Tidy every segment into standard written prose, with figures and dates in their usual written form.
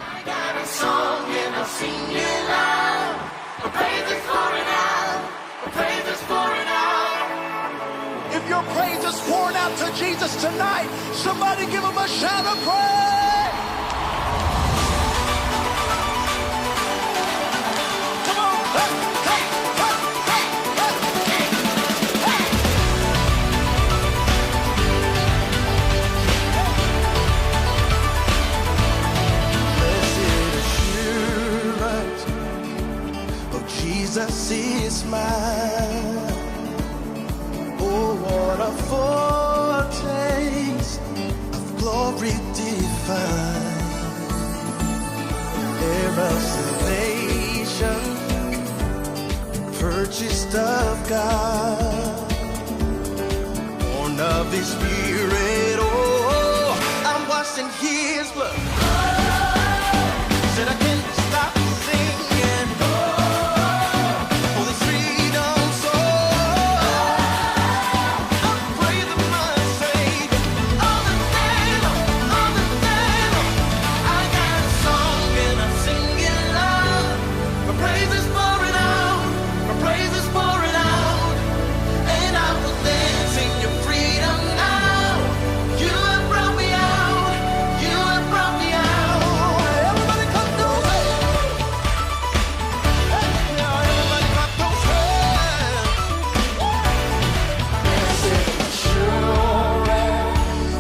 I got a song and I'll sing it loud. My praise is pouring out. My praise is pouring out. If your praise is pouring out to Jesus tonight, somebody give him a shout of praise. Come on. Hey, hey, hey, hey, hey, hey. Blessed assurance, oh, Jesus is mine. Oh, what a foretaste of glory divine, heir of salvation, purchased of God, born of His Spirit. Oh, I'm washed in His blood. Said I can't stop singing. Oh, this freedom song. I'm praising my Savior all the day long, all the day long. I got a song and I'm singing loud. My praise is pouring out, my praise is pouring out, and I will dance in your freedom now. You have brought me out, you have brought me out. Everybody clap those hands. Hey, yeah, everybody clap those hands. Blessed assurance,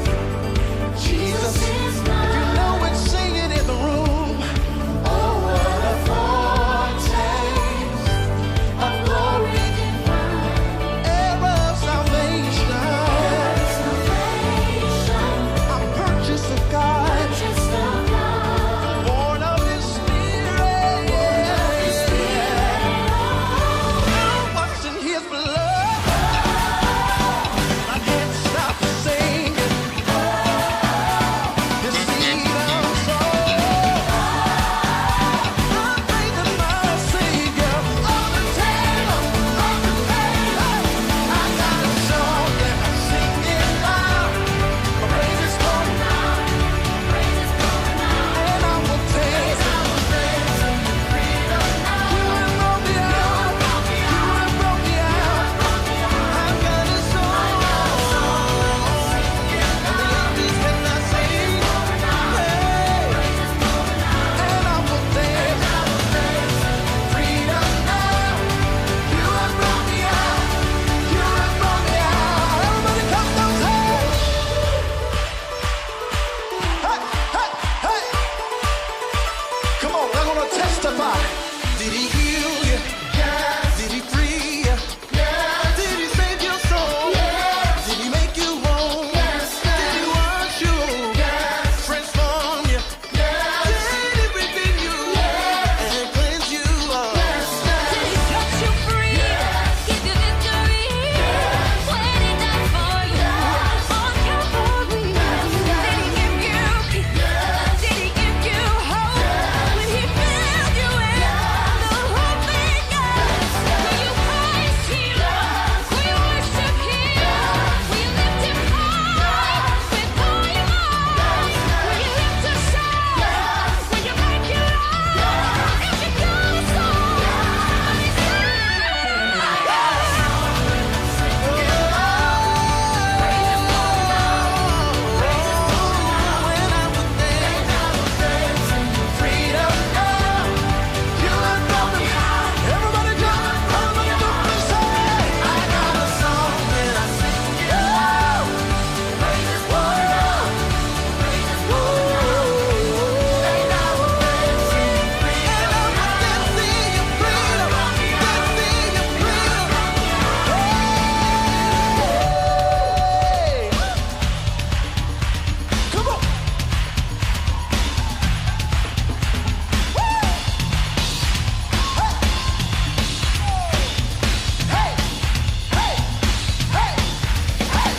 Jesus is mine. You know it's singing in the room. Oh, what a foretaste of glory divine, heir of salvation, I'm purchased of God, born of His Spirit. I'm washed in His blood. I can't stop singing this freedom song. I'm praising my Savior all the day long, all the day long. I got a song and I sing it loud. My praise is pouring out, and I will dance. You have brought me out, you have brought me out. I've got a song, and the elders cannot sing. Hey, and I will dance. Freedom now. You have brought me out, you have brought me out. Everybody clap those hands. Hey, hey, hey. Come on, we're gonna testify. Did He heal you? Yes. Did He free you? Yes. Did He save your soul? Yes. Did He make you whole? Yes. Did He wash you? Yes. Transform you? Yes. Did He redeem you? Yes. And cleanse you? Yes. Did He set you free? Give you victory? When He died for you on Calvary? Did He give you peace? Did He give you hope? When He filled you with the Holy Ghost? Will you praise Him? Will you worship Him? Will you lift Him high with all your might? Will you lift a shout? Will you break it all? If you got a song, somebody sing. Freedom now. You have brought me out. Everybody jump, everybody jump and say, I got a song and I sing it loud. Praise is pouring out. Praise is pouring out. And I will dance in your freedom. And I will dance in your freedom. Dance in your freedom. Hey. Come on. Hey, hey, hey, hey.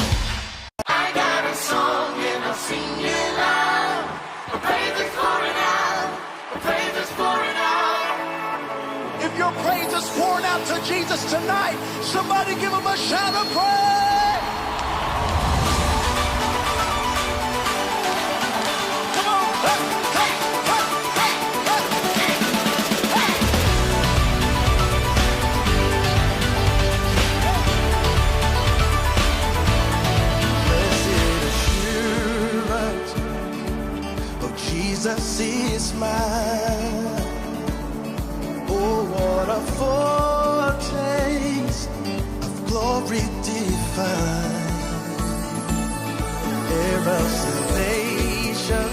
I got a song and I'll sing it loud. My praise is pouring out. My praise is pouring out. If your praise is pouring out to Jesus tonight, somebody give him a shout of praise. Come on. Hey, hey, hey, Jesus is mine. Oh, what a foretaste of glory divine, heir of salvation.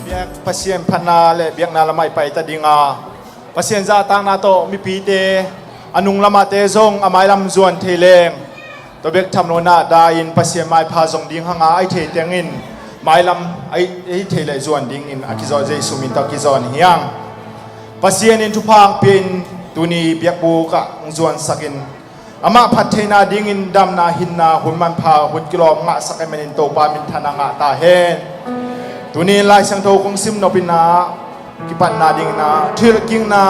เบียกปะเซียนพันนาและเบียกนาละไม่ไปตะดิงาปะเซียนซาตังนาโตมีปีเตอนุงละมาเตซงอามายลำจวนเทเลงตัวเบียกทำโนนาดาอินปะเซียนไม้พาซงดิงหางาไอเทเตียงอินไม้ลำไอเทเลจวนดิงอินอากิซอเจสุมินตากิซอนเฮียงปะเซียนอินทุพางเป็นตุนีเบียกบูกะจวนสักินอามาพัฒนาดิงอินดำนาหินนาหุ่นมันพาหุ่นกิโลงะสักเมนินโตปามินทนางะตาเฮนตุนีลายสังโทคงซิมนปินากิปันนาดิงนาทิลกิงนา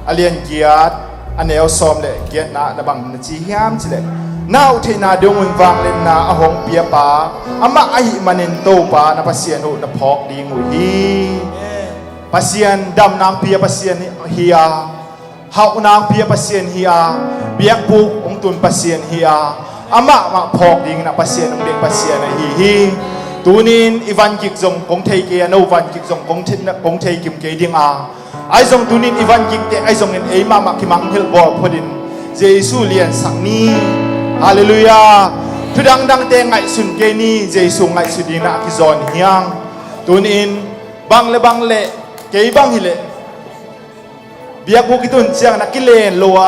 อเลียนเกียรติอันเอลซอมเลเกียรตินาดบังนจีฮิามจิเลนาอุเทนาดงวินวางเลนนาอหงเปียปาอามาไอมันินโตปานาปัสเซียนหุนพอกดิงอุฮีปัสเซียนดำนางเปียปัสเซียนเฮียหานางเปียปัสเซียนเฮียเบียกปุกองตุนปัสเซียนเฮียอามาพอกดิงนาปัสเซียนองเด็กปัสเซียนฮีตูนินอีวันกิกจงคงเทเกียโนวันกิกจงคงเทกิมเกดิงอาไอจงตูนินอีวันกิกเตไอจงเอ็นเอมาคิมังเฮลบอลพอดินเจซูเลียนสักนี้ฮาเลลูยาทุดังเตงไอสุนเกนีเจซูไอสุดีนาคิจอนเฮียงตูนินบังเลเกยบังฮิเลเบียกบุกิตุนเจียงนักกิเลนลัว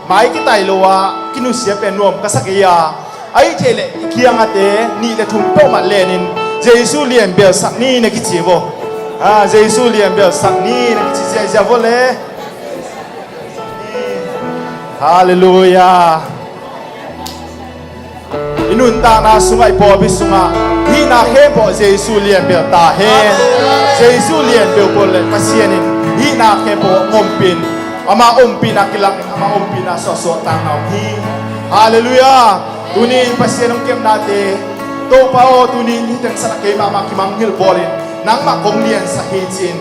ไม้กิไตลัวกินุเสียเป็นรวมกัสกยาไอเทเลเคียงอาเตนี่เลทุมโตมาเลนินเจซูเลียนเบลสักนี้นักกิจิโบเจซูเลียนเบลสักนี้นักกิจิเจโบเลฮาเลลูยาอินุนตานาสุงไอปอบิสุงาฮีนาเฮปอเจซูเลียนเบลตาเฮเจซูเลียนเบลโบเลปัสเซียนินฮีนาเฮปออมปินอามาอมปินากิลังอามาอมปินาสอสอตางเอาฮีฮาเลลูยาตุนินปัสเซียนองเกมนาเตโตปาโอตุนินที่ถึงสักเกมามาคิมังฮิลบอลินนังมาคงเลียนสักเฮจิน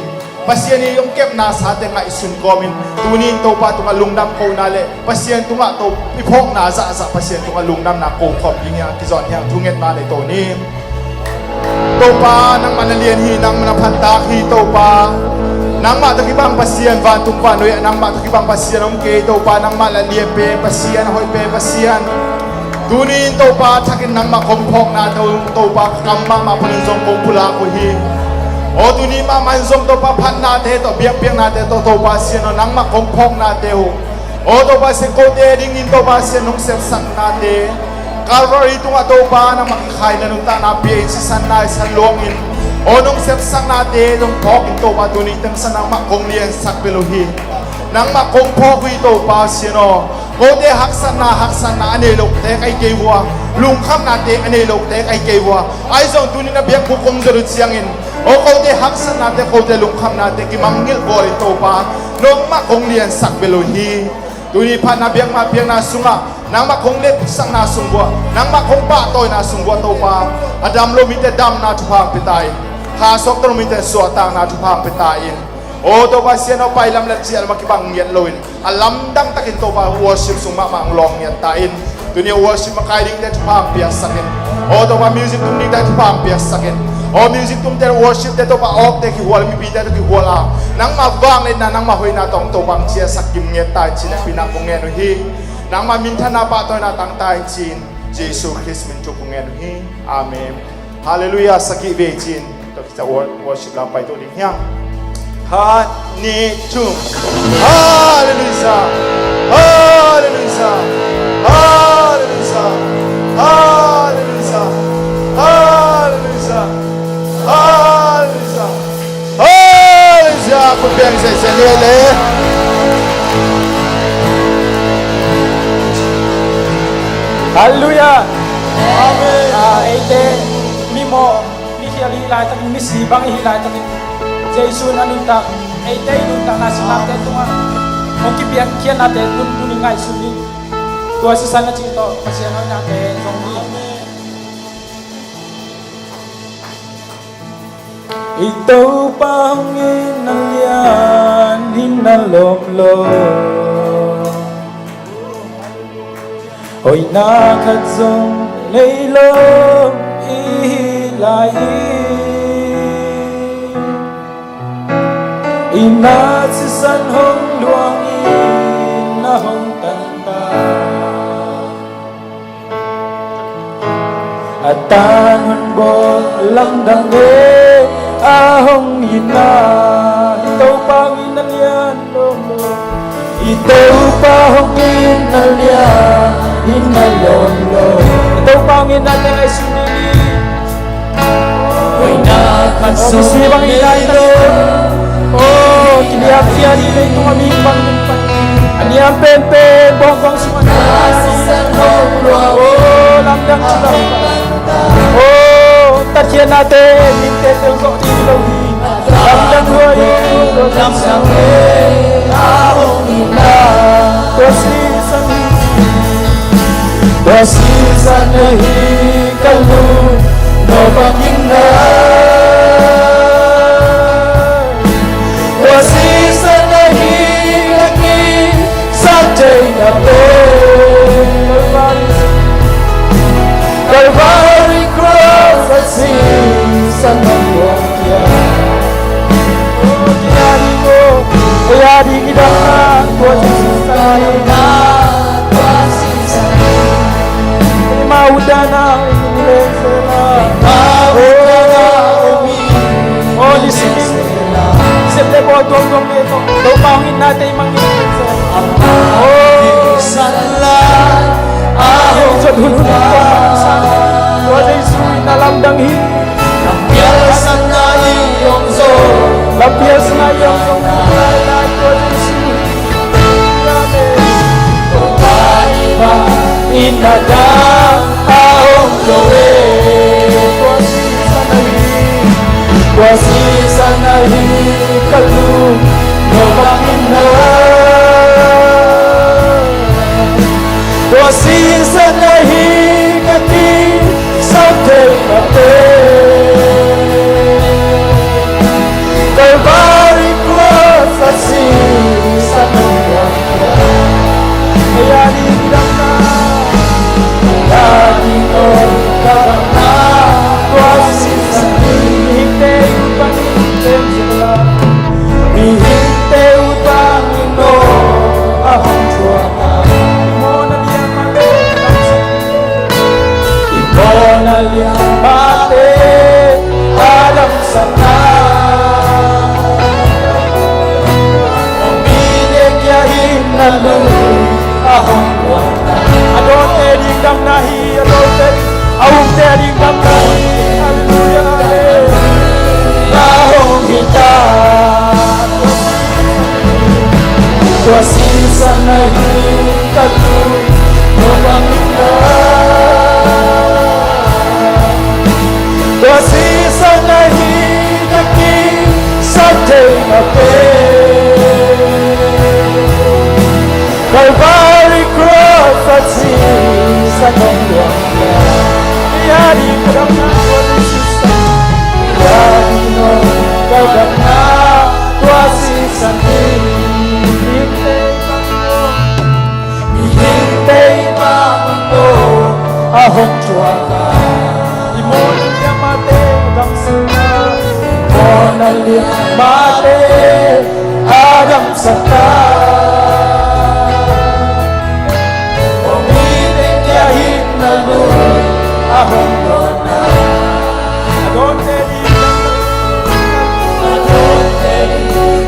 ปัสเซียนองเก็บนาสาเตงไอสุนกอมินตุนินโตปาตุงลุงดำโคนาเลปัสเซียนตุงะโตพิพกนาจะปัสเซียนตุงลุงดำนาโกขอบยิงยังกิจอนยังทุงเงินมาในโตนี้โตปานังมันเลียนฮีนังมันพันตาฮีโตปานังมาตะกิบังปัสเซียนวันตุงวันโดยนังมาตะกิบังปัสเซียนองเกโตปานังมาละเลียเปปัสเซียนหอยเปปัสเซียนตูนินโตปาทักินนังมาคงพอกนาโตปากำมาพนินทรงคงพุลาคุฮีโอตูนิมามันทรงโตปาพันนาเตโตเบียกนาเตโตปาเซียนนังมาคงพอกนาเตโอโตปาเซโกเตดิงินโตปาเซียนงเซฟสันนาเตกาลวารีตุงะโตปานังมาขายนันตานาเปียสิสันนาสันลวงอินโอนงเซฟสันนาเตตงพอกอินโตปาตูนิตังสันนังมาคงเลียนสักเปโลฮีนังมาคงพอกวิโตปาเซียนโกเตหักสันนาอเนลกเตกไอเกวัวลุงข้ามนาเตกอเนลกเตกไอเกวัวไอซองตุนินาเบียกบุกงจรุดเสียงอินโอโกเตหักสันนาเตโกเตลุงข้ามนาเตกิมังเงลบอลิโตปานงมาคงเลียนสักเบโลฮีตุนิพันนาเบียกมาเบียงนาสุงะนังมาคงเล็บสังนาสุงบัวนังมาคงปะโตยนาสุงบัวโตปาอดัมโลมิเตดำนาทุพังไปตายหาศกตโลมิเตสวตางนาทุพังไปตายอินโอ้ตัวบาเซียนเอาไปลำเล็ดเสียมาคิบังเงียนลอยอัลลัมดังตะกินตัวบาวอร์ชิปสุมามังลองเงียนตาอินตัวนี้วอร์ชิปมาใครดิ้งได้ทุกภาพเปียสักเนโอ้ตัวบามิวสิกตุ้มดิ้งได้ทุกภาพเปียสักเนโอ้มิวสิกตุ้มเตอร์วอร์ชิปได้ตัวบาออกเตะขี้หัวมีบีได้ตัวขี้หัวลานังมาฟังเลยนะนังมาหอยนาตองตัวบังเชียสักกิมเงียตายจีนปีนักคงเงียนฮีนังมามินทนาปะตัวนาตั้งตายจีนเยซูคริสต์มินทุกคงเงียนฮีอาเมนฮาเลลูยาสักกิเวจีนตัวที่จะวอร์ชิปเราไปตัวดิ้งยังHanitum. Hallelujah. Hallelujah. Hallelujah. Hallelujah. Hallelujah. Hallelujah. Hallelujah. Kupiang sa isalele. Hallelujah. Amen. Ete mimo mi hiali lai tak mi si bang hilai tak Jesu anunta ete anunta nasinap te tunga mungki bian kian ate tun tuningai suni tua sisana cinto pasiano na te zongi ito pangin alian hinalomlo Oi nakadzong leilom ihilai Inat si san hong luangin na hong tanda At tanon bo lamdang ahong ina Ito pang inalyan lolo Ito pa hong inalyan inalolo Ito pang inalyan ay sunili Bisibang inalyan Oh, kiniyak-kiyan nila itong aming Panginoon. Aniyang pempe, bongbong sumanasi. Oh, lamdang sila. Oh, tatyan natin, nintetel ko ilawi. Lamdang huwayo, lamdang ahong ina. Dosi sa nahikalu, no pangina. Wasisa nahi lagi sajay na Calvary cross at sisa ng buwakya Oh, dinari mo Kaya di kita na Wasisa na Mauda na Oh, lisipin Siyempre po, dong ito. Daw pangin natin mangingin sa Oh, Salat ahong sa dulo na sa Wala isuwi na lamdang hini. Piasa na iyong zon Lapias na yung kongkalan. Wala isuwi. Iba inaga ahong loe Wasisa na hikalu no pangina Wasisa na hikati sa tekate Calvary cross at sisa ng buwakya Kaya di lang na Kaya di ko karang na Wasisa Mihintay upang intensya Mihintay upang ino ahong tuwaka Imo na liyang mate Imo na liyang mate Alam sa na Uminig yahin na luwi ahong tuwaka Adon tering dam nahi Adon tering Awang tering dam nahi Hallelujah Ahong kita Wasisa na hikatu Nobang ina Wasisa na hikaki Sajay na pe Calvary cross at sisa ng buwakya Iyari ko lang na Wasisa Yadino gagap na tuwasisan Mihintay pa mundo ahong tuwaka Imo na liya mate agam sina Imo na liya mate agam sata Uminig yahin na luwi ahong tuwaka Adon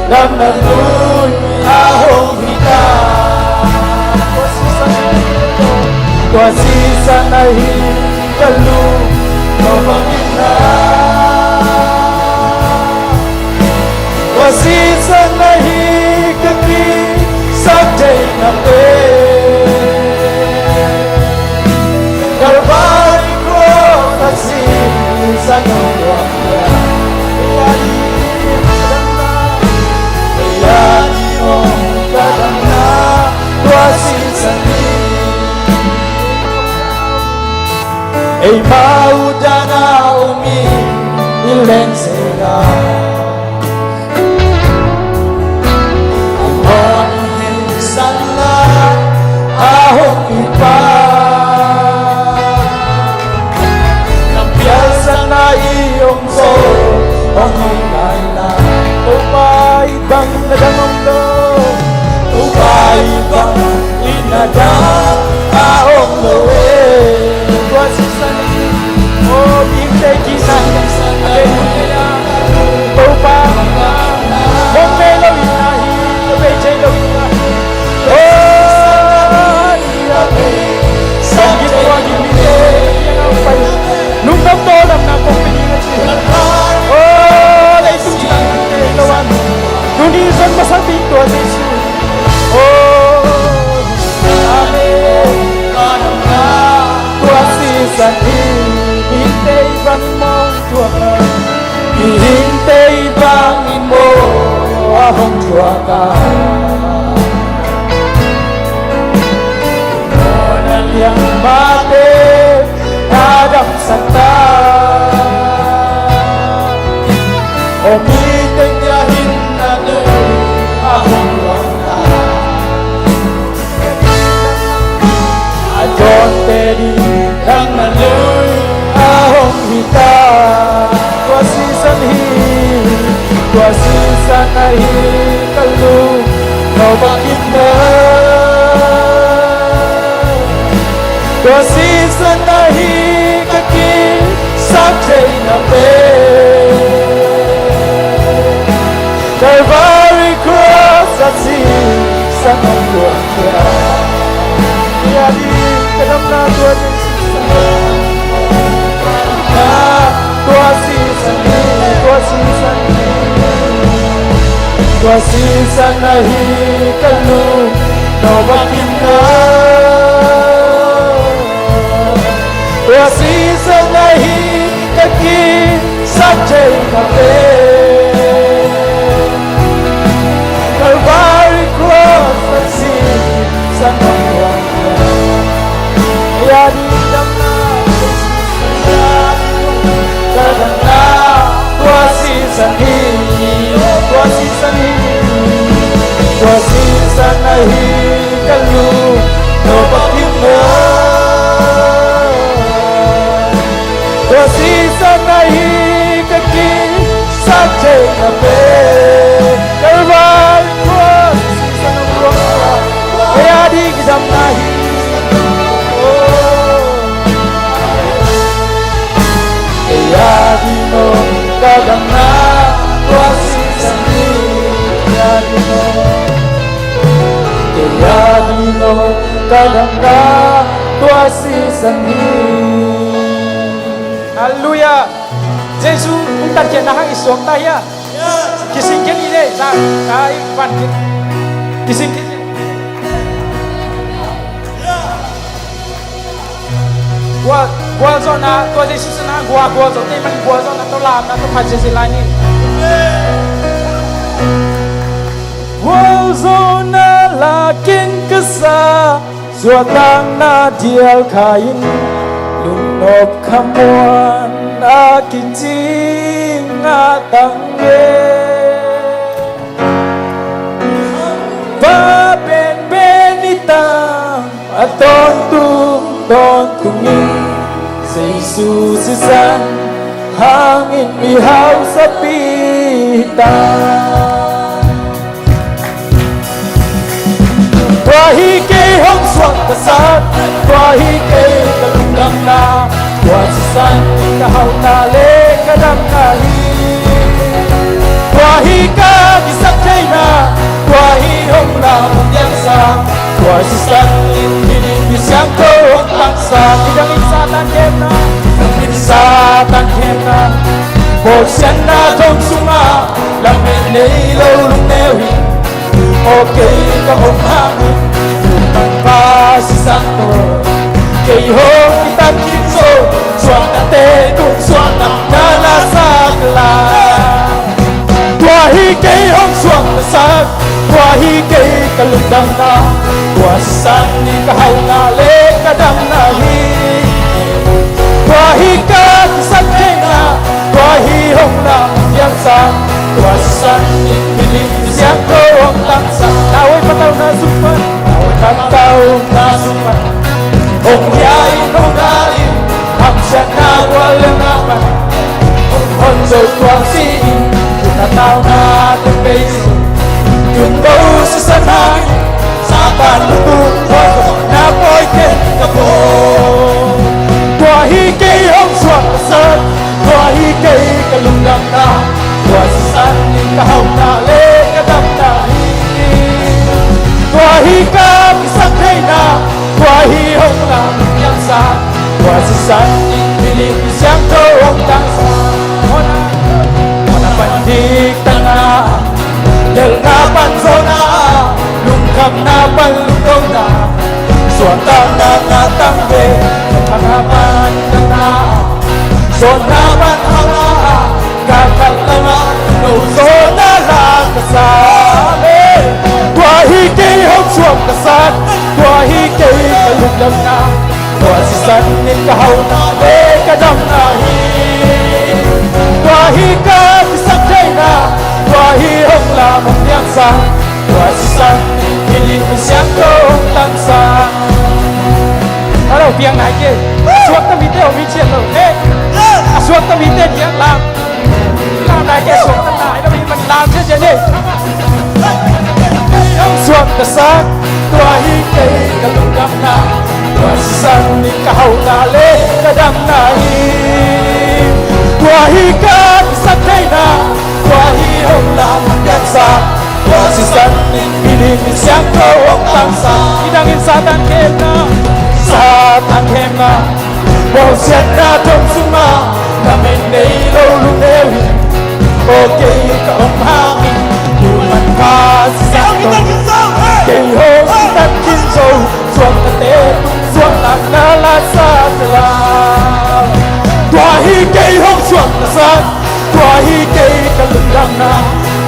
Dam na luy ahong hita Wasisa na hikalu no pangina Wasisa na hikaki sajay na pe Calvary cross at sisa ng buwakya Ay mauda na umiiling sila Ang salat ahong iba Nampiyasa na iyong soul Ang hinala Upay bang Tunisan masabing tua Yesu. Oh, amen. Tua sisan hintay bang mo tua ka. Hintay bang mo ahong tua ka. Monal yang mate Adam santa. Omiteng yahin ane ahong wala. Ajon tedi kang naloy ahong hita. Tua sisan hi kalu no bakit na. Tua sisan hi kaki sakjay na pe. Calvary cross at sa nangguan ka. Yadi kadam na tua Yesus na tua sisan na hi kalu no bakit na. Tua sisan na hi kaki sakjay na pe. Calvary cross at sa nangguan ka. Yadi kadam na kadam na tua sisan na hi kalu no bakit na. Tua sisan na hi kaki sakjay na pe. Calvary cross sa nangguan ka. Yadi kadam na hi. Yadi no kadam na tua sisan hi. Yadi no kadam na tua sisan hi. Hallelujah. Jesu cũng đặt kiện hang isok ta ya. Kising ken ide ta kai pan ken. Kising ken. Gua zona tua Jesu na gua zo te man gua zona to lam na to pha Jesu lai ni. Gua zona la ken kasa zua tang na dial kain lung nop khamuan na kinjing nga tang ye. Ba ben benita aton tum don kungin sa Isu sisan hangin mihaw sa pitan. Tuahi kay hong swang kasat, tuahi kay kalunggang na, tuwa sisan ikahaw na le kadam nahi. Tuahi ka gisakjay na, tuahi hong na mundyang sa, tuwa sisan bisyang ko ang langsa. Tidang insatan kem na, insatan kem na, Bolsyan na tong sunga, lamin na ilaw lung newi. Okay ka hong hangin, lumang pa si santo. Kay hong itan kinso, suwang na te kung suwang na nalasakla. Tuahi kay hong suwang nasag, tuahi kay kalundang na, tuwasan ni kahaw na le kadam nahi. Tuahi ka kisakay na, tuahi hong na miyangsa, tuwasan ni piling siyang ko ang langsa. Naway pataw na sumpan, naway pataw na sumpan. Kung yain kong galing, ang siya na walang apat. Kung honso tuwang sinin, tunataw na ating beso. Yun ba sa sanangin, sa panutong ko, na po'y kenkapo. Tuahi kay hong suwang kasal, tuahi kay kalunggang na, tuwas lel na pan zona lung kam na pan lung na suan ta na na tang ve hanapan na zona pan hanga kakal lama no zona la kasale qua hi ke hom suam kasat qua hi ke lung lam na qua si san ni ka hau na le ka dam na hi qua hi ka sak thai na qua hi hong la mong yang sa qua si san ni li siang ko tan sa alo piang nai ke suat ta mi te o mi chen lo e suat ta mi te piang lam nai ke suat ta nai da mi man lam che che ni suat ta sa qua hi ke ka lung dam na qua si san ni ka hau na le ka dam na hi qua hi ka sak thai na qua hi hong la mong yang sa qua si san ni li siang ko tan sa idang in satan kem na Satan hem na Bầu xét ra trong sung ma Cả mình đây lâu lúc đều Ok cả ông hang Dù mặt pha sát tông Cây hô tắt kinh dâu Xuống ta tế xuống ta na la sát la Tua hi cây hông xuống ta sát Tua hi cây cả lưng đam na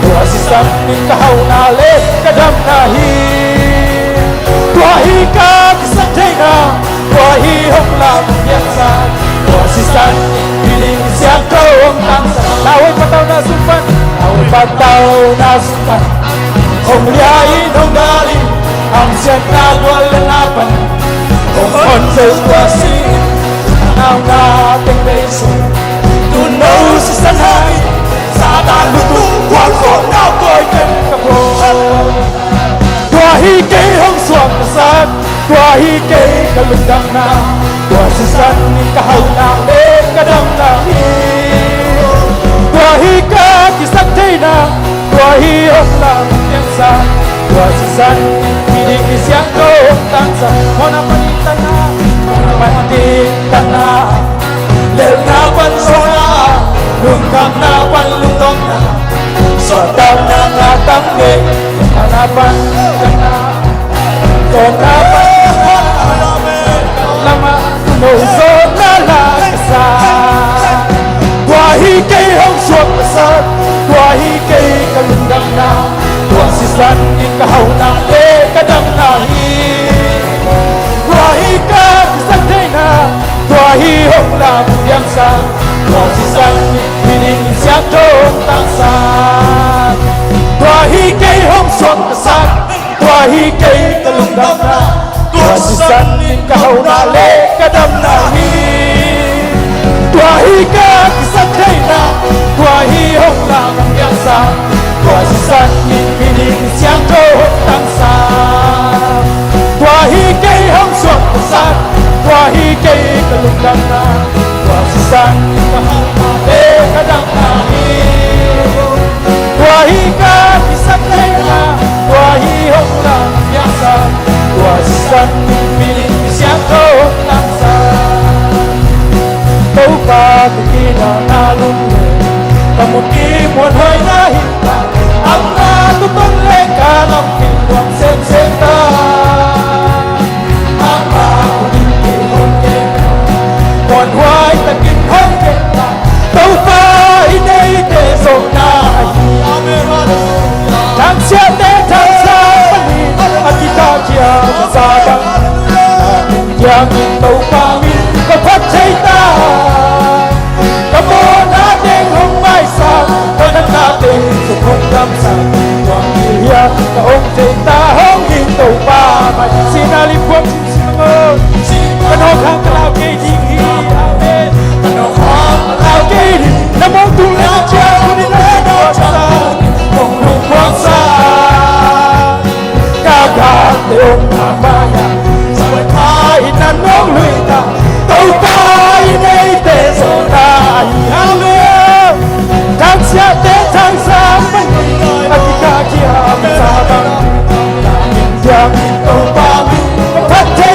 Tua si sát mình cả hầu na lê cả đam na hi Tua hi ca sát thay na Tua hi hông làm nhạc xa Tua si san Vì linh siang câu ông tăng sa Laway pataw na sumpan Laway pataw na sumpan Hong liain hong dalin Ang siyan na walang lapan Hong konser tua si Anaw nating beso Tunaw si sanay Sa taluto Wal ko na ko'y kagkabo Tua hi kay hong suwang kasat Tua hi kay kalundang na Tua si san ni kahaw na le kadam na hi Tua hi ka kisak tay na Tua hi hong lang yang sa Tua si san piling isyang ko tang sa Mona panitan na Mona panitan na Lel na pansona Lungkam na panlungkam na Sotam na ngatangge Hanapan na Konapan Lama Tumoso na lakasa Tua hi kay hong suwag kasat Tua hi kay kalundang na Tua si san ikahaw na le kadam na hi Tua hi ka kisak day na Tua hi hong lamang yang sa Tua si san piling siya tong tangsa Tua hi kay hong suwag kasat Tua hi kay kalundang na Tua si san ikahaw na le kadam na hi Tua hi ka kisak day na Tua hi hong lamang yang sa Tua si san piling siya tong tangsa Tua hi kay hong suwag kasat Tua hi kay kalundang na Tua si san ikahaw na le kadam na hi Tua hi ka kisak day na Tua hi hong lamang yang sa Tua si san piling siya tong tangsa Tâu pa tuy na nalun le Kamuti muôn hơi na hinta Ang na tutong le ka lam pinwang sen sen ta Ang ma kunin ki hong ke Còn hoài ta kinh hong ke ta Tâu pa inay te song na Thang siya te thang sa panin At kita kia masabang Yang tâu pa min kapag chay ta Kamo natin hong may sang Kanan natin sukong damsang Huwag iliyak kaong chay ta Hong hintaw pa May sinalipuan sinunod Kanong hang kalaw kay dinghi Amen Kanong hang kalaw kay dinghi Namong tulang siya Kunin na nasan Kung lupang sa Kagateong namaya Sabay kain na nong luita Tau tayo na iteso na Amen Tang siya te tang sa At ikakiya masabang Langin diyang ito pa Kapatay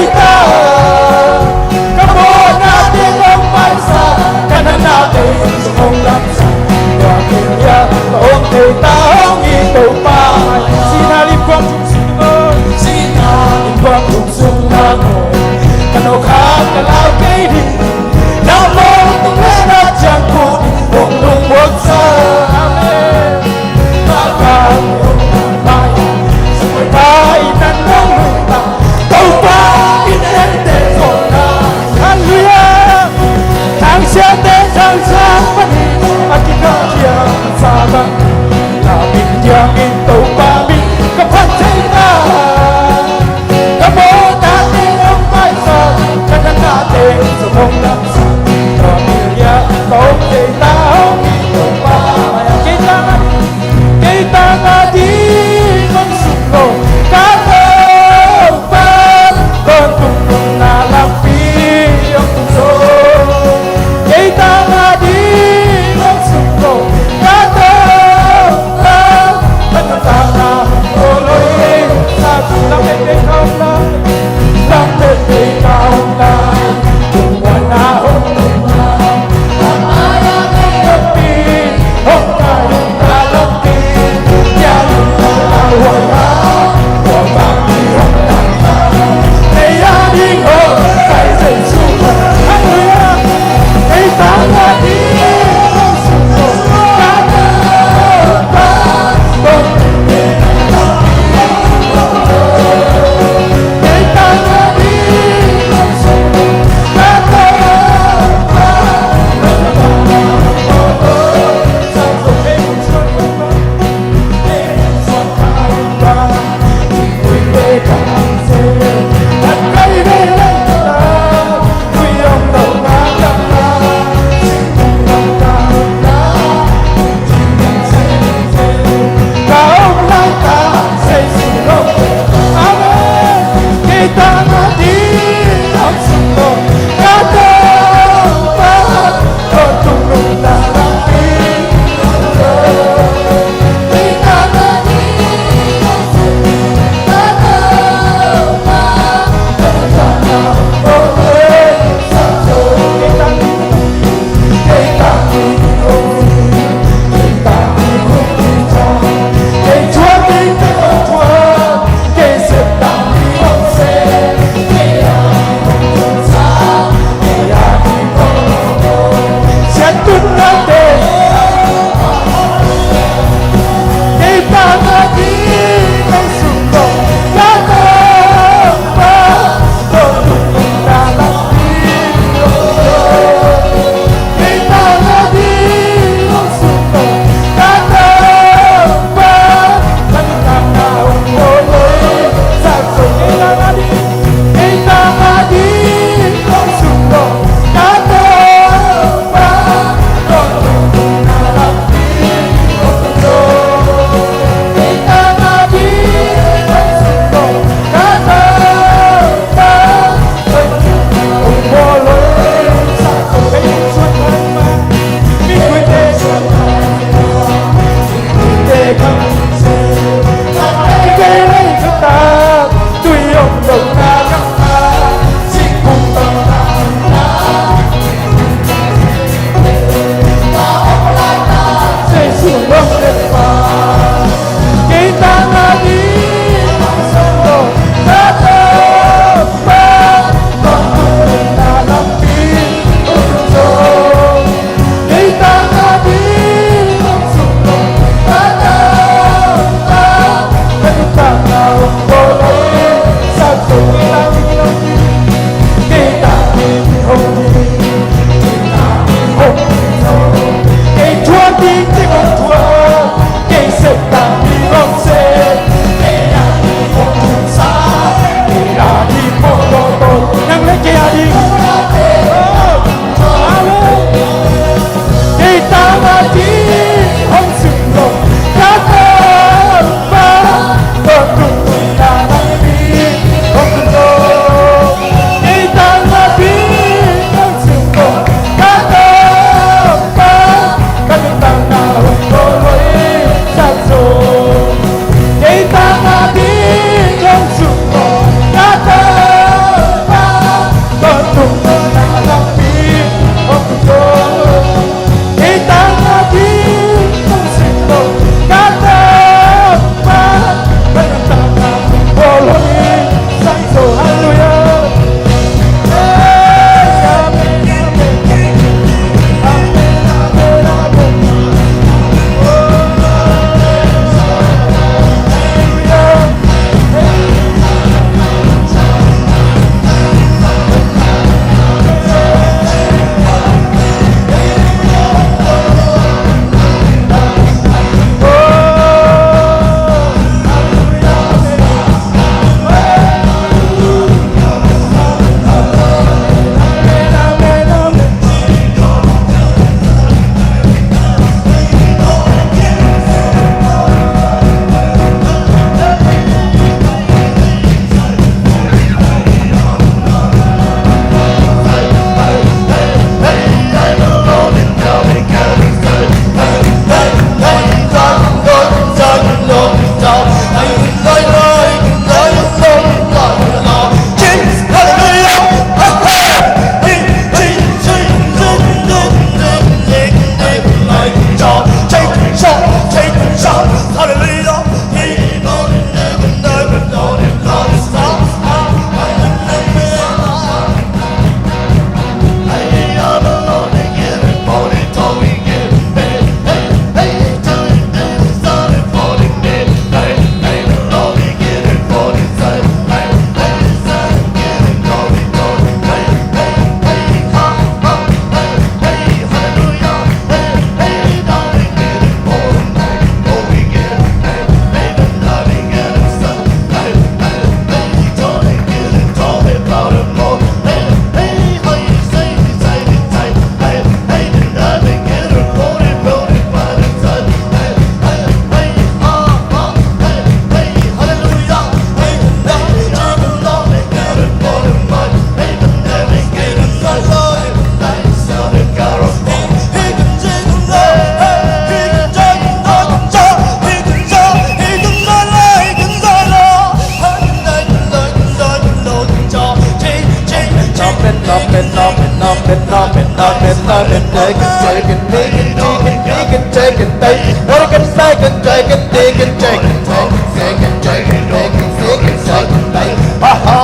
take it, take it, make it, take it, make it, take it, take it, take it, take it, take it, take it, take it, take it, take it, take it, take it, take it, take it, ha ha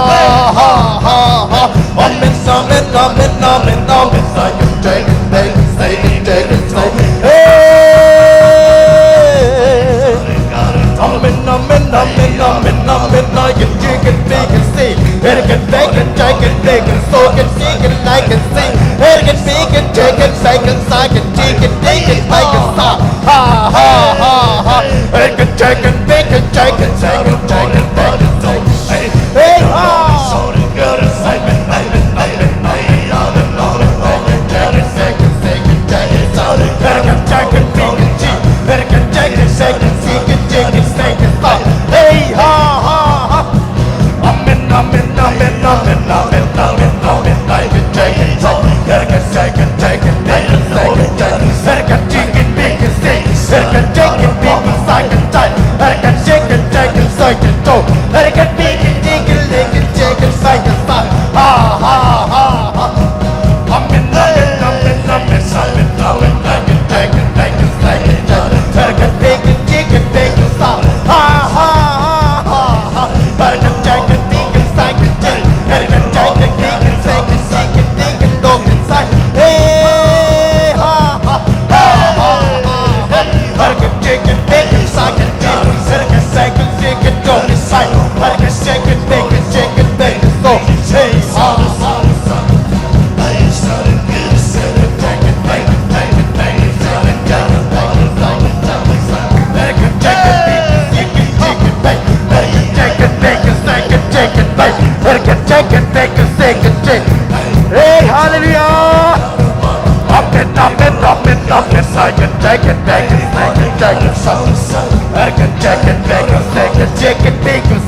ha ha ha. Amen, amen, amen, amen, amen. Take it, take it, take it, take it, take it. Hey. Amen, amen, amen, amen, amen. I can drink it, make it see. It can take it, take it, take it, so can see it, I can sing. It can make it, take it, take it, I can take it, take it, I can stop. Ha ha ha ha. It can take it, make it, take it, take it, take it, take it, take it. Hey ha. Hey ha ha ha. Amen, amen, amen, amen, amen, amen, amen. I can take it, take it, take it, take it, take it, take it, take it. I can take it, make it, take it. I can take it, make it, I can take it. I can take it, take it, take it, go. I can make it, take it, make it, take it, take it, stop. Ha ha ha ha. Amen, amen, amen, amen, amen, amen. I can take it, make it, take it, take it. I can make it, take it, make it, stop. Ha ha ha ha. I can take it, make it, take it, take it. I can take it, make it, take it, take it, take it, go inside. Hey ha ha ha ha ha. I can take it, make it, take it, take it. I can take it, take it, go inside. I can take it, make it, take it, make it, go. Hey ha ha. Hey, hallelujah! Up and up and up and up and I can take it, take it, take it, take it, I can take it, take it, take it, take it, take it,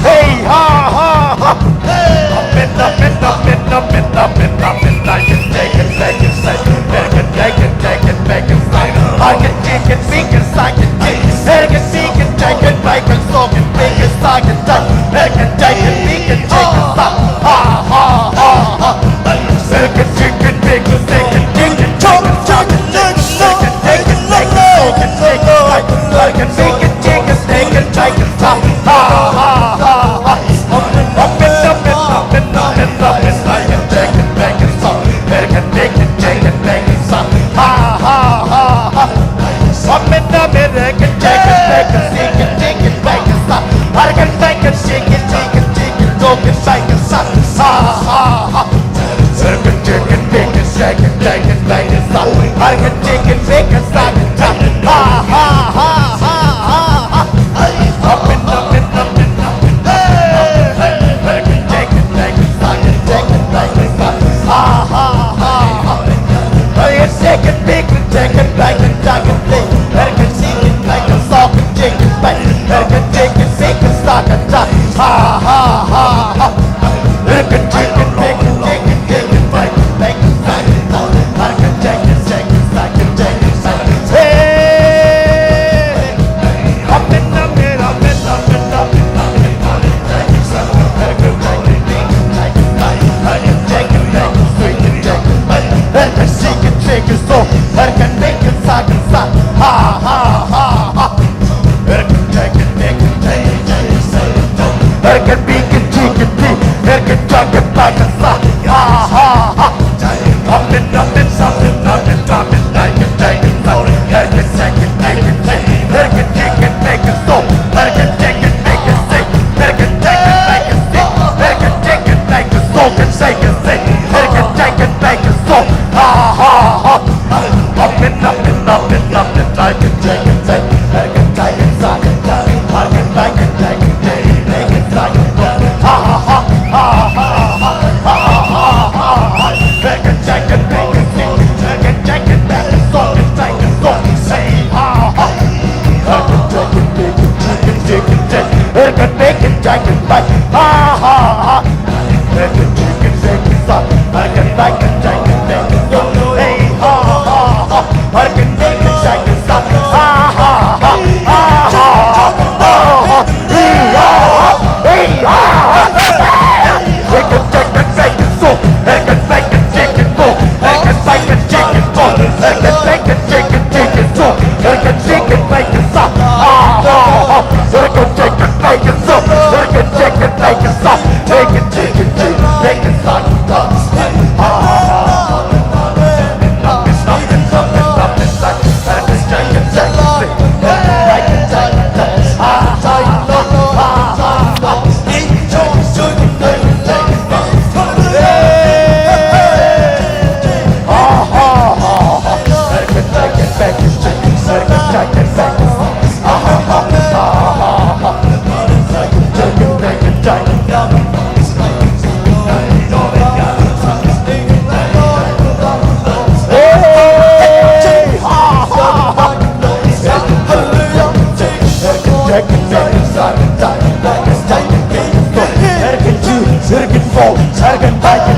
hey, ha, ha, ha! Up and up and up and up and up and up and I can take it, take it, take it, take it, take it, take it, I can take it, make it, I can take it, I can take it, take it, make it, so can make it, I can take it, I can take it, make it, take it, ha, ha, ha, ha! I can take it, make it, take it, take it, take it, take it, take it, take it, take it, take it, take it, take it, I can make it, take it, take it, take it, ha, ha,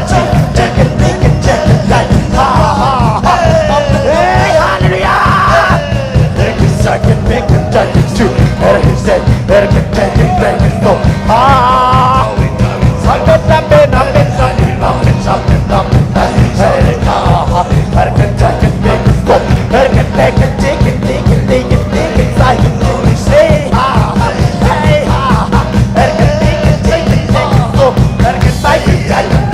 chicken, bacon, chicken, bacon, ha ha ha. Hey, hallelujah. Bacon, chicken, bacon, chicken, stew. Bacon, bacon, chicken, bacon, so ha. Something, something, something, something, something, something, something. Hey, ha ha. Bacon, chicken, bacon, so bacon, bacon, chicken, bacon, bacon, bacon, chicken. Hey, ha ha. Hey, ha ha. Bacon, bacon, chicken, bacon, so bacon, bacon, chicken,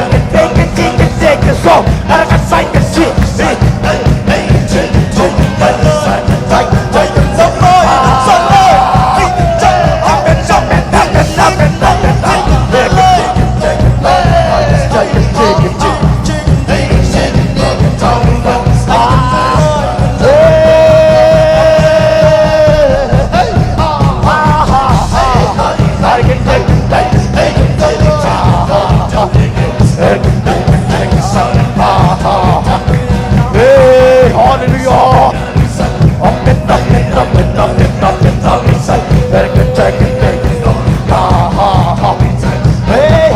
bacon, bacon, chicken, bacon, so bacon, bacon, chicken, Hey,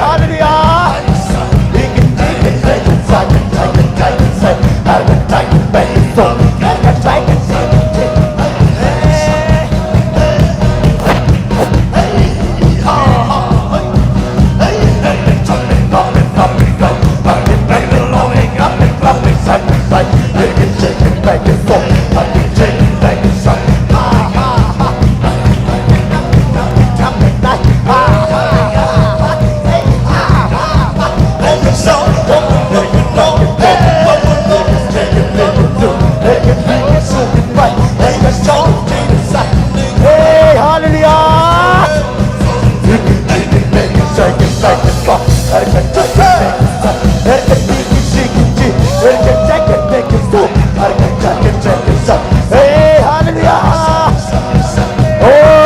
hallelujah. Hey, Hey, hallelujah. Oh,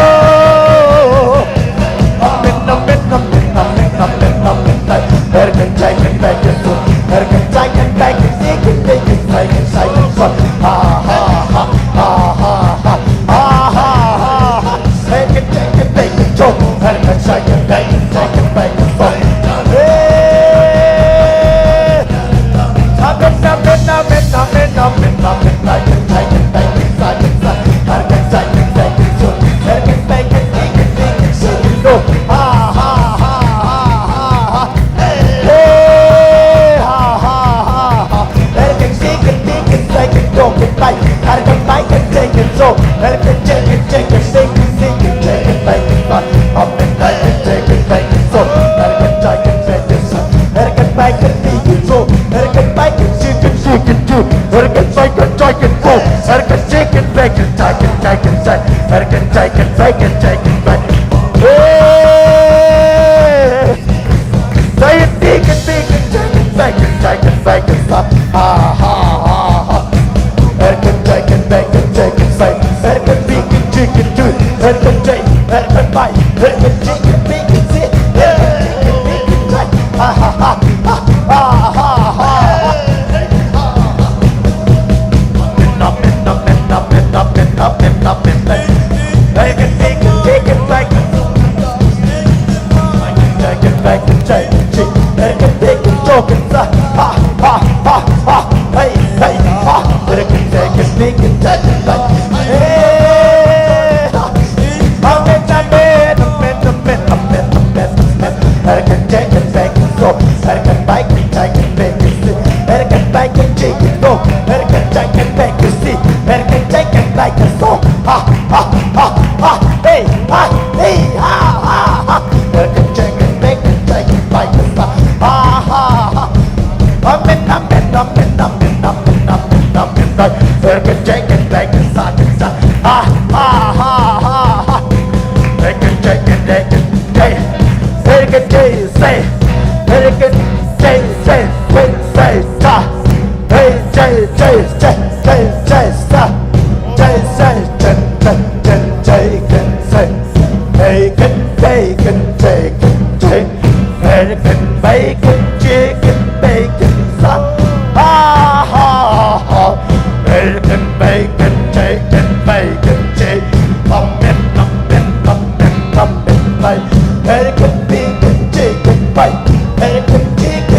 American bacon, chicken, bacon, American chicken.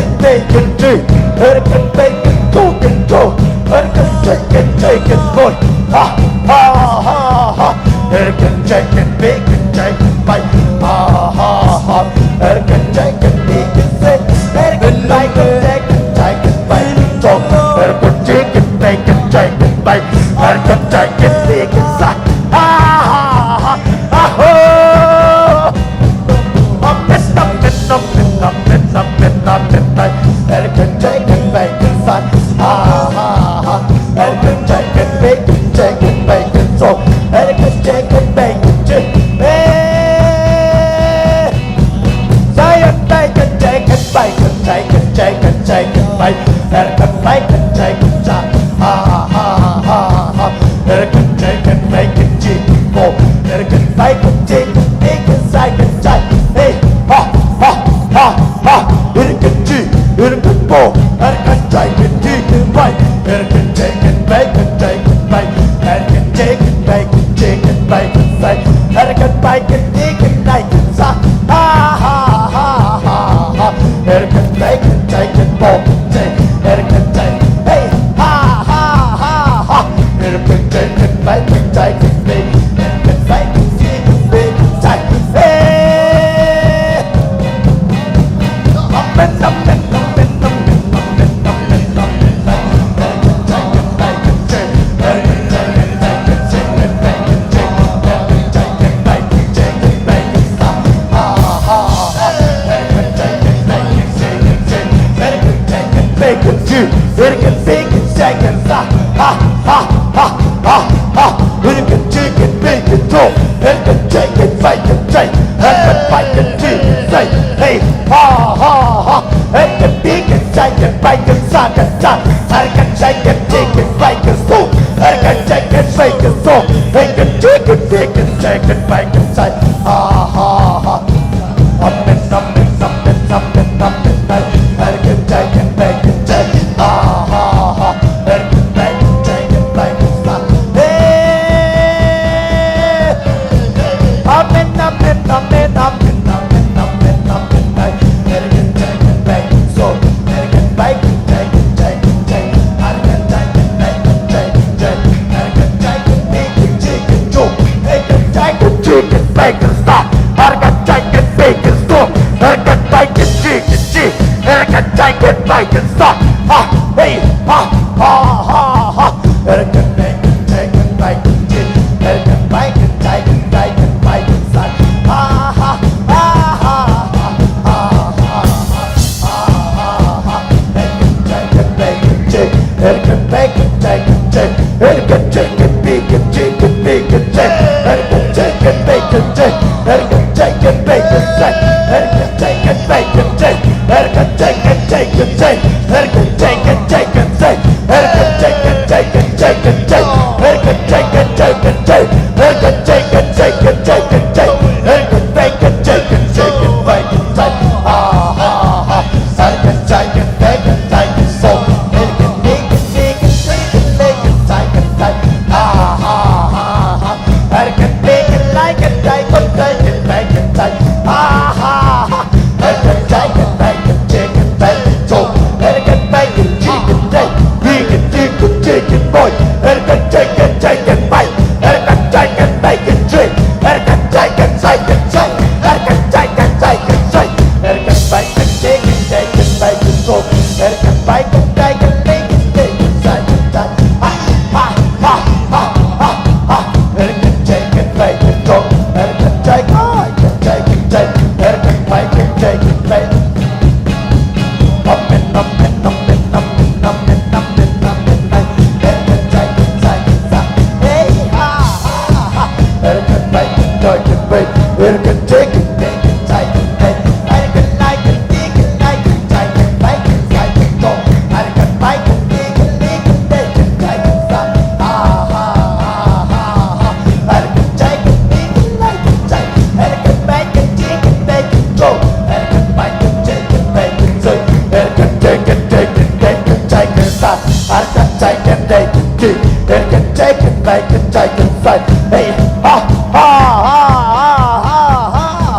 take it big and take it big. Ha ha ha. Er can take it big and say. Er can take it big and take it big. So er can take it big and take it big. Er can take it big and say. Ha ha ha. Ha ho. Up and up and up and up and up and up and up. Er can take it big and say. Ha ha ha. Er can take it big and take it big and so. Er can take it big and take it big. Say it big and take it big and take it, take it, take it big. Er can big and take it say. Ha ha ha ha. Er can take it big and take it go. Er can big and take it big and say it say. Hey ha ha ha ha. Er can do, er can go. Er can take it big and big. Er can take it big and take it big. Er can take it big and take it big and say. Er can big and take it big and say. Ha ha ha ha ha. Er can big and take it go. Er can take. Hey ha ha ha ha. Er can take it big and take it big. Er can big and take it big and say. Hey. Up and up and up and up and up and up and up and up. Er can take it big and take. Er can take it big and take it big and take. Er can take it big and take it big and say. Ha ha ha. Er can take it big and take it take. Er can take it big and do. Er can big and take and say. Ha ha ha ha ha. Er can take it big and do. Er can take it big and take. Er can big and do. Say hey ha ha ha. Er can big and take it big and say and say. Er can take it big and big and so. Er can take it big and so. Er can take it big and take it big and say ha ha ha. Up and up and up and up and up and up. Er can take it big and take it ha ha ha. Er can big and take it big and say hey. Up and up and up and up and up and up and up and up. Er can take it big and so. Er can big and take it take it take. Er can take it big and take it take. Er can take it big and take it so. Er can take it take it big and stop. Er can take it big and stop. Er can take it take it take. Er can take it big and stop. Ha hey ha ha ha ha. Er can make it take it big and take. Er can make it take it big and big and stop. Ha ha ha ha ha ha ha ha ha. Er can take it big and take. Er can make it take it take. Er can take it big and take it big and take. Er can take it big and take. Er can take it big and take. Er can take it big and take. Er can take it take and take. Er can take it take and take. Er can take it take and take and take. Er can take it take and take. Er can take it take and take and take. Er can make it take and take and make it take. Ha ha ha. Er can take it take and take and so. Er can make it take and take and make it take and take. Ha ha ha ha. Er can make it like it take and take and make it take. Ha ha ha. Er can take it make it take and make it so. Er can make it take and take. He can take and take and boy. Er can take and take and bite. Er can take and make it drink. Er can take and take and take. Er can take and take and take. Er can make it take and take and make it so. Er can make it take and make it take and take and take. Ha ha ha ha ha ha. Er can take and make it so. Er can take. I can take and take. Er can make it take and make. Up and up and up and up and up and up and up and up. Er can take and take and take. Hey ha ha ha. Er can make it take and make. Er can take and make it take and make. Er can like it dig and like it take and make it take and go. Er can make it dig and make it take and take and take. Ha ha ha ha ha. Er can take and dig and like it take. Er can make it dig and make it go. Er can make it take and make it take. Er can take and take and take and take and take. Er can take and take and dig. Er can take and make it take and take. Hey ha ha ha ha ha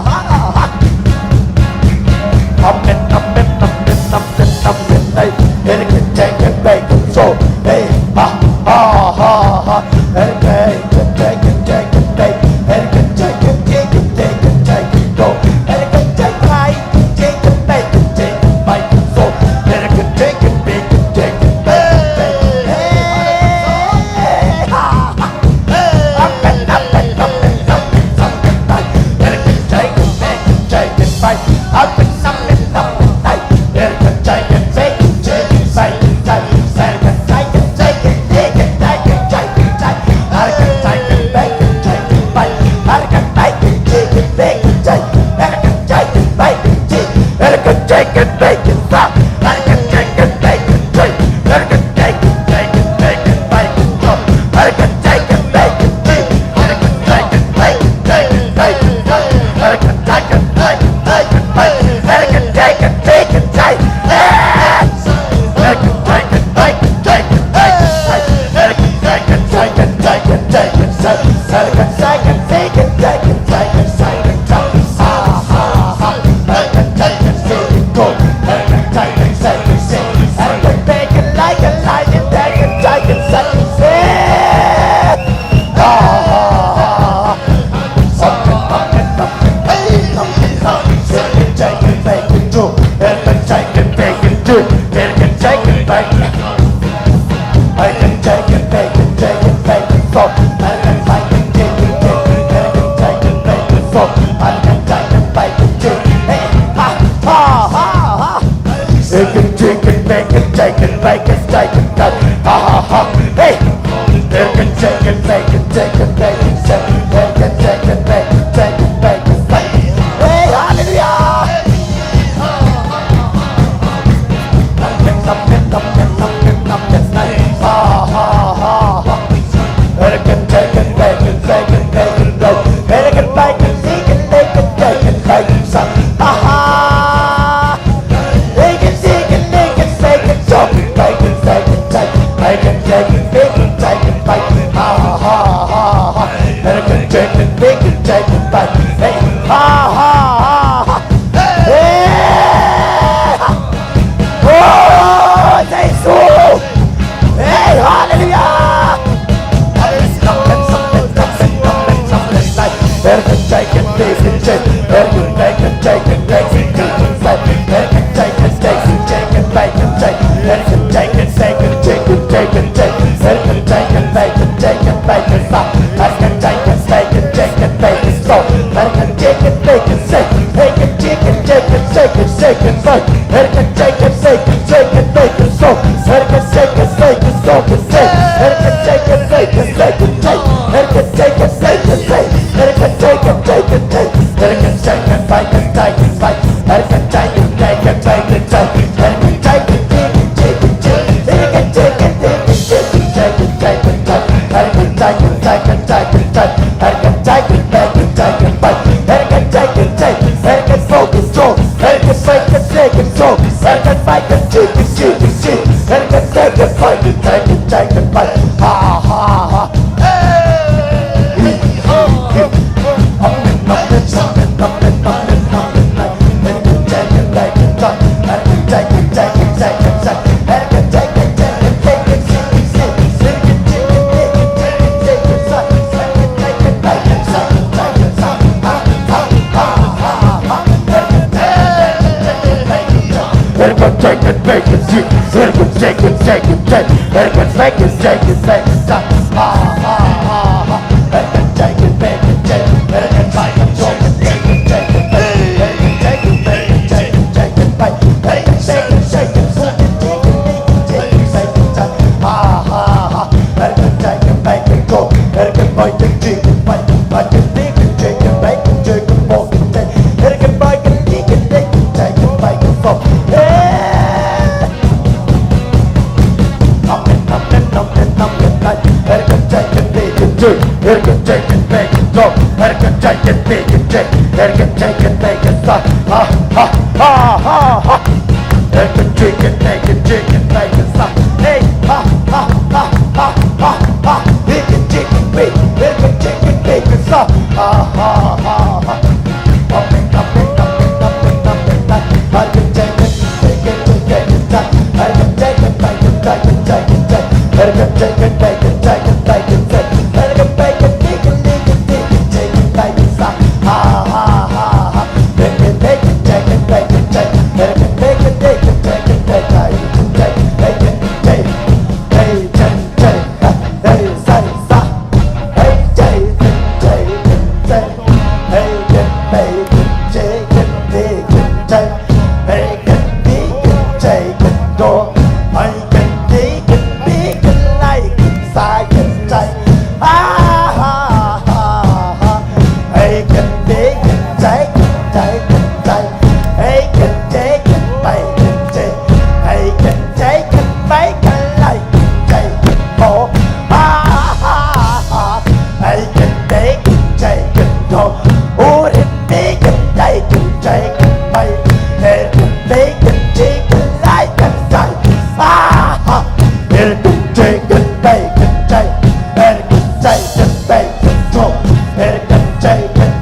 Hey,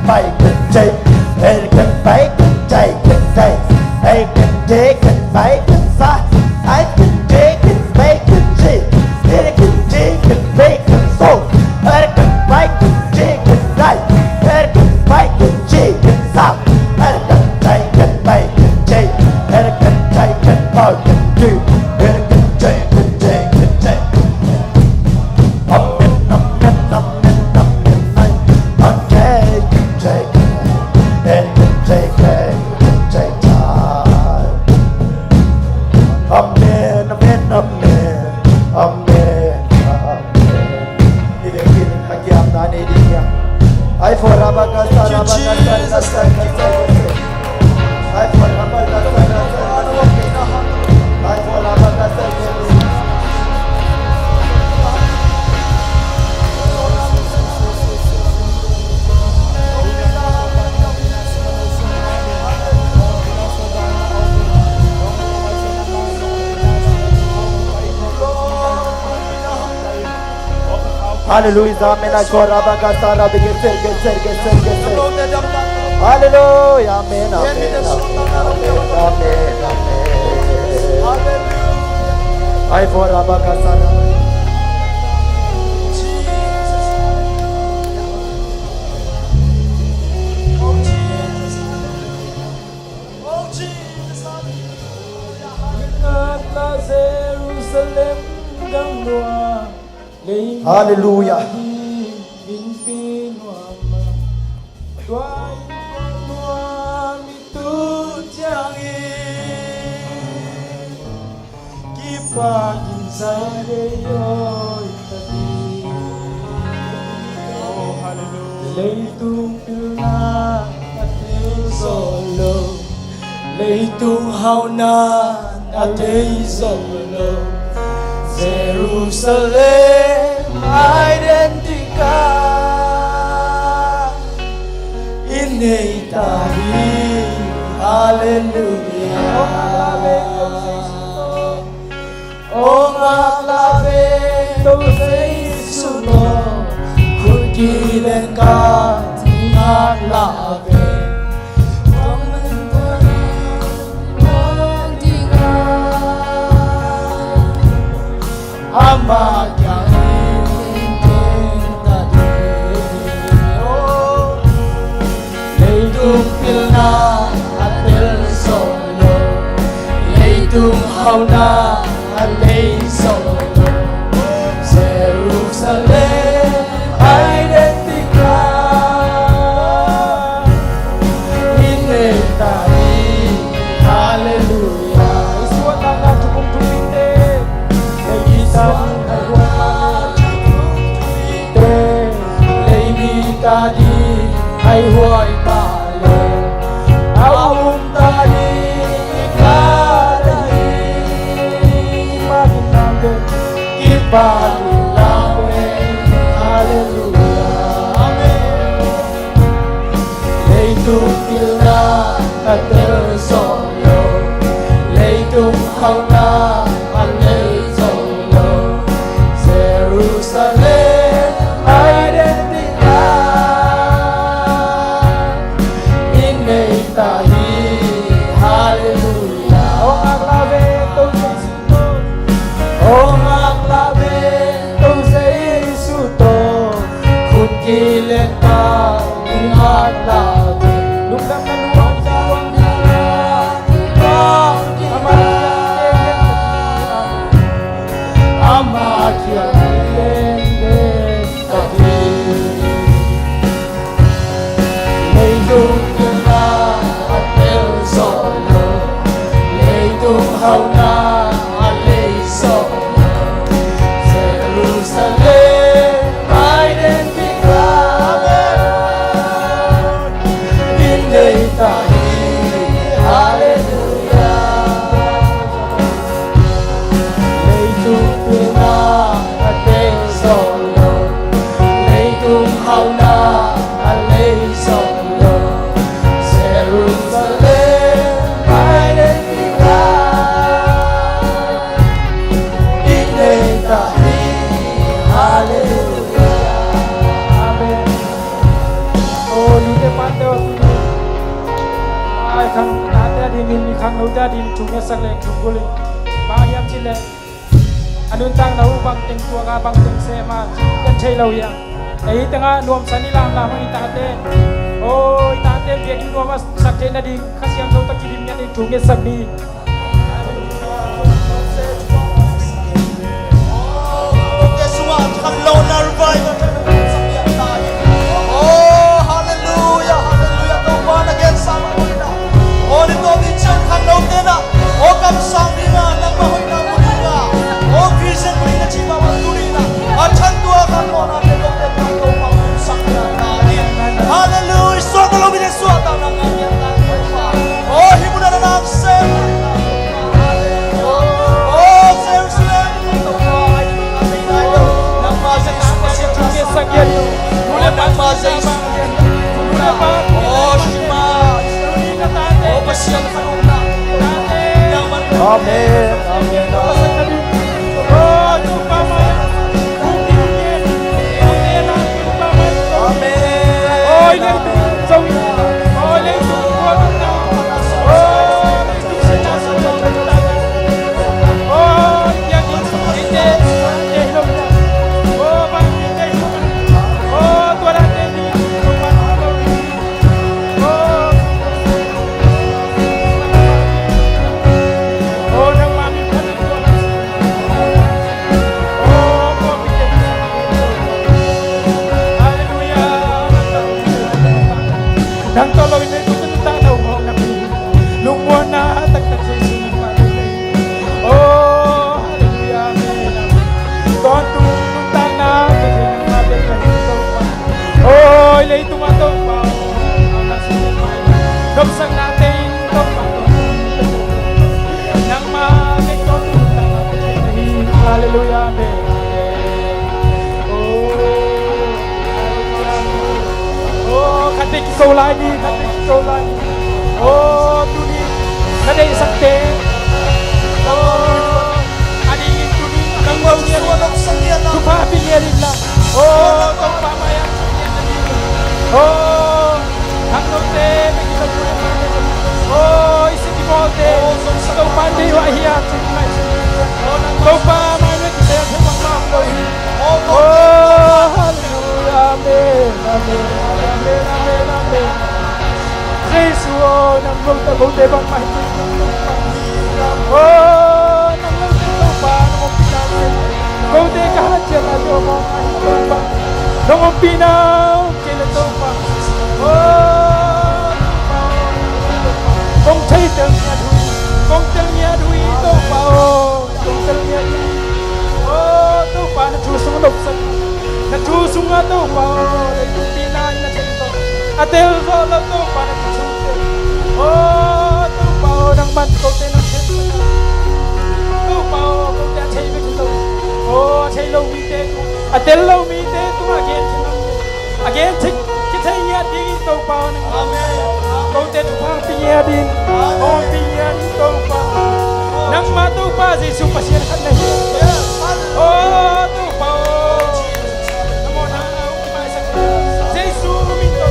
bay cần chạy cần bay cần chạy ai cần chạy cần bay cần xa ai cần chạy cần bay cần chạy cần chạy cần bay cần sâu ai cần bay cần chạy cần chạy ai cần bay cần chạy cần xa ai cần chạy cần bay cần chạy ai cần chạy cần bao cần chạy ai cần chạy cần chạy cần chạy Amen, amen, amen, amen, okay, take and take time. Amen, amen, amen, amen, amen. Ini kini hakiam dan ini dia. Ay for abaga sara abaga sara. Ay for abaga sara. Ay for abaga sara. Hallelujah, amen. Agora bagasara geser. Hallelujah, amen, amen, amen. Ay for bagasara. Jerusalem gang noa lei Hallelujah. bin bin wama tuai noa mitu jangi kipa inside yo tadi oh hallelujah leitung pilna atil solo leitung hauna atil solo Jerusalem identica initahi hallelujah oh aklave to seisuno kukilen ka aklave Ama yang tadi, oh, leitung pilna atel solo, leitung hauna alei solo, Jerusalem identica, ini tadi, hallelujah. Isuat tangga cukup tumite. Tadi ay huwag pale awong tadi kadali maginambe ipalilawe hallelujah amen leitung pilna atel solo leitung hauna alei solo Jerusalem identica tahi hallelujah oh aklave to seisuto oh aklave to seisuto kutilen ka aklave lukang naluwag sawang amakyan tadi leitung hauna alei solo Jerusalem identica teo tu ai khang ta te ding in khang no ta din chung ya sak le chung guli ba yam chi le anun tang na u bang teng tua ga bang teng se ma kan chei lo ya ei tanga nuam sani lam lam i ta te o i ta te ge ki nuam sak te na ding khasiam so ta ki dim ya ni chung ya sak ni Yeshua kalon na revival oh hallelujah hallelujah to born again sama na oh nito di chen kalon na oh kam sang ni na nang mahoy na muli na oh Christian muli na chiba wa tuli na achan tua kalon na te to te to pa sang na hallelujah so to lo bi de so ta na ngam na oh himuna na nang se oh Jerusalem to pa sakyan mula nang mazay mula pa oh shima oh pasyan kanuna amen amen oh tu pa ma amen oh ile tu so oh ile tu oh ya ki ite hello oh ba ite oh tu la te ni oh nang mami pa ni oh ko ite hallelujah nang tolo ini tu tentang daw mo na lungwa na tagtag sa isunod pa oh hallelujah amen kon tu tentang na kasi nang mabel na ito pa oh ilay tumato pa kapsang natin ito pa nang mabel ko tuntang natin hallelujah amen oh katik ikaw lagi oh tuni naday sakte oh adingin tuni nang Ang suwalok sa diyan na tupapi niya rin lang oh tong pamayan oh hanggang te nagkisag mo rin oh isitimote tong pandi wa hiyat tong pamayan kisaya sa pagmamloy oh hallelujah amen amen amen amen amen Jesus oh nang gulta bang mahigit oh nang gulta pa nang pinasin gulta kahadya na yo mo mahigit pa nang pinaw kinato pa oh kung chay tang niya dui to pa oh kung tang niya dui oh to pa natusong nuksan natusong nga to pa oh nang pinay na siya ito atel solo to pa natusong oh to pa oh nang man ko tinang siya to pa oh kung kaya chay ba kito oh chay lo mite atel lo mite to again kita niya dito pa oh nang kung tito pa pinya din oh pinya dito pa nang mato pa si supasyan ka na hiya oh to pa oh namo na umasa Jesus minto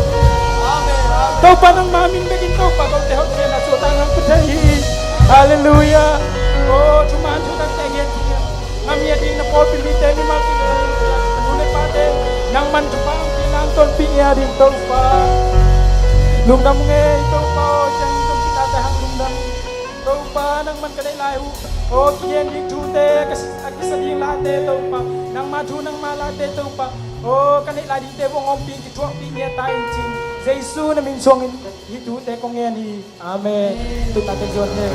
to pa nang mamin begin to pa kung tehot siya na sutang ang patayin hallelujah oh cuman sutang tegen ngamia din na po pilite ni Martin ulit pate nang man pa ang pinanton pinya din to pa lungdam nge to pa oh siyang itong pinatahang lungdam to pa nang man kanay layo oh kiyen di chute kasi sa di late to pa nang maju nang malate to pa oh kanay ladi te wong omping ki tuak pinya tayin chin Jesus na min song hitu te kong yan hi amen tu taten zon he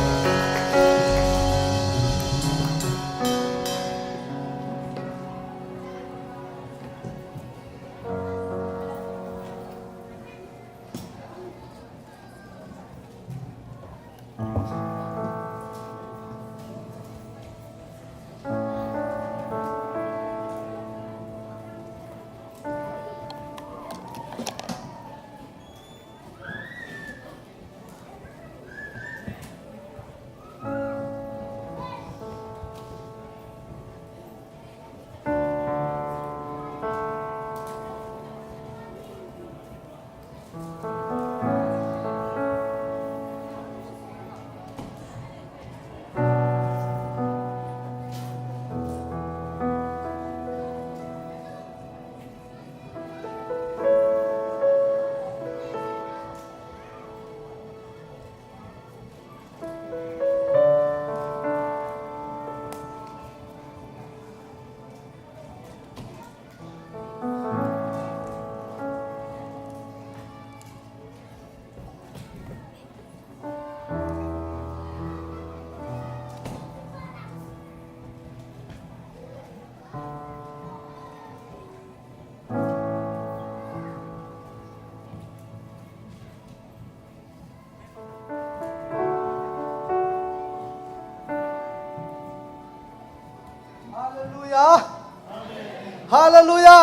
ฮาเลลูยา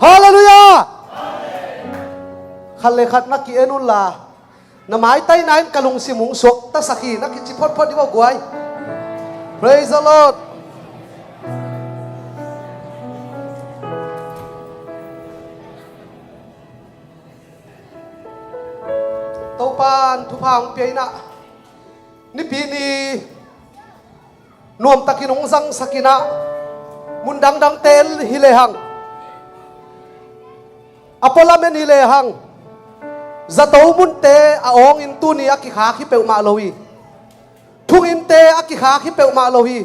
ฮาเลลูยาคันเลขัดนักกีเอนุลลาน้ำไม้ใต้น้ำกะลุงสิมุงสกตะสักีนักกิจิพอดดีว่ากวย Praise the Lord เต้าปานทุพางเปียนะนี่ปีนี้นวมตะกินงสังสกินะมุนดังเตลฮิเลหังอพอลาเมนฮิเลหังจะโตมุนเตอองอินตูนีอากิขาคิเปวมาโลวีทุกอินเตอากิขาคิเปวมาโลวี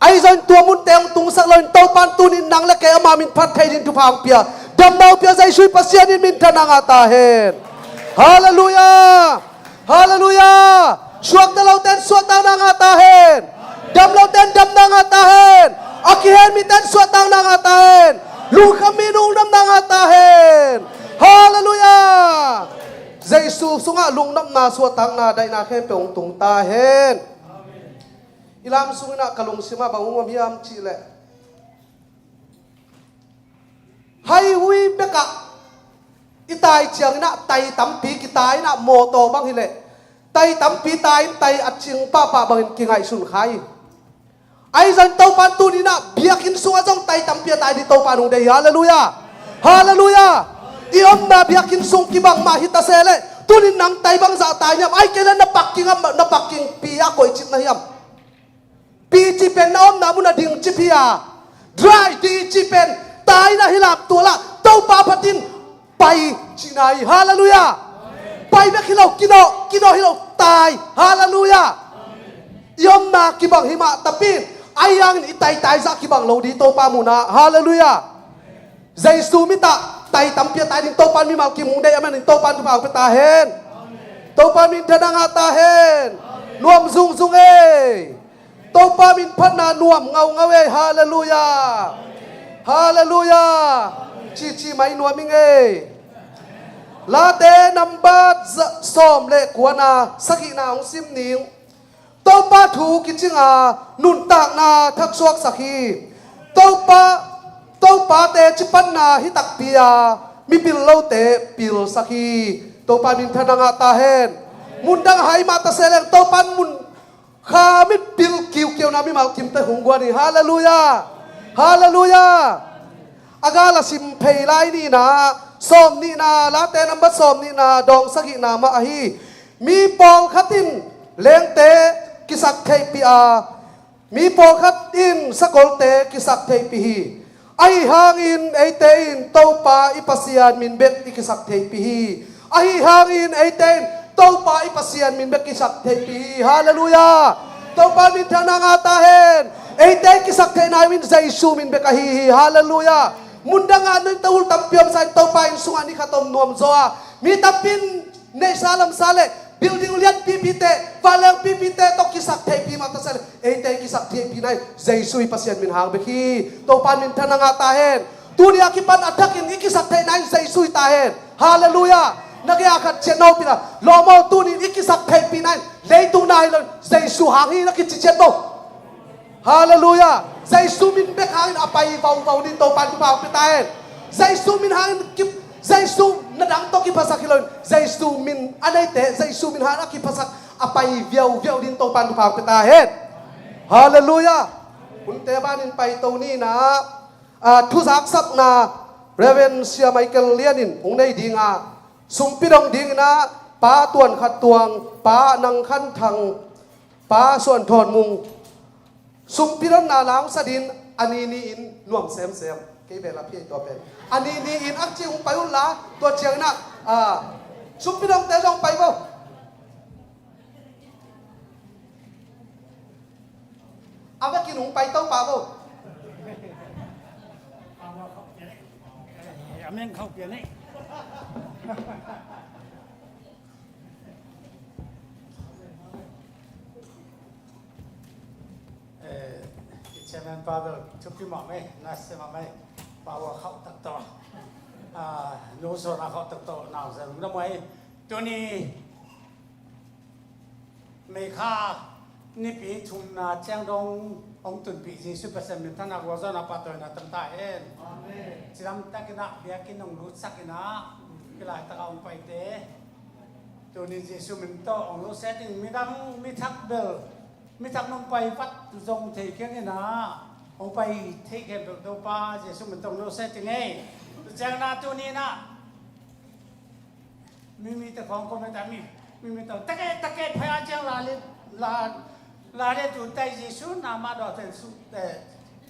ไอ้จนตัวมุนเตงตุงสักเลยโตปันตูนินนังและแกอามามินพัดไทยดินทุพางเปียดำดาวเปียใจช่วยปัสยานินมินทนังอาตาเฮนฮาเลลูยาฮาเลลูยาสวกตะเราเต้นสวกตางนางอาตาเฮนดำเราเต้นดำนางอาตาเฮนอากิเฮนมีเต้นสวกตางนางอาตาเฮนลูกขมีนุงดำนางอาตาเฮนฮาเลลูยาเจสุสุงะลุงน้ำนาสวตังนาได้นาแค่เปองตุงตาเฮนอิลามสุงนะกะลุงสิมาบังวมยามชีเลให้หุยเบกะอิตายเชียงนะไตตั้มปีกิตายนะโมโตบังฮิเลไตตั้มปีตายไตอัดชิงป้าบังกิงไอสุนไขไอจันเต้าปานตูนี่นะเบียกินสัวจงไตตั้มปีตายdiเต้าปานุเดียฮาเลลูยาฮาเลลูยาอีอมนาเบียกินสุงกิบังมาฮิตาเซเลตูนินังไตบังจะตายยามไอเกลนนับปักกิ่งปีอะโกยจิตนะยามปีจีเป็นน้อมนามุนาดิ่งจิพิยา dry ดีจีเป็นตายนะฮิลาบตัวละเต้าปาพัดินไปจีนายฮาเลลูยาไปเมื่อกี้เรากินเอาให้เราตายฮาเลลูยายอมนากิบังหิมะตะปีนไอยังอิตายสักกิบังเราดีโตปามุนาฮาเลลูยาใจสูมิตะไตตั้มเปียตายดิโตปานมีมากิมุงได้ยังไงโตปานทุบเอาไปตาเฮนโตปานมินทนังอาตาเฮนรวมซุงเอโตปามินพันนานวมเงาเอฮาเลลูยาฮาเลลูยาชีไม่นวมิงเอลาเตนัมบัดส้มเล็กกว่านาสักินาองซิมนิวโตปาถูกิจิงานุนตากนาทักสวกสักีโตปาเตจิปันนาฮิตักเปียมีปิลโลเตปิลสักีโตปามินทนังอาตาเฮนมุนดังไฮมาตาเซเลงโตปันมุนข้ามิปิลคิวเกียวนามิมากิมเตหงกวานีฮาเลลูยาฮาเลลูยาอากาลสิมเพยไลนี่นาส้มนี่นาลาเตนัมบัดส้มนี่นาดองสักินามาฮีมีปองคัตินเลงเตกิสักเทปีอามีปองคัตินสกอลเตกิสักเทปีฮีไอหางอินไอเตอินโตปาอิปัสยานมินเบกอิกิสักเทปีฮีไอหางอินไอเตอินโตปาอิปัสยานมินเบกกิสักเทปีฮีฮาเลลูยาโตปามินทนังอาตาเฮนไอเตกิสักเทนายมินใจชูมินเบกฮีฮาเลลูยามุนดังอันนั้นตะอุลตัมเปียมใส่โตปาอินสุงานิขตอมนวมโซอามีตับปินในซาลัมซาเลbuilding lian pipite valang pipite to kisak thei pi mata sel ei te kisak thei pi nai jaisui pasien min hang bekhi to pan min thananga ta hen tunia ki pan athakin ikisak thei nai jaisui ta hen hallelujah nagya khat cheno pila lomo tuni ikisak thei pi nai leitu nai lo jaisu hang hi nakit cheno hallelujah jaisu min bek hang apai vau ni to pan pa pe ta hen jaisu min hang Jaisu nadang to ki pasak hilon Jaisu min anay te Jaisu min hana ki pasak apay viaw din to pan pa peta het hallelujah unte banin pai to ni na thu sak sak na Reverend Sia Michael Lianin ung nei dinga sumpidong ding na pa tuan khat tuang pa nang khan thang pa suan thon mung sumpidon na lang sa din ani ni in nuam sem ke bela phi to pen ani ni in ak chi ung pai un la to chiang na sumpidong te jong pai bo ava kin ung pai to pa bo Amen không tiền ấy. Chairman Father, chúc quý mong ấy, nasi mong ấy, bawa khóc tắc tổ, nô số nào khóc tắc tổ nào giờ đúng đâu ấy, cho ni, mấy kha นี่ปีชุมนาเชียงดงองตุนปีจีสุภาษิตท่านนักวจนะปัตตอยนะตั้งแต่เองจิรำตะกินะเบียกินองรู้สักกินะกิลายตะเอาไปเตะตัวนี้จีสุมินโตองรู้เซติงมีดังมีทักเบลมีทักนงไปวัดทรงเทเกียงนะองไปเทเกเบลตัวป้าจีสุมินโตรู้เซติงไงเจ้าหน้าตัวนี้นะมีแต่ของก็ไม่ได้มีแต่ตะเกะพยาเจ้าลาเลตุไตจีสุนามาดอเตสุแต่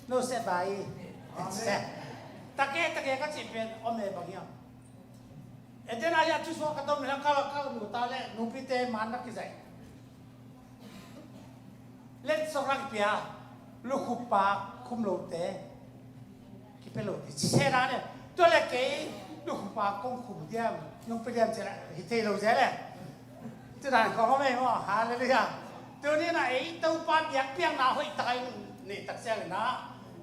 โนเซบายตะเกะก็จะเป็นอเมบางอย่างเอเดนอายาทุสวกตอมลังข้าวหนูตาเล่นูพิเตมันนักกิจเล่นสรักเปียลูกขุปาคุมโลเตกิเปโลติเชราเนี่ยตัวเล็กเก๋ลูกขุปาคงขุมเดียมนุ่งไปเดียมเจระฮิเตโลเจเล่ตัวนั้นก็ไม่ว่าหาเลยอ่ะตัวนี้นะไอ้ตัวปาเปียกเปียงนาห้อยตายนี่ตักเสียนะ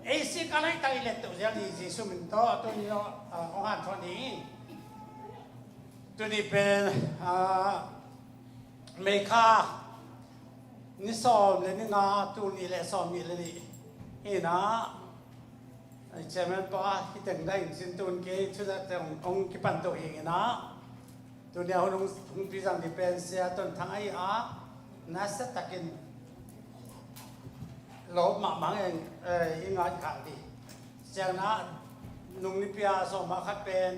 ไอ้สิ่งอะไรตายเล็ดตัวเจนี่จิสุมินโตตัวนี้ของหันทอนี้ตัวนี้เป็นเมฆานี่สอบเลยนี่นะตัวนี้แหละสอบนี่เลยเห็นนะใช่ไหมป้าที่แต่งได้สินตัวนี้ชุดแต่องค์กิปันตัวเองนะตัวนี้เขาลงพิจารณาที่เป็นเสียต้นทางไอ้น่าจะตะกินลบมาบางเองยังไงขังดีจากนั้นนุ่งนิพยาสมมาคัดเป็น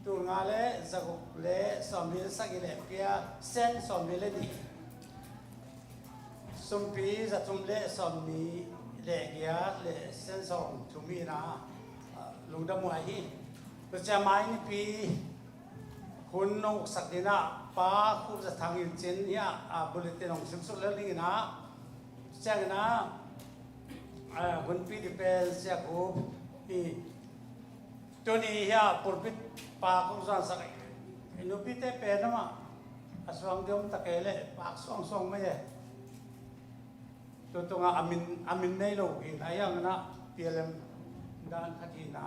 ตัวงานเล่สักเล่สมมิลสักเล่เปียเส้นสมมิลดีสมปีจะทุ่มเล่สมนี้เล่เกียเล่เส้นสมทุ่มมีนะลุงดำมวยฮีตัวจะไม่นี่ปีคุณนกสักดินะป้าคุณจะทางยินเจนเนี่ยบุรุษน้องสิมสุดแล้วนี่นะเจ้านะคุณปีที่เป็นเสียกูนี่ตัวนี้เฮียปุรพิปากของสันสักนุพิเตเป็นนะมาสว่างเดียวมันตะเกเลยปากสว่างไม่ใช่ตัวงอามินในโลกอินไอ้ยังนะเตียลมด้านคดีนะ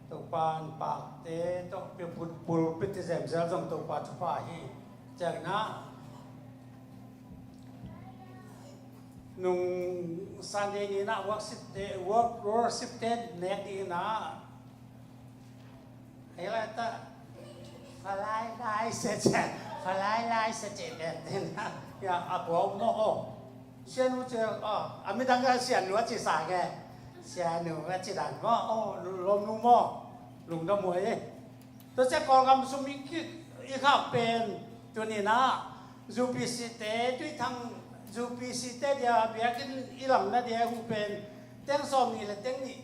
ตัวปานปากเตะตัวเป็นปุรพิเตเซมเซลต้องตัวปาชุปาฮีจากนั้นนุ่งสันเดนีนะวักสิบเตวักรัวสิบเตเนดีนะเฮ้ยอะไรต่อฟลายไลเสจฟลายไลเสจเด็ดนะอย่าอับหัวโม่เสียนูเจออามิดังก็เสียนูจีสายแกเสียนูก็จีดันว่าลมนูโม่ลุงดำมวยตัวเจ้ากองกำสุมิกิอีกข้าวเป็นตัวนี้นะจูปิสิเตด้วยทางจูปิสิเตเดียเบียกินอีหลังนะเดียหูเป็นเต้นซ้อมนี่แหละเต้นนี่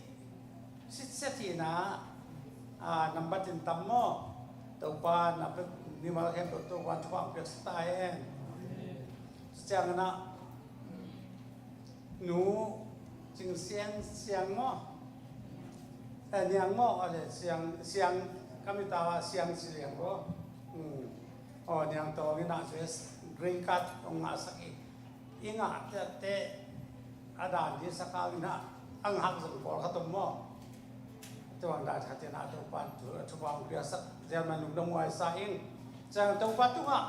สิเสตีนะนับบัตรตั้มโม่ตัวปานนับเป็นนี่มาเห็นตัววันทุกวันเปลี่ยนสไตล์เองจังนะหนูจึงเสียงโม่เนียงโม่อะไรเสียงก็มีตาว่าเสียงเสียงก็เนียงตัวนี้น่าจะกรีนคัทองอาสักอีงาเตะอาดานที่สักครั้งนะอังหักสังปอลขัดโม่ตัวอันดับที่น่าตัวปันชุบวางเปียสักเจ้ามันลุงดงไว้สายจังตัวปัตตุงะ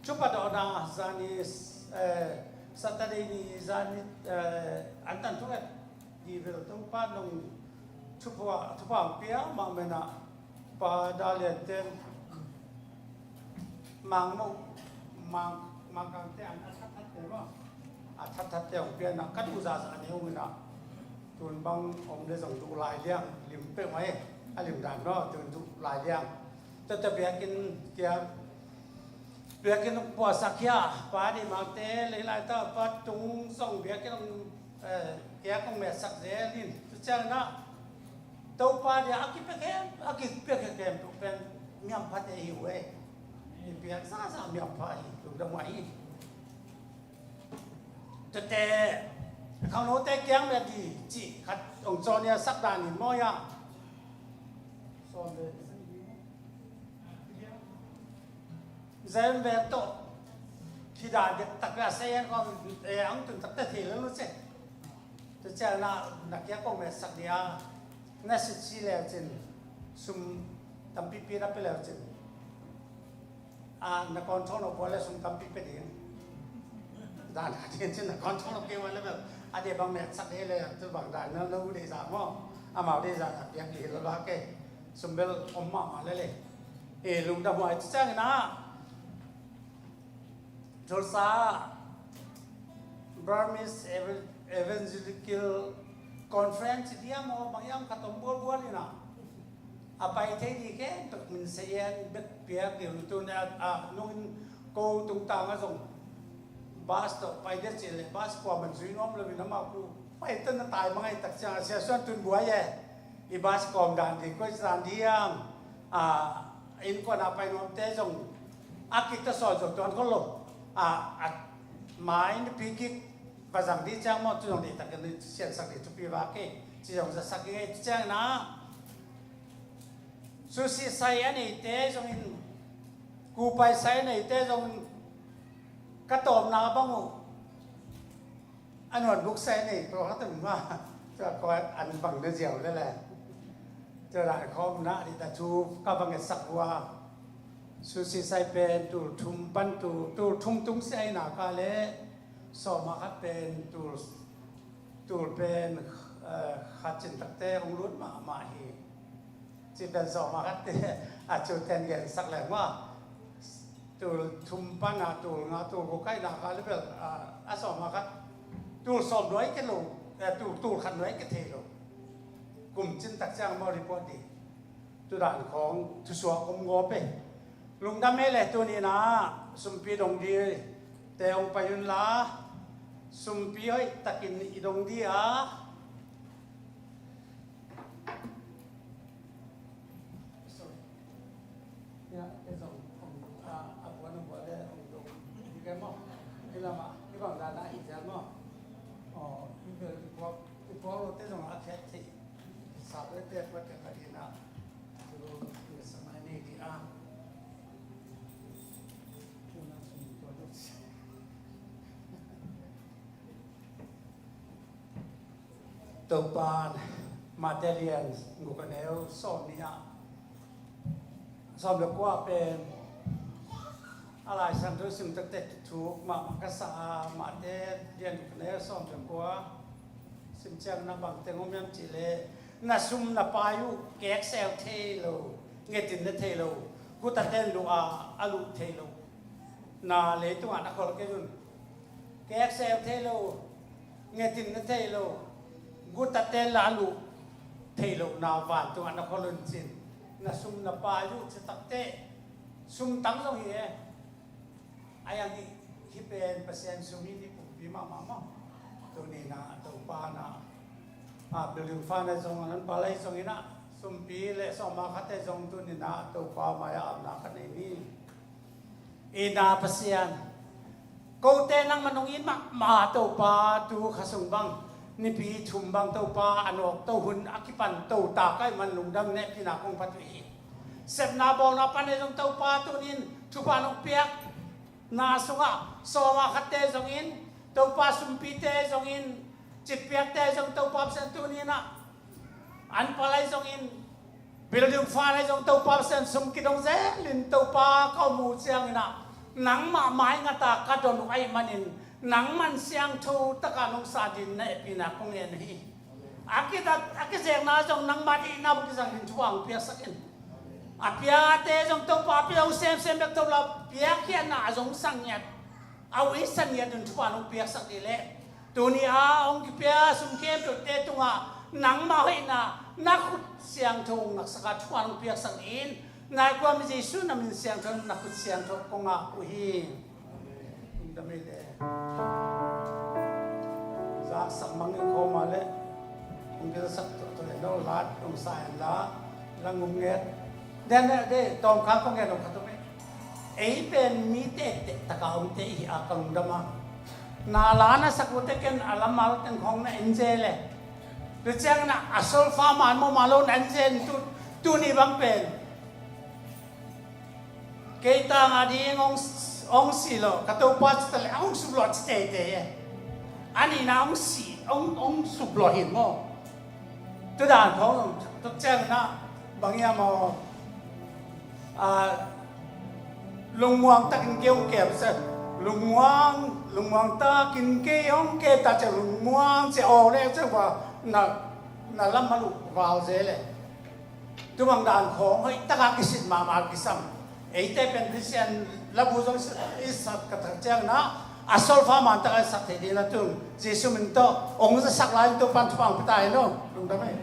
ชุบปัตตุนาจานิสัตย์นี้จานิอันตันทุกข์ดีเวลตัวปันลุงชุบวางเปียมังเมนะปาดาเลียนเต็มมังมุมังกังเตอันทัดเตว่าทัดเตของเปียนะกัดอุจจาระนี้องนะตุนบางองค์ได้ส่งตุลายเลี้ยงลิมเป้ไว้ลิมด่านก็ตุนตุลายเลี้ยงแต่เบียกินเกียเบียกินปัวสักยาปาดีมาเตะเลยลายตาปัดตุงส่งเบียกินเกียของแม่สักเจลินเจ้านะตัวปาดีอากิเปเกมเป็นเมียมพัดเอหิวเอเบียซ่าเมียมพัดตุงดำไว้แต่เขาโน้ตแต่แกงแบบดีจีขัดองค์จอเนี่ยสักดานิมอยาสอนเลยเซมเวโตที่ดาเด็กตักกระเซียนก็อังตุนตักแต่ทีแล้วรู้สึกจะเจ้าหน้านักเก็บก็ไม่สักเดียน่าสิชีแล้วจริงซุ่มตั้มปีปีรับไปแล้วจริงนักคอนโทรลพอแล้วซุ่มตั้มปีไปเอง ด่านที่ฉันน่ะคอนโทรลเกวันแล้วแบบอาเดบังแมทสักเดเลยจะบังด่านนั้นแล้วเดซ่าหม้ออามาเดซ่าเปียกดีแล้วก็สมเบลอมมาเลยลุงดำหัวจะแจ้งนะทุลซา Burmese Evangelical Conference dia mau bangyam katombol buat ni na apa itu ni ke untuk menseyan biar dia tu ni nung ko tung tang asong bas to pai dia cile bas ko man sui nom lebih nama aku pai tu na tai mangai tak sia sia suan tun buaya ye I bas kom dan di ko san diam in ko na pai nom te song akita so so tuan ko lo mai ni pikik pasang di chang mo tu dong di tak ni sian sak di tu pi ba ke chi dong sa sak ge chang na susi sai ani te song in ku pai sai nei te song ka tom na bang u an hon buk sai nei to ha tum maจะก็อันบังเดียวนั่นแหละจะได้ข้อมนะที่ตาชูก็บังเกิดสักว่าสุสีใส่เป็นตูทุ่มปันตูทุ่มตุ้งใส่หน้ากาเลสอมาคัดเป็นตูเป็นขัดจินตักเตะองรุ่นมาฮีจีเป็นสอมาคัดเตะอาจจะแทนเงินสักแหล่งว่าตูทุ่มปันตูงาตูโกไก่หน้ากาเลเป็นสอมาคัดตูสอบร้อยกิโลตูขันน้อยกระเทโลกลุ่มจินตักจ้างมอริปอดีตัวด่านของทุสวกงอเป้ลุงดำเมล่ตัวนี้นะสุมปีดงดีแต่องไปยุนลาสุมปีให้ตะกินอีดงดีเนี่ยไอ้สองอาบัวน้ำบัวได้องดงดีกันมั้งนี่ละมาที่บางดานะอีกแล้วมั้งนี่คือพวกเราเต้นของอาแคทที่สาวเต้นว่าจะมาดีนะคือสมัยนี้ดีตัวปานมาเตเลียนงูกันเอวสอบเนี่ยสอบเรียกว่าเป็นอะไรสันทุสิมตั้งแต่ถูกมากษามาเตเลียนงูกันเอวสอบเรียกว่าสิมเจ้านักบังเตงอมยำจิเลน่าซุ่มน่าปายุแกกเซลเทโลเงตินเทโลกูตัดเต้นลูอาลูเทโลน่าเลยตัวนักขอลเกยุนแกกเซลเทโลเงตินเทโลกูตัดเต้นลาลูเทโลนาวานตัวนักขอลุนจินน่าซุ่มน่าปายุจะตัดเตะซุ่มตั้งตรงนี้ไอ้ยังที่เป็นเปอร์เซ็นต์ซุ่มนี่ผมพิมาตัวนี้นะตัวปานะเบลิงฟ้าในตรงนั้นปลายตรงนี้นะสมปีและสมมาคัดในตรงตัวนี้นะตัวปามายาอับนากันนี้อีนาเปอร์เซ็นต์กูเต้นังมันงอินมาตัวปาตัวขสุงบังนี่ปีชุมบังตัวปาอันออกตัวหุ่นอากิปันตัวตาใกล้มันลุงดำเนี่ยพี่นาคงพัดวีเสพนาบองนาปันในตรงตัวปาตัวนี้ทุกวันองเปียกนาสุกะสมมาคัดในตรงนี้ตัวปลาสุมปีเตจงอินจิตเปียกเตจงตัวปลาเส้นตัวนี้นะอันปลายจงอินบิลดิงฟ้าในจงตัวปลาเส้นสุมกิดงเซลินตัวปลาเข้ามูเสียงนะหนังมาไม้งาตากระโดนไอ้มันอินหนังมันเสียงทูตะการลงซาดินในปีนักคงเงินฮีอากิเสียงน่าจงหนังมาดีนับกิสังหินช่วงเปียกสักอินเปียเตจงตัวปลาเปียกเซมแบบตัวเราเปียกเขียนน่าจงสังเงียดเอาไว้สัญญาณทุกวันองเปียสักทีเละตัวนี้องค์เปียสุมเข้มตัวเตตุงหนังมาให้นักเสียงทงนักสกัดทุกวันองเปียสักอินนายความมีสุนัมิเสียงทงนักเสียงทงกงอุฮีดำไม่เลยจากสักมังเข้ามาเลยองค์เปียสักตัวเล็กเราลัดองสายละงงเงี้ยเด่นตอนข้างของเงี้ยเราขัดตัวไม่ไอ้เป็นมีเตะตะกาวเตะอากังดำมานาลานะสักวันเตกันอาลามาลตังของน่ะเอ็นเจเลยดูเจ้าน่ะอัศลฟ้ามันมาลงเอ็นเจนตัวนี้บังเป็นเกตางอดีองสีโลกระตุ้ปัสตะเลองสุบลอดเตะอันนี้นะองสีองสุบลอดเห็นมั้งตัวด่านของตัวเจ้าน่ะบางอย่างมาลงมวงตะกินเกี่ยวเก็บซะ lùng muang ta kinh kê ông kê ta chỉ lùng muang chỉ ở đây chứว่าna lâm mà lục vào dễ lệ tu bằng đàn khong hay ta cái xịt mà cái sam ấy thế bên cái sen là bù giống ít sát cái thằng trang na asal pha man ta cái sát thế đi là tu Giêsu mình to ông sẽ sắc lại tu pan phang cái tai nó đúng không đấy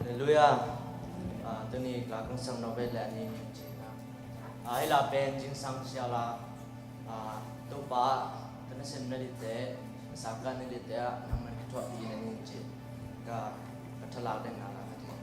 Hallelujah. Tôi nghĩ là cũng sang nói về là ni chính là hay là bên chính sang xia là tôi ba tôi nói xem nó đi thế sáng cái này đi thế nằm mình cái chuyện gì này ni chính cái thằng lão đen nào là cái gì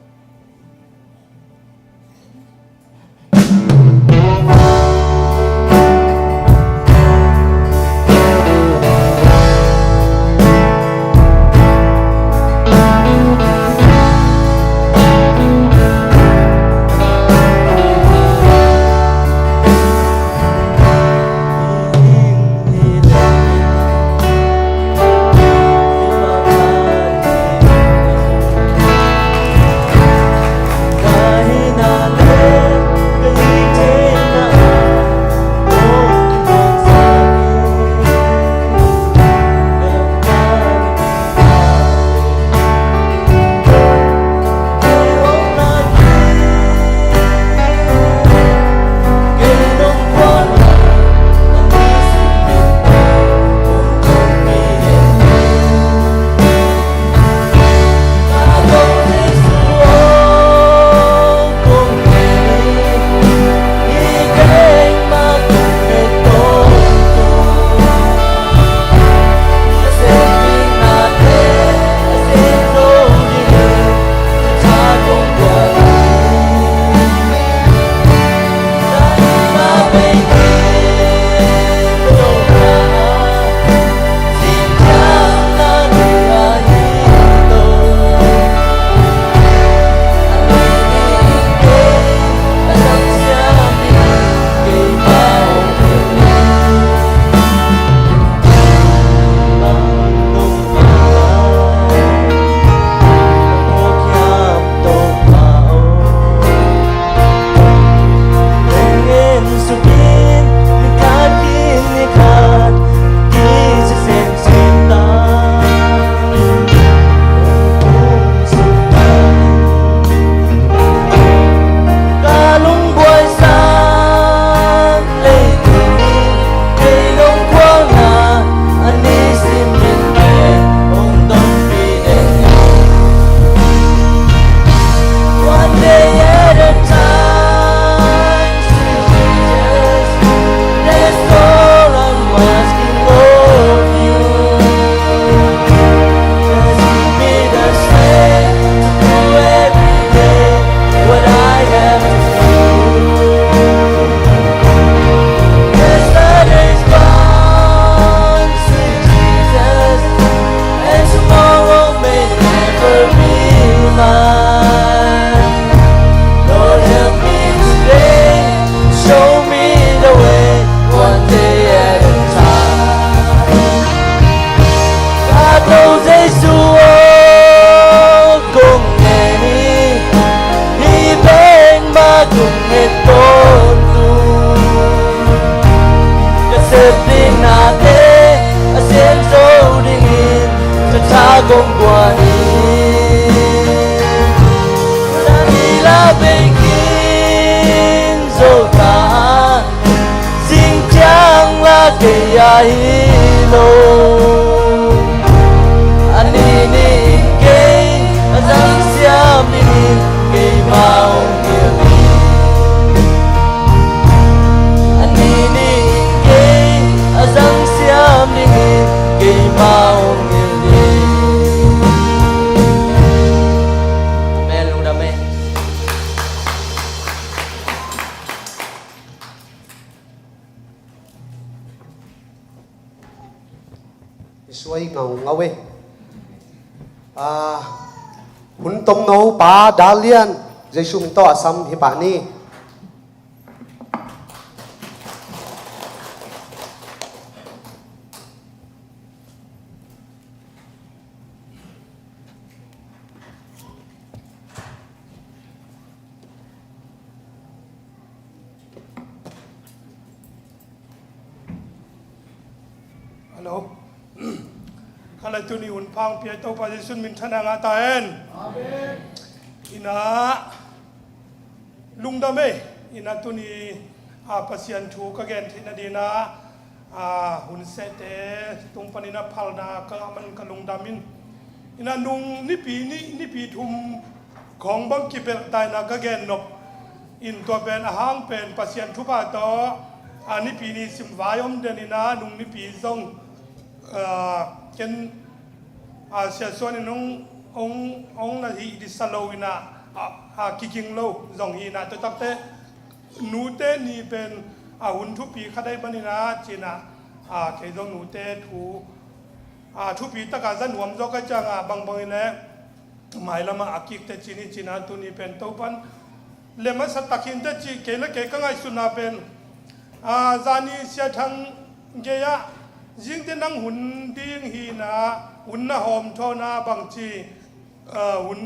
suy ngầu ngầu ấy hun tom nấu ba đa liên Giêsu mình to asam hi ba ni ฮัลโหลข้าราชตุนิอุ่นพังเปียโตปาจิสุนมินทนางาตาเอ็นอินาลุงดำเมอินาตุนีปัสยันชูกะเกนทินาดีนาหุ่นเสเตตรงปนินาพัลนากะมันกะลุงดามินอินานุงนิปีทุมของบังกิเปตายนากะเกนนบอินตัวเป็นอาหารเป็นปัสยันทุบาโตนิปีนี้สิมวายอมเดนินานุงนิปีซงเกนเสียส่วนนุงองนาทีดิสโลวินากิกิงโลซงฮีนาตัวตักเตนูเตนี่เป็นหุ่นทุปีขัดได้บันินาจีน่าเคยต้องนูเตทุปีตะการจันหวมจอกจังบางเลยหมายละมาอากิกเตจีน่าตัวนี้เป็นตัวปันเลมัสตักินเตจีเกลเกกังไอสุนาเป็นจานีเสียทังเกียยิ่งเตนังหุ่นดิ้งฮีนาหุ่นน่าหอมทอนาบางจีหุ่น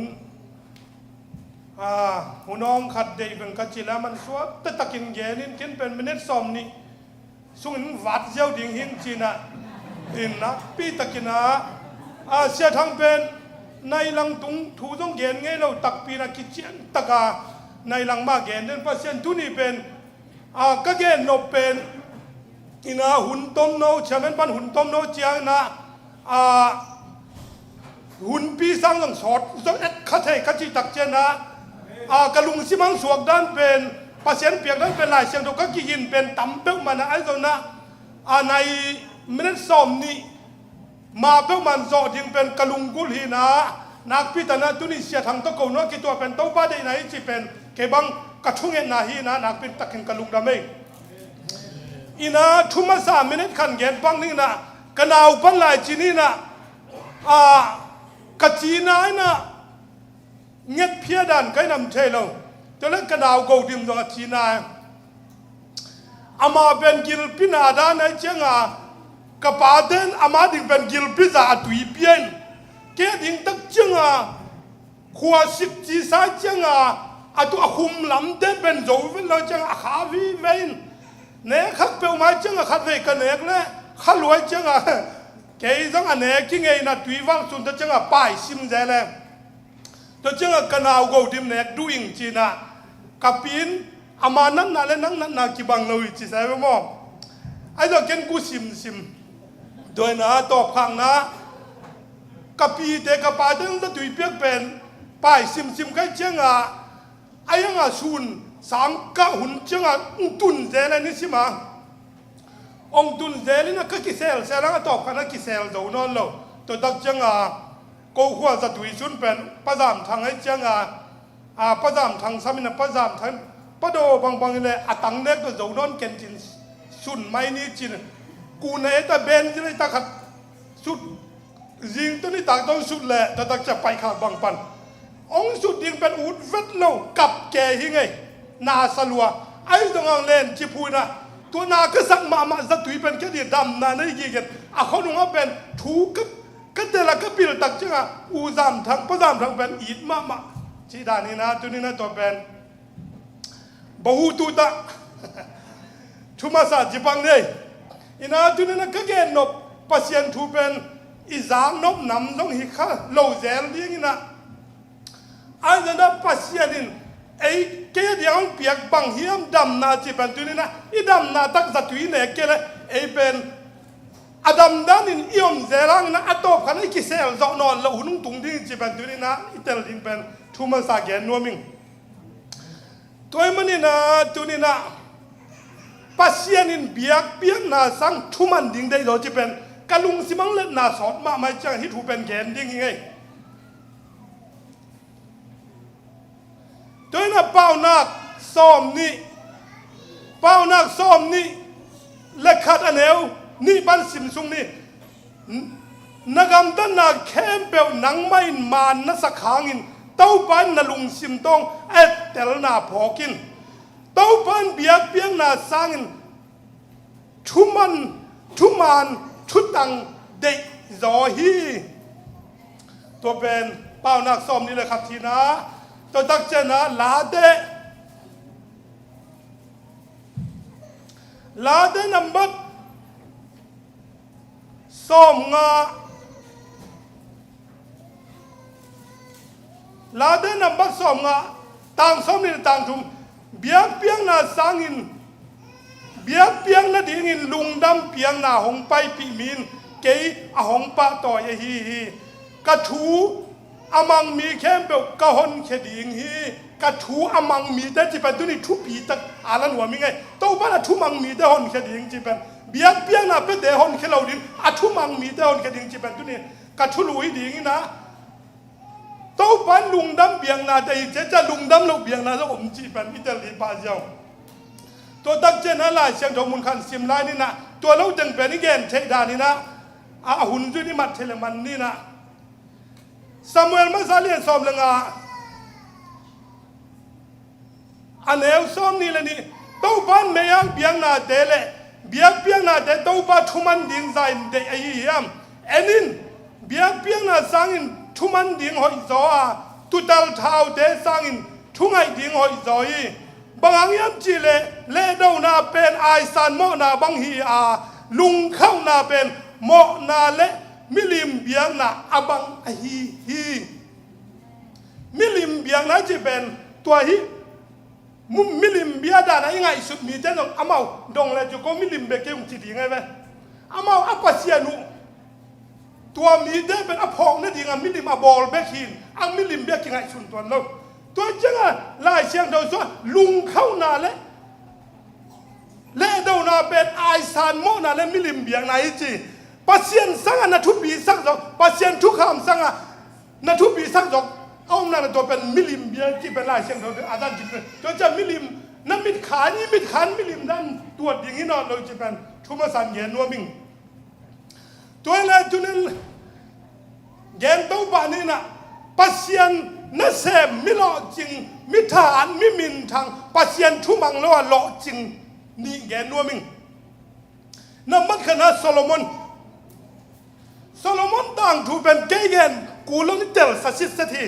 หุ่นน้องขัดเดียเป็นกัจจิแล้วมันสวบแต่ตะกินเกนี่กินเป็นเมเนตซอมนี่สุ่งวัดเจ้าดิ่งหิงจีน่ะอินนะปีตะกินาเสียทังเป็นในหลังตุงถูต้องเกนไงเราตักปีนักกิจเจนตะกาในหลังมาเกนเดินเปอร์เซ็นต์ทุนี่เป็นก็เกนนบเป็นอินาหุ่นต้มโนเชมันปันหุ่นต้มโนเจียงนะหุ่นปีสังต้องสอดขัดให้ขัดจีตักเจนะกระลุงสิมังสวกด้านเป็นปัสเซียนเปียกด้านเป็นลายเสียงตัวก็กินเป็นตำเป้ามันไอ้ตัวนะในเมนซอมนี่มาเป้ามันโจดิงเป็นกระลุงกุลีนะนักพิจารณาตุนิเสียทางตะโกนว่ากี่ตัวเป็นตัวป้าได้ไหนจีเป็นเก็บังกระชุ่งเงินนาฮีนะนักเป็นตะเข็งกระลุงดำเองอินาทุมาสามเมนขันเกนปังนี่นะกระนาวปันลายจีนี่นะกระจีนายนะเงียบเพียดันใครนำเทลงแต่แล้วกระดาวกูดิมตัวจีนายอามาเป็นกิลพินาดานในเชียงกระปาเดินอามาดิ่งเป็นกิลพิจาตุยเปียนเกดิ่งตักเชียงขวาสิบจีสายเชียงตัวคุมลำเดินเป็นโจวิลเราเชียงขาวิเวนเนขัดเปลวไม้เชียงขัดเวกันเนกเลยขัดรวยเชียงเกยจังเนกกิงไงนะตุยวังสุนทรเชียงป้ายซิมเจเลยตัวเจ้ากันเอากูดิมเนกดูอิงจีน่ะกับปีนอามานั่นน่ะและนั่งนั่นน่ะกี่บังเลยจีใช่ไหมมอไอ้ตัวเก่งกูซิมโดยนะตอบข้างนะกับปีเด็กกับป้าเดินจะตุยเปียกเป็นป้ายซิมใครเจ้าไอ้ยังซูนสามก้าหุ่นเจ้าตุนเจเลยนี่สิมาองตุนเจเลยนะก็กิเซลแล้วก็ตอบข้างนะกิเซลโดนนอนแล้วตัวตักเจ้ากูขวาจะตุยชุนเป็นประจำทางไอ้เจ้าประจำทางสามินะประจำทางประโดบางเลยตังเล็กตัวโจนอนเก่งจินชุนไม่นี่จินกูในแต่เบนจินตาขัดสุดยิงตัวนี้ตากต้องสุดแหละแต่ตักจะไปขาดบางปันองสุดยิงเป็นอุดเวทโลกับแกยังไงนาสลัวไอ้ตรงอังเลนที่พูดนะตัวนาก็สักมาจะตุยเป็นแค่เดียดำนาในยี่กันเขาหนุ่มว่าเป็นถูกก็แต่ละก็ปีละตักจังอูซามทางพระซามทางเป็นอีดมาที่ด้านนี้นะตัวนี้นะตัวเป็นบ่ฮูตุตะชุมาสาจิปังเลยอินาตัวนี้นะก็เกณฑ์นบปัสยันทูเป็นอิจางนบนำต้องหิข้าโลเซลเลี้ยงนะอันนั้นปัสยันินไอ้เกย์ยังเปียกบังเฮียมดำนาจิเป็นตัวนี้นะอีดำนาตักจัตุยเนี่ยเกเลยไอ้เป็นอดัมด้านินอิอมเซรังนะอัตโตพันไอ้กิเซลจอกนอนแล้วหุ่นตุงดิ้งจีเป็นตัวนี้นะอิตาลีเป็นทูมันสาแกนนัวมิงตัวมันนี่นะตัวนี้นะปัสยานินเบียกนาสังทูมันดิ้งได้โดยจีเป็นกะลุงสิมังเล็ดนาสอดมาไม่จังที่ถูเป็นแกนดิ้งยังไงตัวนี้นะเป้านักซ้อมนี่เล็กขัดอันเอวนี่บ้านสิมซุงนี่นักำตันนักเข้มเปลวนังไม่มานัสขางอินเต้าบ้านนลุงสิมตองเตลนาพอกินเต้าบ้านเบียงนาสร้างอินชุมันชุดตังเด็กจอฮีตัวเป็นเป้านักซ้อมนี่เลยครับทีนะตัวตักเจนะลาเดนัมบัด ส้มงาลาเดนนับบักส้มงาต่างส้มนี่ต่างทุ่มเบียกเปียงนาสังอินเบียกเปียงนาดิ่งอินลุงดำเปียงนาหงไปปีมินเกยอหงปะต่อยฮีกระทูอามังมีแค่เบลกะหนแค่ดิ่งฮีกระทูอามังมีแต่จีเป็นตัวนี้ทุปีตักอาลันหัวมีไงตัวบ้านทุมังมีแต่หนแค่ดิ่งจีเป็นเบียกเปียงนาเป็นแต่หนแค่เราดิ่งอาทุมังมีแต่หนแค่ดิ่งจีเป็นตัวนี้กระทูลุยดิ่งนะตัวบ้านลุงดำเบียงนาแต่อีกจะลุงดำเราเบียงนาจะอมจีเป็นอิตาลีบาเซียวตัวตักเจนอะไรเชียงทองมุนคันซิมลายนี่นะตัวเราจังเป็นนี่เกณฑ์เทดานี่นะหุ่นจุนี่มัดเทเลมันนี่นะซามูเอลมาซาเลียนซ้อมเลงอันเอลซ้อมนี่เลยนี่ตัวบ้านเมียงเบียงนาเดเลเบียงเบียงนาเดตัวบ้านทุมันดิ่งใจเดไอ้เหี้ยมเอ็นินเบียงเบียงนาสังอินทุมันดิ่งหอยจอตุตัลเท้าเดสังอินทุงไอดิ่งหอยจอยบางอย่างจีเลดาวนาเป็นไอซันโมนาบางฮีลุงเข้านาเป็นโมนาเลมิลิมเบียงนาอบังฮีมิลิมเบียงนาจีเป็นตัวฮีมิลิมเบียดานะยังไงสุดมีเจ้าหนุ่มอามาดงเลยจุก็มิลิมเบกเกงจีดีไงไหมอามาอัปเสียนุตัวมีเด้เป็นอภองนั่นดีไงมิลิมอบอลเบกินอังมิลิมเบกยังไงสุดตัวเราตัวจังลายเชียงเราส่วนลุงเข้านาเลยเลดาวนาเป็นไอซานโมนาเลยมิลิมเบียงนาอีจีปัสเซียนสังนาทุบีสังจอกปัสเซียนทุกคำสังนาทุบีสังจอกเอาหน้าตัวเป็นมิลิมเบียงที่เป็นลายเชียงเราอาจารย์จีเป็นตัวจะมิลิมนั่นมิดขานี่มิดขานมิลิมนั่นตัวอย่างนี้นอนเราจะเป็นทุมาสันเย็นนัวมิงตัวอะไรจุนั้นเย็นตัวบ้านนี่นะปัสเซียนนั่นเสพมิหล่อจริงมิฐานมิมินทางปัสเซียนทุมังแล้วหล่อจริงนี่แกนัวมิงนั่นมันขนาดโซโลมอนต่างถูเป็นเกย์เกนกูลนี่เตลสัสิสที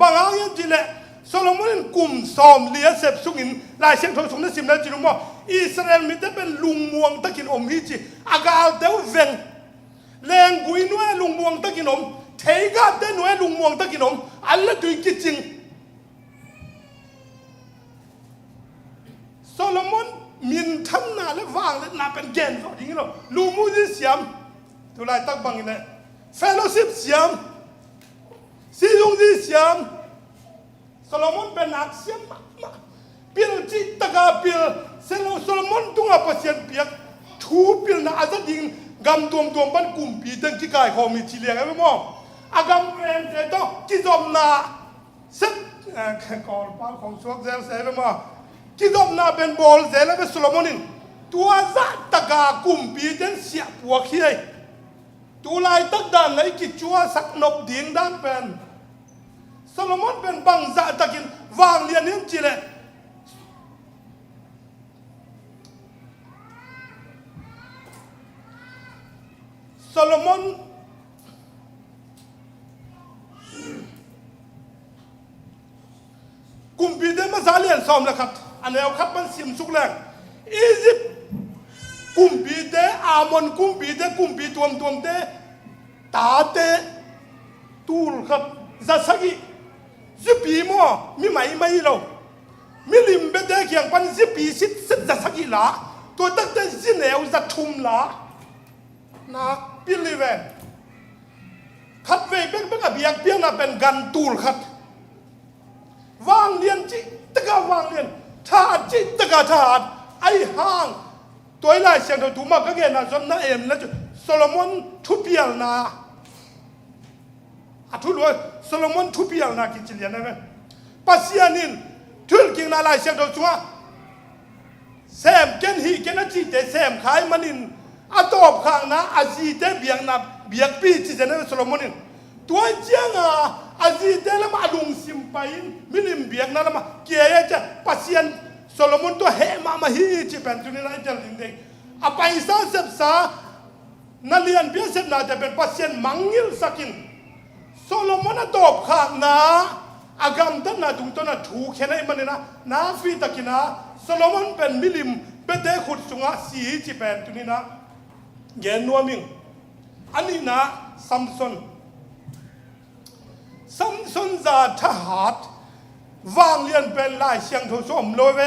บางอย่างจีเล่โซโลมอนกลุ่มซอมเลียเสพสุกินลายเชียงทองสมนัสิมแล้วจีรู้มั้ยอิสราเอลมีแต่เป็นลุงมวงตะกินอมฮิจิอากาศเดวเวงแรงกุยนัวลุงมวงตะกินอมเทกาเดนัวลุงมวงตะกินอมอันละดุยกิจริงโซโลมอนมินทำนาและวางและนาเป็นแกนก็อย่างนี้เราลูมูที่เสียมตุลายตักบังเนี่ยเฟลโลชิพเสียมซีลุงที่เสียมโซโลมอนเป็นนักเสียมเปียจิตตะกาเปียโซโลมอนตุงอาเปเซียนเปียทูเปียนะอาจจะยิงกำตัวบ้านกลุ่มปีตั้งที่กายเขามีทีเลียงไอ้พ่ออากำเองเจโต้กิจอมนาเซ็ตก่อนป้าของสวกเซลเซลมากิจอมนาเป็นบอลเซลและเป็นโซโลมอนินตัวจัดตะกากลุ่มปีเดนเสียปัวขี้ตัวลายตักดันเลยกิจชัวสักนบดิ่งด้านเป็นโซโลมอนเป็นบังจัดตะกินวางเรียนนี้จีเลโซโลมอนกลุ่มปีเดนมาซาเลียนซ้อมแล้วครับอันนี้เอาครับมันซิมสุกแรงอียิปต์กลุ่มปีเดอามอนกลุ่มปีเดกลุ่มปีตัวเดตาเตตูลครับจะสักสิปีมั่วมีไหมไม่เรามีลิมเบเดเขียงปันสิปีสิจะสักละตัวตั้งแต่สิเหนียวจะทุ่มละนักพิลิเวนขัดเวกเป็นกับเบียกเพียงน่ะเป็นกันตูลครับวางเรียนจิตกาวางเรียนทาจิตกาทาไอห้างตัวไล่เสียงถูกมากก็เกินนะจนนั่นเองแล้วโซโลมอนทุบเปียลนาทุบเลยโซโลมอนทุบเปียลนากิจเลียนได้ไหมปัสเซียนินทุลกิงนาไล่เสียงถูกชัวแซมเกนฮีเกนจีเตแซมขายมันนินอัตอบข้างนะอาจีเตเบียงนับเบียงปีจิเจเนโซโลมอนินตัวเจียงอาจีเตละมาดุงซิมไปมิลิมเบียงนั่นละมาเกียจะปัสเซียนโซโลมอนตัวเฮมาฮีจิเป็นตัวนี้นะจะลินเด็กอภัยซาเสพซานั่นเรียนเพียงเสพนาจะเป็นปัสเซียนมังยิลสักินโซโลมอนตอบข้างนะอากามตันนะดุงตันนะถูกแค่ไหนมันนะนาฟีตะกินะโซโลมอนเป็นมิลิมเป็นเด็กขุดสุงะสีจิเป็นตัวนี้นะเย็นนัวมิง อันนี้นะซัมซอนจะทหารวางเลียนเป็นลายเสียงโทสมเลยเว้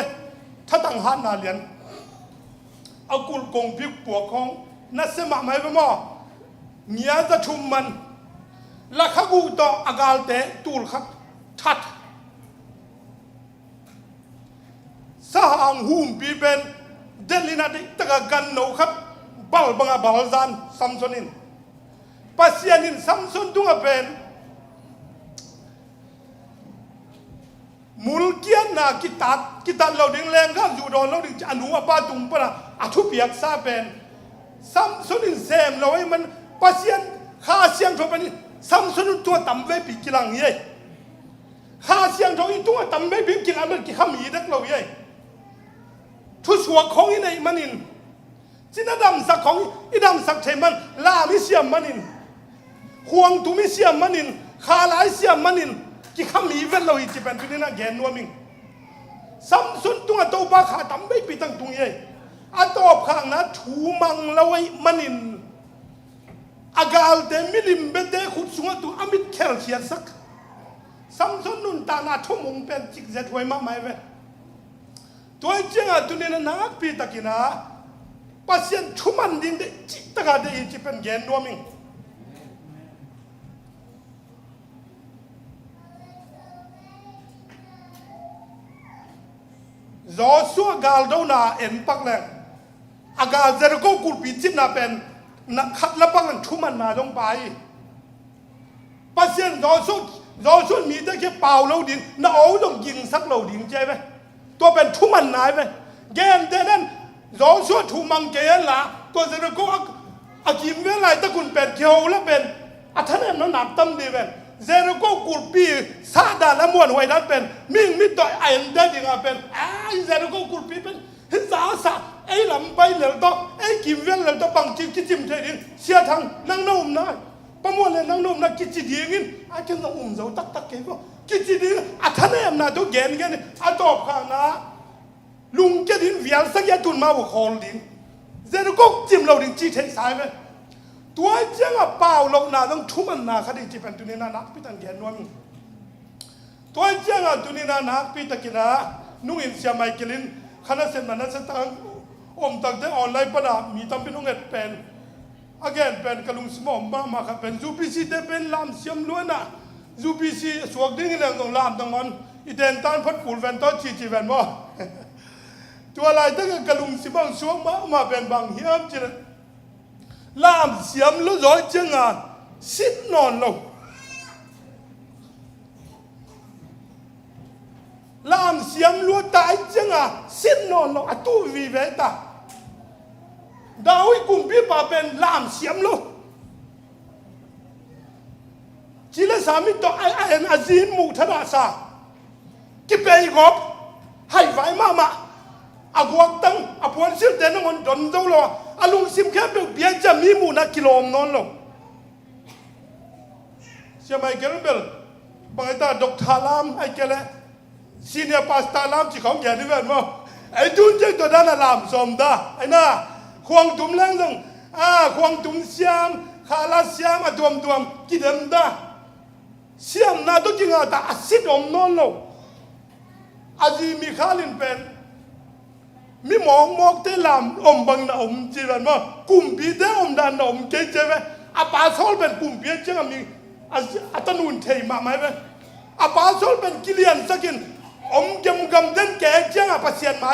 ถ้าตั้งหันนาเลียนเอากุลกงพิกปวกของนัสมาไม่ไปมั้งเงียจะชุมมันลักขกูต่ออากาศเตะตูลขัดทัดสหางหุ่มปีเป็นเดลินาดิตะกันโนครับบัลบังบัลซันซัมซอนินปัสยานินซัมซอนตัวเป็นมูลเกียนนากิตัดเราดึงแรงข้ามอยู่โดนเราดึงอนุอาปาตุงปะอาทุเปียกซาเป็นซัมซอนินเซมเราให้มันปัสยานข้าเสียงทบเป็นซัมซอนินตัวต่ำไว้ปีกิลังเย่ข้าเสียงทบอีตัวต่ำไว้ปีกิลังมันกิขมีนักเราเย่ทุสวกของอีในมันนินจินดำสักของอีดำสักเทมันลามิเสียมันนินห่วงตุมิเสียมันนินขาลายเสียมันนินกิขมีเวลเราอีจิเป็นตัวนี้นะแกนนัวมิงซัมซุนตัวตัวบ้าขาตั้มไม่ปีตั้งตรงเย่อัตอบข้างนะถูมังเราไว้มันนินอากาศเดมิลิมเบเดขุดสวงตัวอมิดเคลเชียสักซัมซุนนุนตานาทุ่มงเป็นจิกเจ็ดไว้มาไม่เว้ตัวเจ้าตัวนี้นะนักปีตะกินะปัสยันชุมันดินเดจิตกาเดอีจิเป็นแกนนัวมิงจอสัวกาลดาวนาเอ็นปักแรงอากาศเจริญก็กุลปีจิบนาเป็นนักขัดละปักนั้นชุมันมาลงไปปัสยันจอสัวมีแต่แค่เป่าเหลาดินน่าเอาต้องยิงสักเหลาดินใช่ไหมตัวเป็นทุมันนายไหมแกนเดนั้นรอชัวทุมังเกนละตัวเจริญก็อากิมเวลาตะกุนเป็นเขียวแล้วเป็นอัธนั้นหนักตั้มดีเป็นเจริญก็กุลปีซาดาละมวนไว้นั้นเป็นมิ่งมิดต่อยไอ้เด็กยังเป็นเจริญก็กุลปีเป็นฮิสาสะไอ้ลำไปเหลือต่อไอ้กิมเวลเหลือต่อบังจิมกิจิมเทดินเสียทางนั่งนุ่มนายประมวลเลยนั่งนุ่มนะกิจิดีงินไอ้เจ้าอุ้มเจ้าตักเก็บกิจิดีอัธนั้นนะตัวแกนกันอัตอบข้างนะลุงจะดินเวียนสักยาตุนมาบุคคลดินเจริญก็จิมเราดินจีเทสายไหมตัวเจ้าเปล่าเราหน้าต้องทุ่มหน้าคดีจีเป็นตัวนี้นะนักพิจารณาหน่วยตัวเจ้าตัวนี้นะนักพิจารณานุ่งอินเสียไม่กิลินขณะเสร็จมันนั้นจะตั้งตั้งแต่ออนไลน์ประดับมีตั้งเป็นนุ่งเอ็ดเป็นagain เป็นกระลุงสมองมาครับเป็นจูพีซีเดเป็นลามเสียมล้วนนะจูพีซีสวกดิ้งเรื่องของลามตั้งมันอีเดนตันพัดปูนแวนต้นจีแวนบ่ตัวอะไรตั้งกระลุงสมองสวกมาเป็นบางเฮียมจีลามเสียมแล้วร้อยจังอ่ะสิบนอนลงลามเสียมล้วนตายจังอ่ะสิบนอนลงอ่ะตู้วีเวตาดาวอีกุมพี่ป่าเป็นลามเสียมลงจิเลสามิต่อไอ้อาซีนมูทนาซากิเปย์กบให้ไฟมาอากวกตั้งอภวนเสียเดนมันดนเจ้าล้ออาลุงซิมแค่เบียจะมีมูนักกิโลมนอนลงเสียไม่เกินเบลบางไอ้ตาดกทารามไอ้เกล้ซีเนียปาสตาลามจีของแกนี่แบบว่าไอ้จุนเจ้าตัวด้านลามสมดาไอ้น่าควงตุ่มแรงจังควงตุ่มเสียมขาลาเสียมดวมกิเดมดาเสียมน่าต้องกินอะไรแต่สิดอมนอนลงอาจีมีข้าลินเป็นมีมองเตลามบังนาจีรันมากุมพีเดดานเกจเจเวอาปาซอลเป็นกุมพีเจมีอัตนูนเทมาไหมเวอาปาซอลเป็นกิเลียนสักินเกมกำเดินแกเจ้าปัสเซียนมา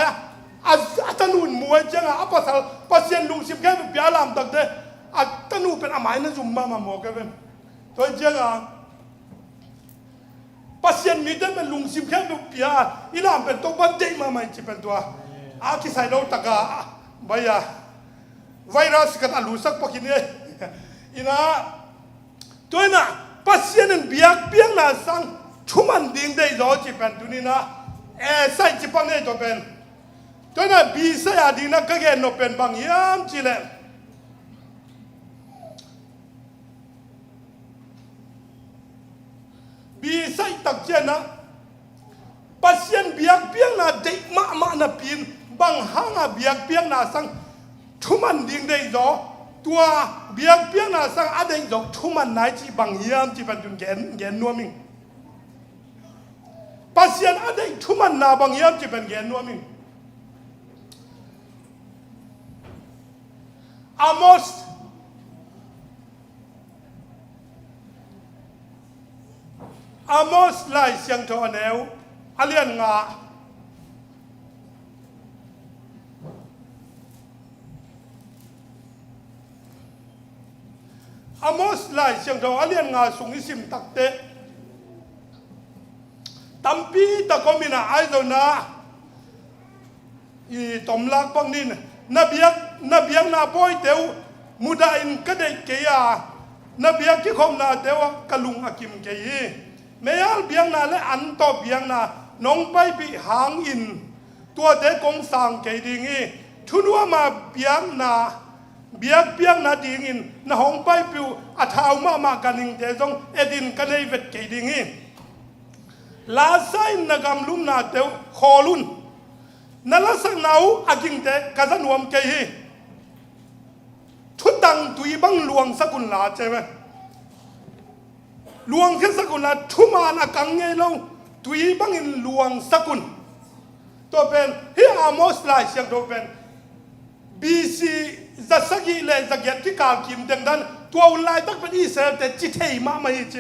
อัตนูนมวยเจ้าปัสเซียนลุงสิบแค่เป็นพิอาลามตักเดอัตนูเป็นอามัยนั่นจุ่มมาหมอกกันเป็นตัวเจ้าปัสเซียนมีแต่เป็นลุงสิบแค่เป็นพิอาอีลามเป็นตัวบันเดมาไม่จีเป็นตัวอาคิไซโลตากาบายาไวรัสกันอาลูสักปกินเองอินะตัวน่ะปัสเซียนเบียกเบียงน่ะสังชุมันดิ่งได้รอจีเป็นตัวนี้นะใส่จีปังเนี่ยตัวเป็นตัวน่ะบีเสียดิ่งนะก็แค่นเป็นบางยามจีเล่บีใส่ตักเจนะปัสเซียนเบียกเบียงน่ะเด็กมาน่ะปีนบางห้างเบียกเบียงน่ะสังทุมันดิ่งได้รอ ตัวเบียกเปียงน่ะสังอะไรจกทุ่มันไหนจีบังเฮียมจีบันจุนแกนนัวมิงปัสเซียนอะไรทุ่มันนาบังเฮียมจีบันแกนนัวมิงอามอสไล่เสียงทอแนวอาเลียนงาอามอสไล่เสียงทออาเลียนงาสุงอิสิมตักเตตัมปีตะกมินาไอโดนาอีตอมลักปังนินนาเบียกนาปอยเตวมุดาอินก็ได้เกียนาเบียกที่คมนาเตวกะลุงอากิมเกียเมียลเบียงนาและอันต่อเบียงนาน้องไปปีหางอินตัวเด็กกงสังเกดิงีทุนว่ามาเบียงนาเบียงนาดิงินนาห้องไปปิวอาทาวมากันนิงเตจงเอดินกันเลยเวทเกดิงีลาไซนกำลุมนาเตวขอลุนนั่นละสักนาวอากิงเตกะจะนวมเกยทุดังตุยบังหลวงสกุลลาใช่ไหมหลวงแค่สกุลลาทุมานากังเงยเราตุยบังอินหลวงสกุลตัวเป็นเฮียอามอสไลเสียงตัวเป็นบีซีจะสกิเลจะเกียรติการกิมเดงดันตัวอุไลตักเป็นอิสราเอลแต่จิตเฮมาไม่เจ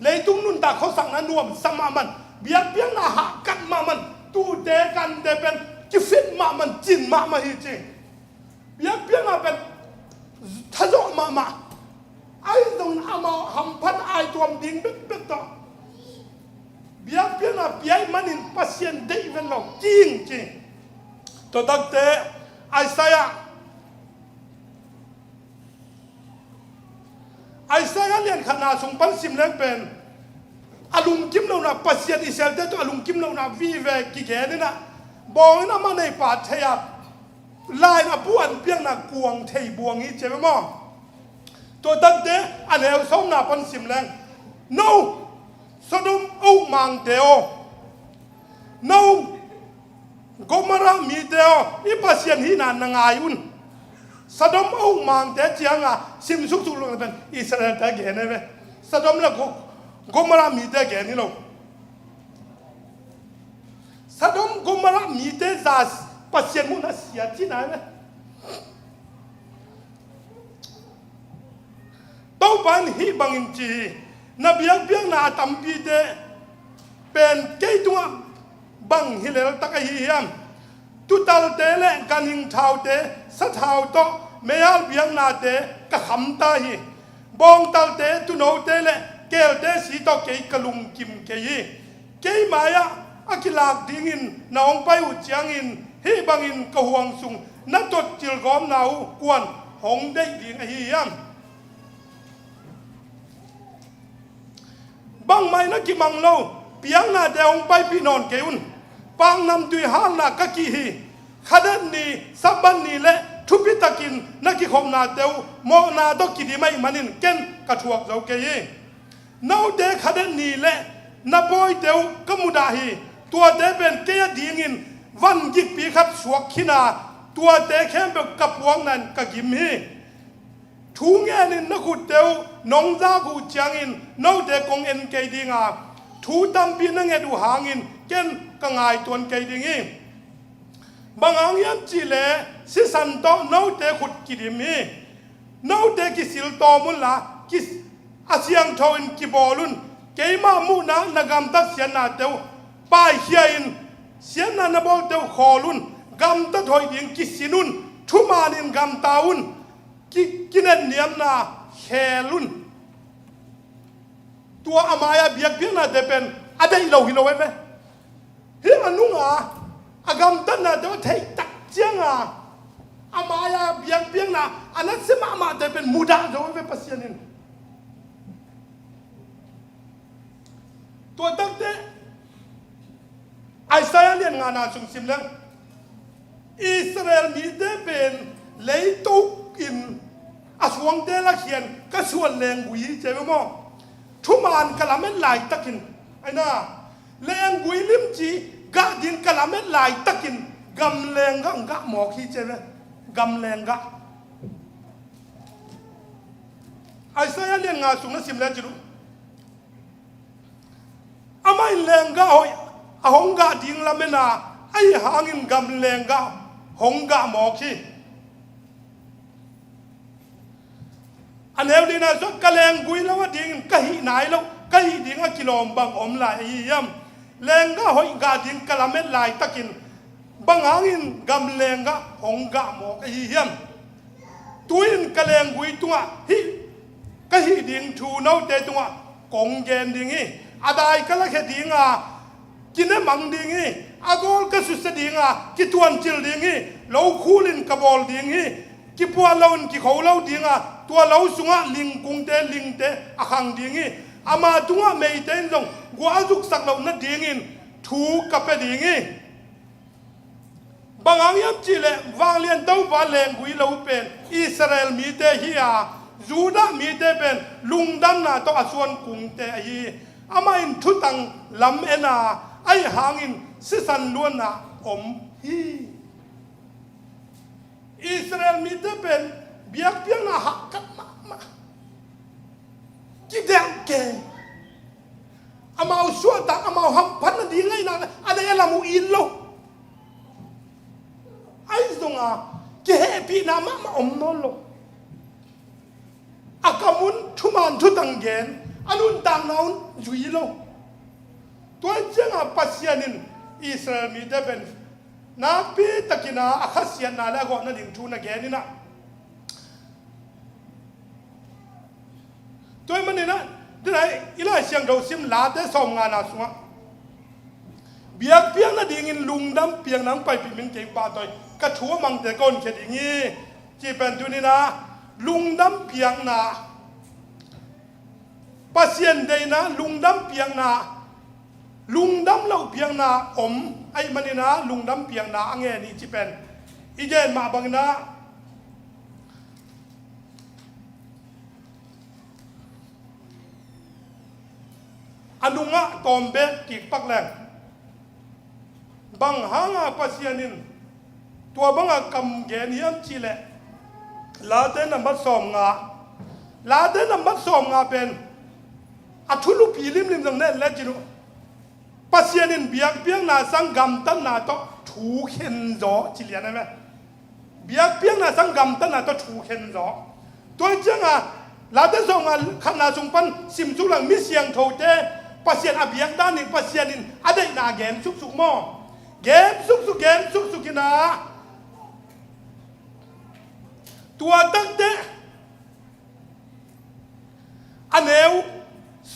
เลยตุ้งนุ่นตาเขาสั่งนั้นนวมสมามันเบียเบียงนาหากันมามันตูเดกันเดเป็นกิฟิตมามันจินมาไม่เจเบียเบียงนาเป็นทะเลาะมาไอ้ตรงอามาหัมพันไอ้ตัวมดิ้งเป็ดต่อเบียเบียงนาเบียมันอินพัศยันเดย์เวลล์จริงตัวตักเตะไอ้สายเรียนขนาดส่งปันสิมเล็กเป็นอารมณ์กิมเราหน้าพัศยันอิสราเอลตัวอารมณ์กิมเราหน้าวิเวกิเกนี่นะบอกนะมันในป่าเทียบลายนะผู้อันเพียงนะกวงเทยบวงนี้เจ็บมั้งตัวตักเตะอันเอวส่งหน้าปันสิมเล็ก no สะดุมอุมังเดียว no ก็มารามีเดียวอีพัศยันหินานงายุนสะดุมอุมังเดียจียงอ่ะสิมสุกสุกลงเป็นอิสราเอลแต่เกณฑ์เนี่ยสะดุมแล้วก็มารามีเดียเกณฑ์นี่เราสะดุมก็มารามีเดียจัสพัศยันมุนัสยาจีน่าเนี่ยตัวปันฮีบังอินจีนับยักเบียงนาตัมปีเดเป็นเกยตัวบังฮิเลลตักฮียมตุตัลเตเลกันหิงเท้าเตสะเท้าโตเมียลเบียงนาเตกะขำตาฮีบองตัลเตตุโนเตเลเกลเตสีโตเกยกะลุงกิมเกยเกยมายาอากิลากดิงินน้องไปอุจยังอินฮีบังอินกะหวงสุงนัดตดจิลกอมนาวกวนหงได้ดิงฮียมบางไม่นักกิมังโลเปียงนาเดองไปพี่นอนเกยุนปังนำดุยฮานนากะกีฮีขดันนีสับบันนีเละทุพิตะกินนักกิคมนาเดวโมนาดกิดีไม่มันินเกนกระทวกเจ้าเกยนาเดขดันนีเละนาบอยเดวกมุดาฮีตัวเดเป็นเกียดีงินวันกิปีขับสวกขินาตัวเดเข้มแบบกับวงนั้นกะกิมฮีทุงเงินนักขุดเดียวน้องจ้ากูจังอินน้องเด็กคงเอ็นเกยดิงาทูตัมปีนังเงดูหางอินเก่นกังไงตัวเกยดิงีบางอังยันจีเลสิสันโตน้องเด็กขุดกิดิมีน้องเด็กกิสิลโตมุลละกิอาเซียงทวินกิบอลุนเกยมามูนานกำตัดเสียนาเดียวป้ายเฮียอินเสียนานบอลเดียวขอลุนกำตัดถอยดิงกิสินุนทุมานินกำตาวุนกินเนียมนาเฮลุนตัวอามายาเบียกเบียงนาเดเป็นอะไรเราฮิโลเว้ไหมเฮียอนุงอากำตันนาเดวเทตักเจียงอามายาเบียกเบียงนาอันนั้นสมามาเดเป็นมุดาเดวเว้ปัสยานินตัวตั้งแต่ไอซายเลียนงานาสุงสิมเลงอิสราเอลมีเดเป็นเลยตุกินอาสวงเดลักเขียนก็ส่วนแรงกุยเจ้ามั้งทุมานกะละเม็ดลายตะกินไอ้น่าแรงกุยลิมจีกะดินกะละเม็ดลายตะกินกำแรงกะหมอกที่เจ้าไหมกำแรงกะ ไอ้เสียเลี้ยงงาสูงนั่นสิมแล้วจิรุอาไม่แรงก็เอาหงกะดิ้งละเมนาไอ้หางินกำแรงก็หงกะหมอกชีอันเดียวนี้นะสักกะแรงกุยแล้วว่าดิ้งก็หิไหนแล้วก็หิดิ้งกิโลมบังอมลายย่ำแรงก็หอยกะดิ้งกะละเม็ดลายตะกินบังหางินกำแรงก็หงกะหมอกย่ำตัวอินกะแรงกุยตัวฮิก็หิดิ้งชูน้าเตตัวกงเกนดิ้งอาได้ก็ละแค่ดิ้งกินได้มังดิ้งอากอลก็สุดดิ้งกิตวนจิลดิ้งเราคูลินกระบอลดิ้งกิปัวเรากิเขาเราดิ้งตัวเราสุงลิงกุงเตลิงเตอาขังดิ้งอามาตัวไม่เต้นจงกัวจุกสักเรานั่นดิ้งถูกกับไปดิ้งบางอย่างจีเลวางเลียนเต้าบาเลงกุยเราเป็นอิสราเอลมีเตฮียจูดามีเตเป็นลุงดันนาต้องอาส่วนกุงเตฮีอามาอินทุตังลำเอนาไอหางอินสิสันล้วนนาอมฮีอิสราเอลมีเตเป็นเบียกเพียงนาหักกันมากิเดงเกอามาเอาชัวตังอามาเอาหัมพันนาดีไงนะอะไรเอลามูอินโลไอ้ตรงเกเฮปีนามาอมนโลอากามุนทุมันทุตังเกนอนุนตังนาวจุยโลตัวเจ้าปัสยานินอิสราเอลมีเดเป็นนาปีตะกินาอาคัสยานาแล้วก็นั่นดิ่งทูนักเกนี่นะตัวมันนี่นะเดี๋ยวไหนอีล่าเสียงเราซิมลาเตสอมงานอาสุงเบียกเพียงนั่นดิ่งลุงดำเพียงนังไปปีมิงเก่งป่าตัวกระชัวมังแต่ก้นเขียดอย่างงี้จีเป็นตัวนี้นะลุงดำเพียงนาปัสยานเดนะลุงดำเพียงนาลุงดำเราเพียงนาอมไอ้มันนี่นะลุงดำเพียงนาอังเงนี่จีเป็นอีเจนมาบังนะอนุงะตอมเบกิกปักแรงบังหางปัสยานินตัวบังกำเกนียมจีเลลาเตนมัดสอมงาลาเตนมัดสอมงาเป็นอัทุลุปีลิมตรงนั้นและจิโนปัสยานินเบียกเบียงนาสังกำตันนาโตถูเข็นจ่อจิเลียนไหมเบียกเบียงนาสังกำตันนาโตถูเข็นจ่อตัวเจ้าลาเตนสอมงาขณะสงปันสิมสุลังมิเสียงโทเตปัสยานอเบียกด้านหนึ่งปัสยานินอะไรนาเกนสุกหม้อเกนสุกเกนสุกกินาตัวตั้งแต่อันเอว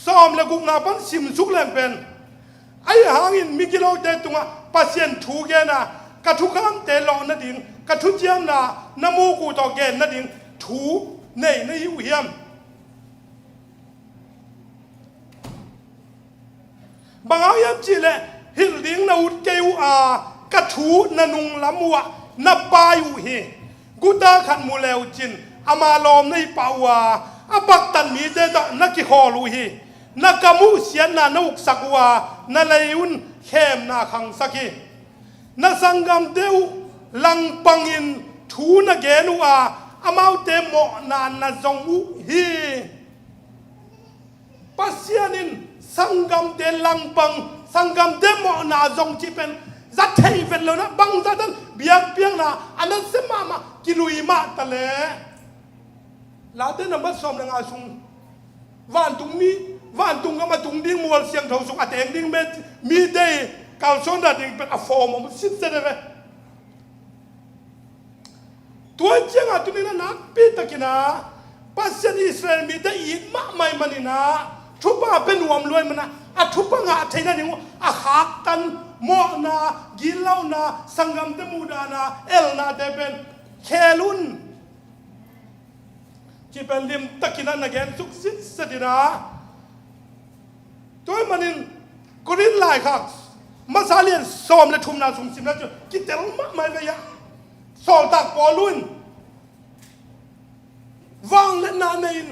ซ้อมแล้วกุงนาปันสิมสุกแรงเป็นไอ้หางอินมิกิโลเตตัวปัสยานถูกเกนะกระทุกคำเตลอนั่นดิ่งกระทุกเจียมนะน้ำมูกูต่อเกนนั่นดิ่งถูในหิวเหียมบางอย่างจีเลหิลดิ่งนาอุดเกวกระถูนันุงลำมัวนับปายุเฮกูตาขันมูเลวจินอามาลอมในป่าวอาบักตันมีเจตนักกิฮอลูฮีนักมูเสียนานุกสักวานาเลยุนเข้มนาขังสักีนาสังกามเดวลังปังอินทูนักเกนัวอามาเตโมนานาจงอุฮีปัสยานินสังกามเดลังปังสังกามเดโมนาจงจีเป็นจัดเทเป็นเลยนะบังจัดนั้นเบียกเบียงนะอันนั้นเสมากิลุยมาตะเลลาเต้นมาสอมนางอาซุงวันตุงมีวันตุงก็มาตุงดิ้งมัวเสียงทองสุกอัดเองดิ้งเม็ดมีเดย์กาวชนดัดดิ้งเป็นอฟอร์มมันสิ้นเสด็จเลยตัวเจ้าตัวนี้นะนักปีตะกินะปัสยานอิสราเอลมีได้อีกมากมายมันนี่นะทุบมาเป็นวมรวยมันนะอะทุบมางาไทยนั่นเองว่าอะหักตันโมนากิลาวนาสังกัมเตมูดานาเอลนาเดเป็นเคลุนที่เป็นลิมตะกินันนักเกนสุขสิทธิ์สตินาตัวมันนี่กุรินไลค่ะมาซาเลียนซ้อมและทุ่มนาสุงสิมแล้วจะกินแต่ละมากมายเลยอะสองตักปอลุนวางและนาเนน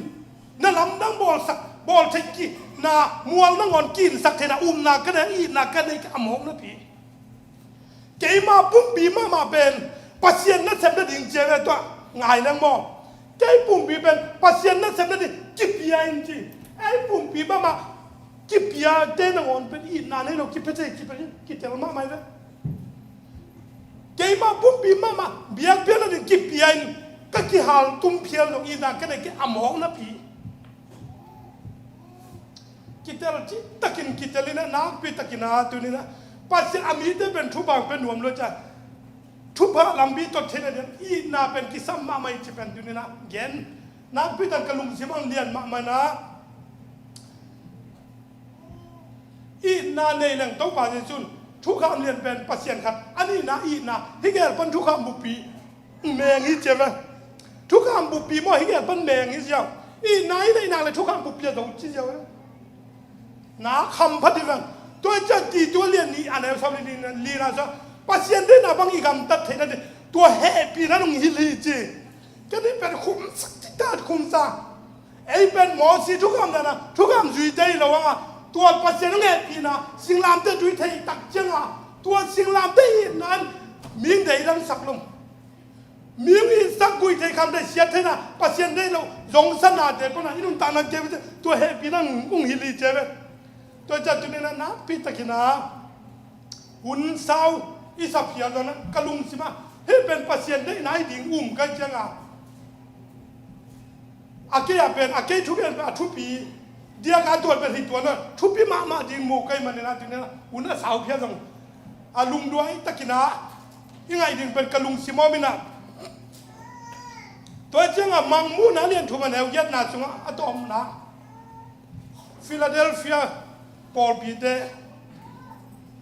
นั่นลำนั่งบอลสักบอลเทกินามัวนั่งงอนกินสักเทนานากันนะอีนากันในกำหงนะพี่เกมาปุ่มบีมาเป็นปัสยานนั่นเสพได้ดิ่งเจงตัวง่ายนั่งมอเ ใจปุ่มปีเป็นปัสเซียนนั่นสำนักกิบยาจริงไอ้ปุ่มปีมากิบยาเต้นงอนเป็นอีนานให้เรากิบไปใจกิบไปกิบเจริญมากไหมเลยใจมาปุ่มปีมาเบียร์เบียร์นั่นกิบยาก็กี่หาตุ้มเพียวตรงอีนานก็ได้กี่อมองนะพี่กิเตลจีตะกินกิเตลินะนักปีตะกินอาตุนี่นะปัสเซียนอามีเตเป็นทุบางเป็นหน่วมเลยจ้ะทุบลำบีตดเทนเดียนอีน่าเป็นกิซัมมาไม่จะเป็นตุนี่นะเย็นนักปีตันกลุงสิมังเลียนมานะอีน่าในแหล่งต้องป่าเจสุนทุกคำเรียนเป็นปัสเซียนครับอันนี้นะอีน่าฮิเกลเป็นทุกคำบุปีแมงฮิเจมทุกคำบุปีมั่วฮิเกลเป็นแมงฮิเจ้าอีน่าในนางเลยทุกคำบุปีจะต้องจิเจ้านะคำพัดดิบังตัวจะตีตัวเรียนนี้อันไหนชอบเรียนลีนะจ๊ะปัสเซียนได้นะบางอีกคำตัดเทนได้ตัวแฮปปี้นั่นองฮิลีจีก็นี่เป็นคุ้มสักที่ตาคุ้มซะไอ้เป็นหมอสิทุกคำนะทุกคำจุยใจเราว่าตัวปัสเซียนแฮปปี้นะสิ่งลามเตจุยใจตักจังอ่ะตัวสิ่งลามเตนั้นมีได้ดังสักลงมีสักกุยใจคำได้เสียเท่านะปัสเซียนได้เรายงสนาเด็กคนนั้นอีนุ่มตานังเจ็บตัวแฮปปี้นั่งองฮิลีเจ็บตัวจัดจุดนี้นะพี่ตะกินาหุ่นเศร้าอีสับเพียรนะกะลุงสิมาให้เป็นปัสเซียนได้ไหนดิ่งกันจังอ่ะอาเกยเป็นอาเกยทุกอย่างทุกปีเดียการตัวเป็นหิตัวนั้นทุกปีมาดิ่งหมู่กันมันนะจุดนี้นะหุ่นเศร้าเพียรจังอาลุงด้วยตะกินายังไงดิ่งเป็นกะลุงสิมอมินะตัวจังอ่ะมังมูนะเรียนทุกมันเอาเย็ดนาจุงอ่ะอะตอมนะฟิลาเดลเฟียปอลปีเด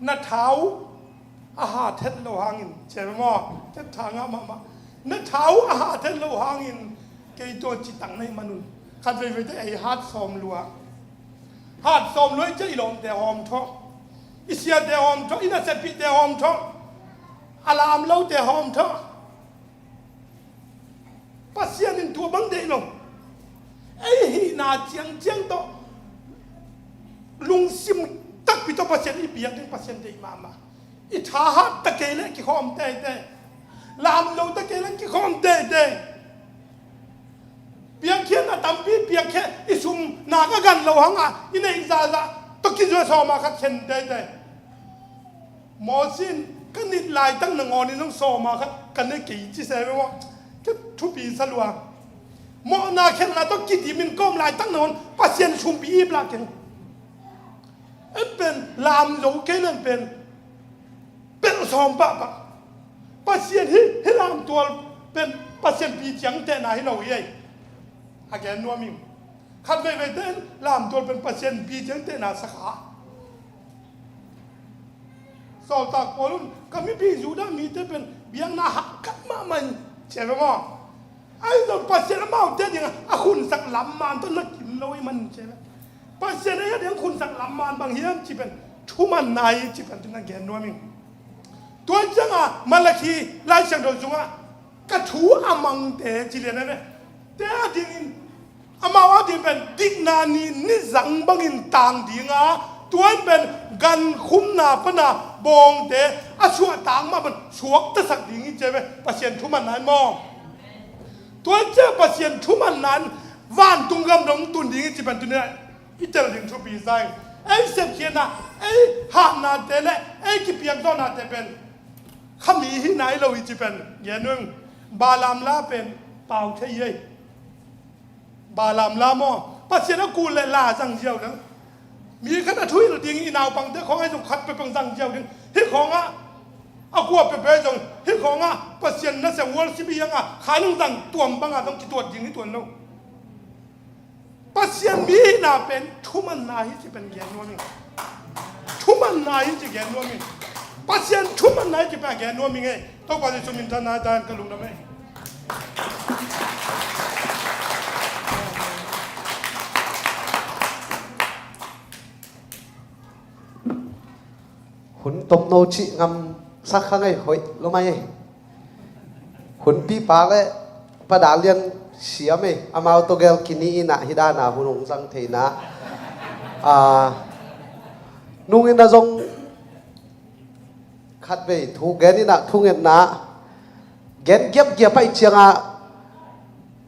นัดเท้าอาหารเท็ดโลหางินเชื่อไหมเท็ดทางอ่ะมานัดเท้าอาหารเท็ดโลหางินเกี่ยตัวจิตตังในมนุษย์ขัดไปได้ไอ้ฮาร์ดซอมลัวฮาร์ดซอมลัวจะอีหลอมแต่หอมท้ออิเสียแต่หอมท้ออินาเซปิแต่หอมท้ออารามเล่าแต่หอมท้อปัสเซียนินตัวบังเดลงไอ้หีนาเจียงโตลุงซิมตักปิโตปัสเซียนอีเบียงปัสเซียนเดมาอิทาฮัตตะเกลกิขอมเตลามโลตะเกลกิขอมเตเปียงเขียนนะตั้มปีเปียงแค่อิสุมนากกันเราหังอ่ะอินเอซาตะกิจวัตรมาคัดเช่นเตหมอสินก็นิดลายตั้งหนึ่งอนี่ต้องโซมาคัดกันในกี่ที่เสว่าก็ทุบปีสลัวหมอนาเข็นนะต้องกิจมินก้มลายตั้งนอนปัสเซียนชุมปีปลาเข็นเป็นลามโลเกนันเป็นสอมปะปัสเซียนให้ลามตัวเป็นปัสเซียนปีจังแต่ไหนเราเย่อาแกนัวมิงขัดไปเต้นลามตัวเป็นปัสเซียนปีจังแต่ไหนสักขาสอบตักพอลุ่นก็มีปีอยู่ด้านมีแต่เป็นเบียงนาหักกันมามันเชื่อไหมไอ้ตัวปัสเซียนมาเอาเด็ดยังไงคุณสักลำมันต้นนักกินเลยมันเชื่อไหมปัสเซียนไอ้เดี๋ยวคุณสักลำมันบางเฮียนจีเป็นทุมันนายจีเป็นตัวนักแกนัวมิงตัวจังอ่ะมาลคีไล่เสียงโดนจุงอ่ะกระถูอามังเตจิเลียนนั่นเองแต่ดิ่งอามาว่าดิ่งเป็นดิกนานีนิสังบังอินต่างดิ่งอ่ะตัวเป็นกันคุ้มนาปนาบองเตอาชัวต่างมาเป็นสวกตะสักดิ่งเจ็บปัสเซียนทุมันนั้นมองตัวเจ้าปัสเซียนทุมันนั้นว่านตุงกำดงตุนดิ่งจีเป็นตัวนี้อิจฉาดิ่งทุบีไซไอ้เสพเขียนนะไอ้หานาเตเล่ไอ้กิเปียกต้นนาเตเป็นขมีที่ไหนเราอีจีเป็นอย่างนึงบาลามลาเป็นเปล่าเทียบาลามลามอปัสเซียนกูเลลาสังเจียวนั้นมีขนาดทุยเราดิ่งอีนาวปังเจ้าของไอ้ส่งคัดไปปังสังเจียวนึงที่ของอ่ะเอากลัวไปไปส่งที่ของอ่ะปัสเซียนนั่นเสียงวอลซิบียังอ่ะขานุ่งตังตัวบังอ่ะต้องจิตตัวดิ่งที่ตัวนู้ปัสเซียนมีน่าเป็นทุมันนายที่เป็นแกนนัวมิงทุมันนายที่แกนนัวมิงปัสเซียนทุมันนายที่เป็นแกนนัวมิงไงต้องการจะชมินทนาจารย์กลุงนะไหมหุ่นตบโนชิงำสักครั้งไงหอยรู้ไหมหุ่นปีปากเลยประดาเลียนเสียไหมอามาตัวเกลกินีน่ะฮิดานาหุ่นงสังเทนะนุ่งอินดาจงขัดไปถูกแกนี่นะทุ่งเงินนะแกนเก็บเกี่ยวไปเชียงอ่ะ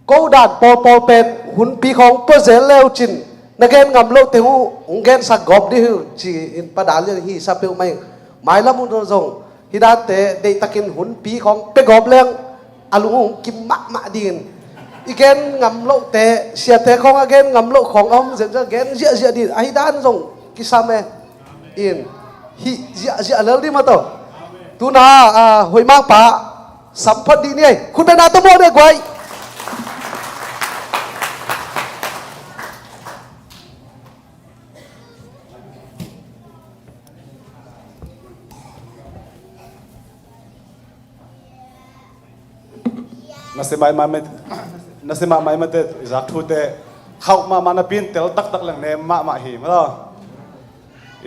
câu đàn po pen hun pi khong po zel leo chin na gen ngam lo te hu gen sa gop di hu chi in padal hi sa pe mai la mun rong hi da te de takin hun pi khong pe gop leng alung kim ma din igen ngam lo te sia te khong again ngam lo khong om zen ja gen zia di ai dan rong kisame in hi zia lel di ma to tu na hoi mang pa samphat di ni khun na to mo de gwai nasema mai mate zak thu te khau ma na pin tel tak lang ne ma hi ma lo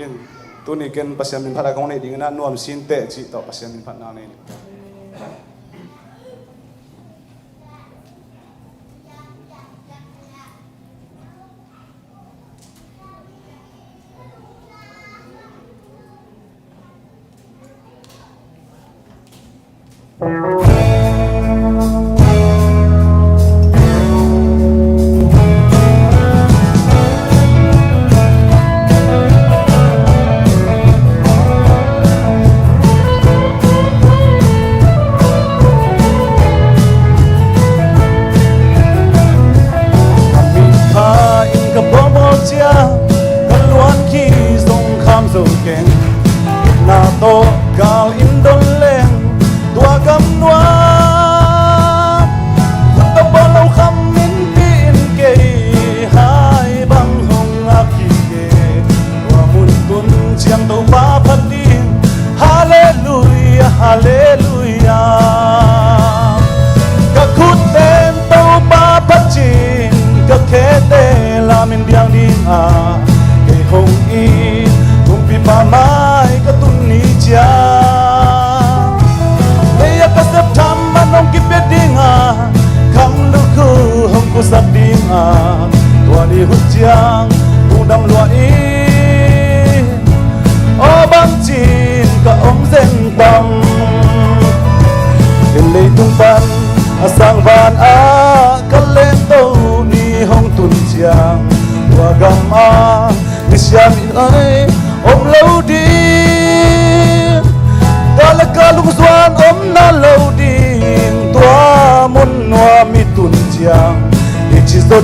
in tu ni ken pasien min phara kong nei ding na nuam sin te chi to pasien min phat na nei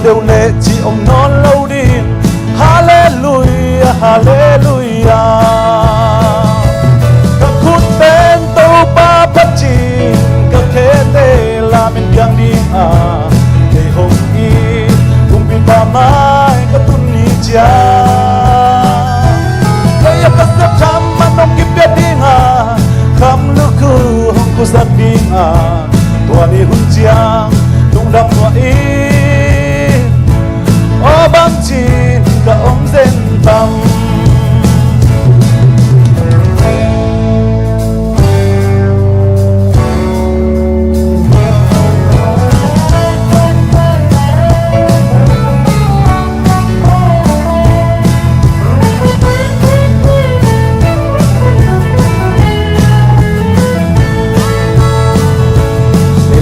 deu le chi om non lâu din hallelujah hallelujah ka khut ben to pa pat chi ka khe te la min yang di ke hong i kum bi pa mai ka tun ni cha ka ya ka sap tham man nong ki pe ding kham lu ku hong ku sap ding tua ni hun chiang tung dam wa i o bang chin ka om zen tam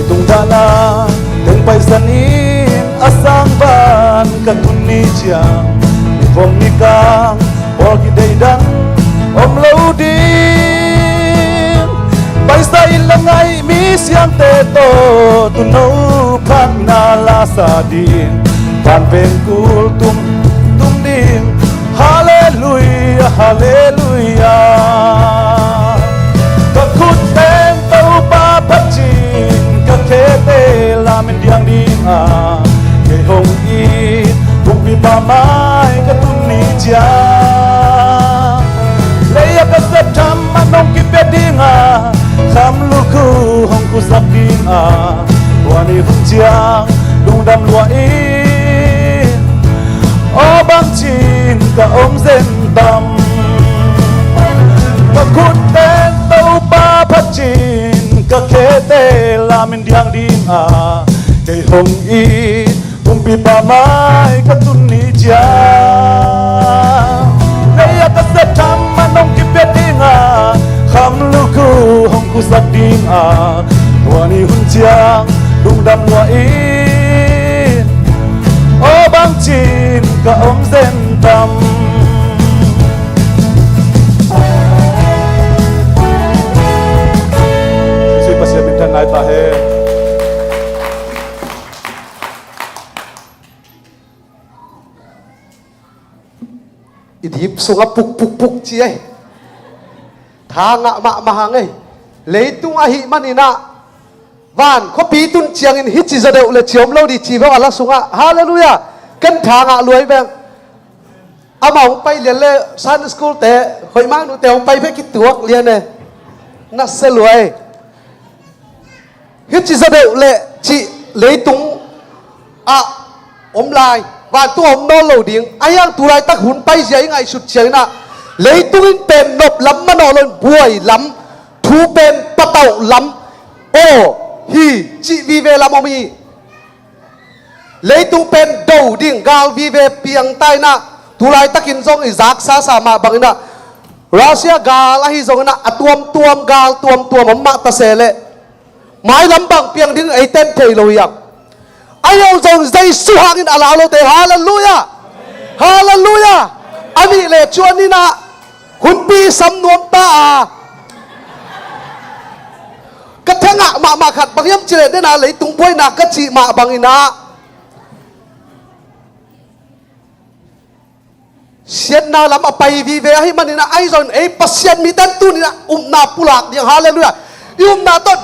tung dana teng pai sanin asang ban katuni chiang ni vom ni kang por ki dei dan om lo din pai sai langai mi siang te to tu no phan na la sa din pan pen kul tum din hallelujah hallelujah ka khut ten to pa pat chin ka khe te la min diang ding ke hong i kum pi pa mai ka tun ni cha le ya ka sap tham manong ki pe ding kham lu ku hong ku sap ding wa ni hung chiang lung dam lua i o bang chin ka om zen tam ka khut ten to pa phat chin ka khe te la min diang ding ke hong i kum pi pa mai ka tun ni cha le ya ka sap tham manong ki pe ding kham lu ku hong ku sap ding wa ni hun chiang lung dam lua i ô băng chín cả ông dân tâm suy pasien mình thân này ta he idip sunga puk chi ai thanga ma hang ai leitung a hi manina van kho pi tun chiang in hi chi za deuh le chiom lo di chi ba ala sunga hallelujah kan thanga luai beng among pai le le Sunday school te hoi mang nu te ong pai ve ki tuak lian ne na se luai hi chi za deuh le chi leitung a om lai và tu om no lo ding ayang tu lai tak hun pai zia ngai sut chiang na leitung in pen nop lam mano lon buai lam thu pen patau lam o hi chi vi ve lam omi leitung pen do ding gal vi ve piang tai na tu lai takin zong i zak sa sa ma bangina Russia gal a hi zong na atuam gal tuam ma ta sele mai lam bang piang ding ai ten thei lo yang ayaw zong zay suhangin alalo te hallelujah hallelujah ami le chuan ni na hun pi sam nuam ta a ka thanga ma khat bangyam chile de na le tung poi na ka chi ma bangina sian na lam apai vi ve hi manina ai zon ei pasien mi tan tu ni na na pulak ding hallelujah na to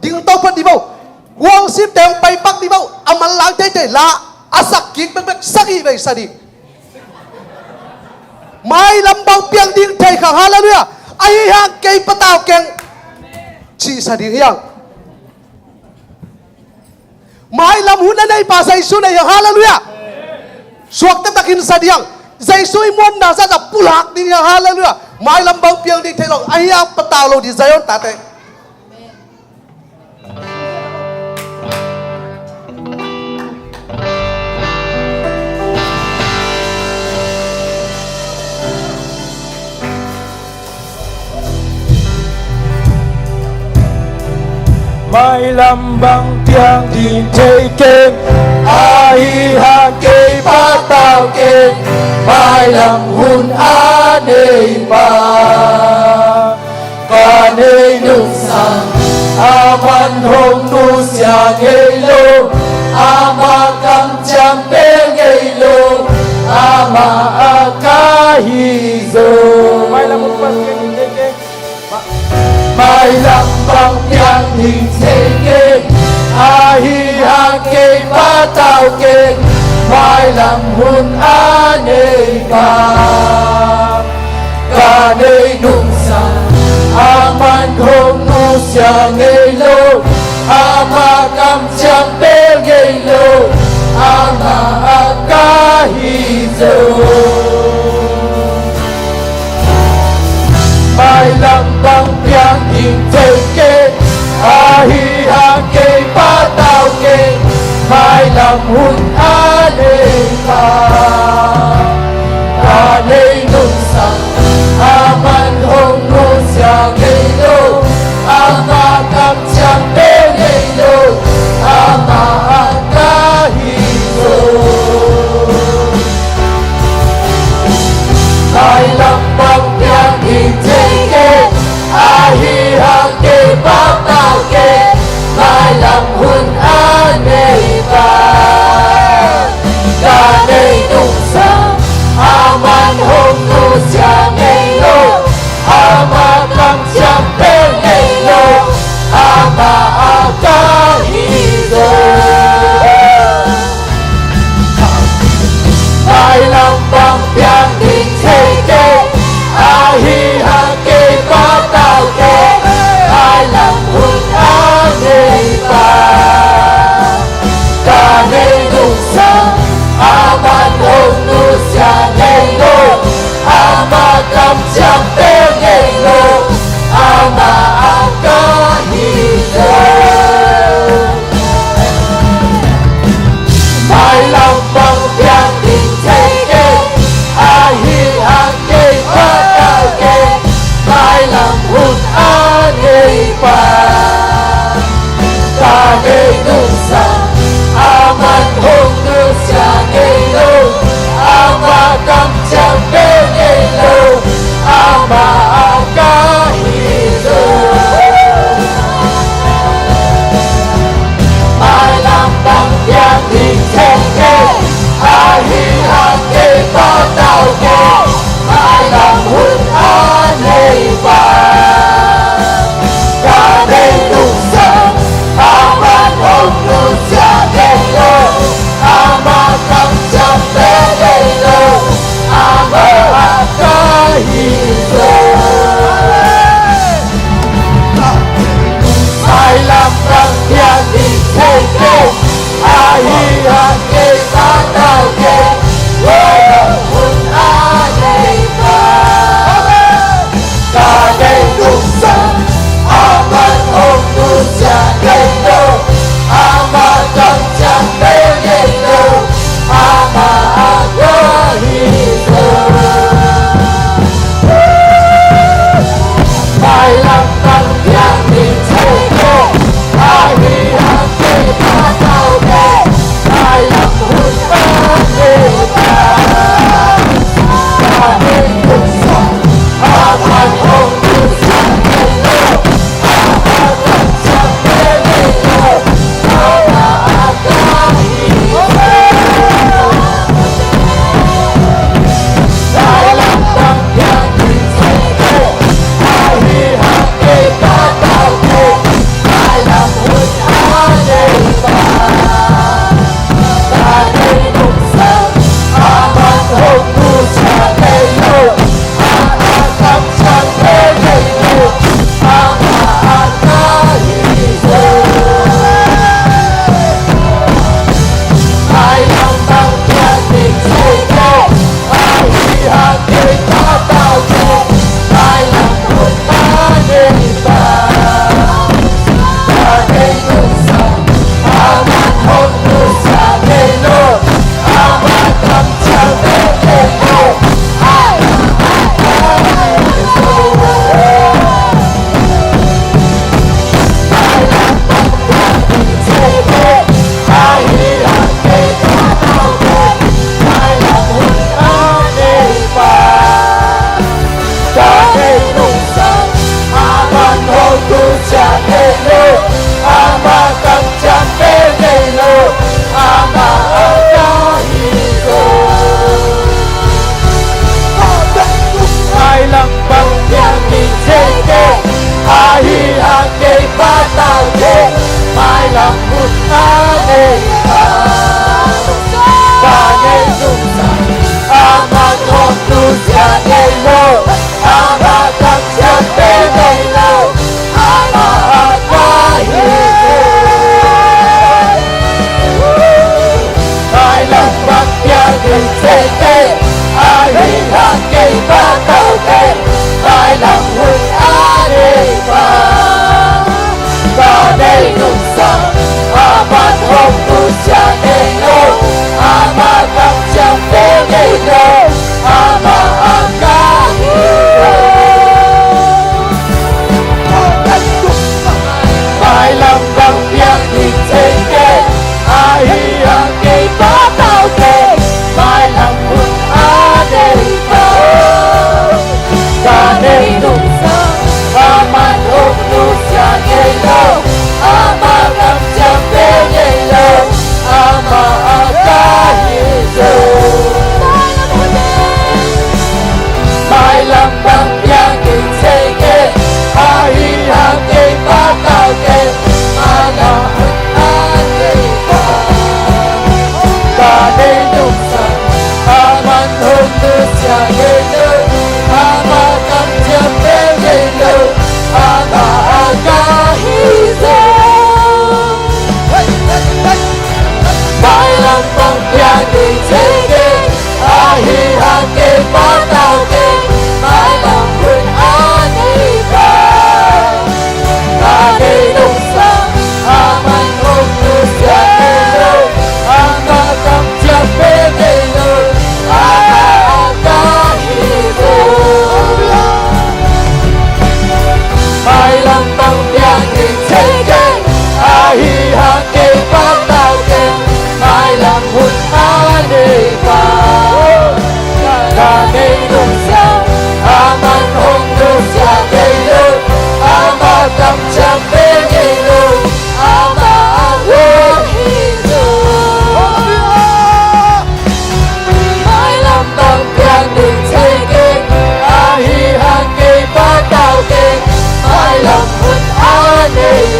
ding to pa di bo wong sim teng pai pak di bau amal lang te la asak kik bek sagi be sadi mai lambang piang ding thei khang hallelujah ai hang kei patau keng chi sadi hiang mai lam hun nei pa sai su nei hallelujah suak ta takin sadiang zai sui mon na za pulak ding hallelujah mai lambang piang ding thei lo ai hang patau lo di zayon ta te mai lam bang tiang din thei ken ai ha ke pa tao ken mai lam hun a nei pa ka nei nu sang a man hong nu sia ngei lo a ma kam cham pe ngei lo a ma a ka hi zo mai lam hun pa ken thei ken mai lam bang tiang din thei ken a hi ha ke pa tao ken mai lam hun a nei pa ka nei nung sa a man hong nu sia ngei lo a ma kam cham pe ngei lo a ma a ka hi zo mai lam bang piang ding thei ken a hi ha ke pa tao ken mai lam hun a nei pa ka nei nung sa a man hong nu sia ngei lo a ma kam cham pe ngei lo a ma a ka hi zo mai lam bang piang ding thei ken a hi ha ke pa tao ken mai lam hun a nei pa ka nei nung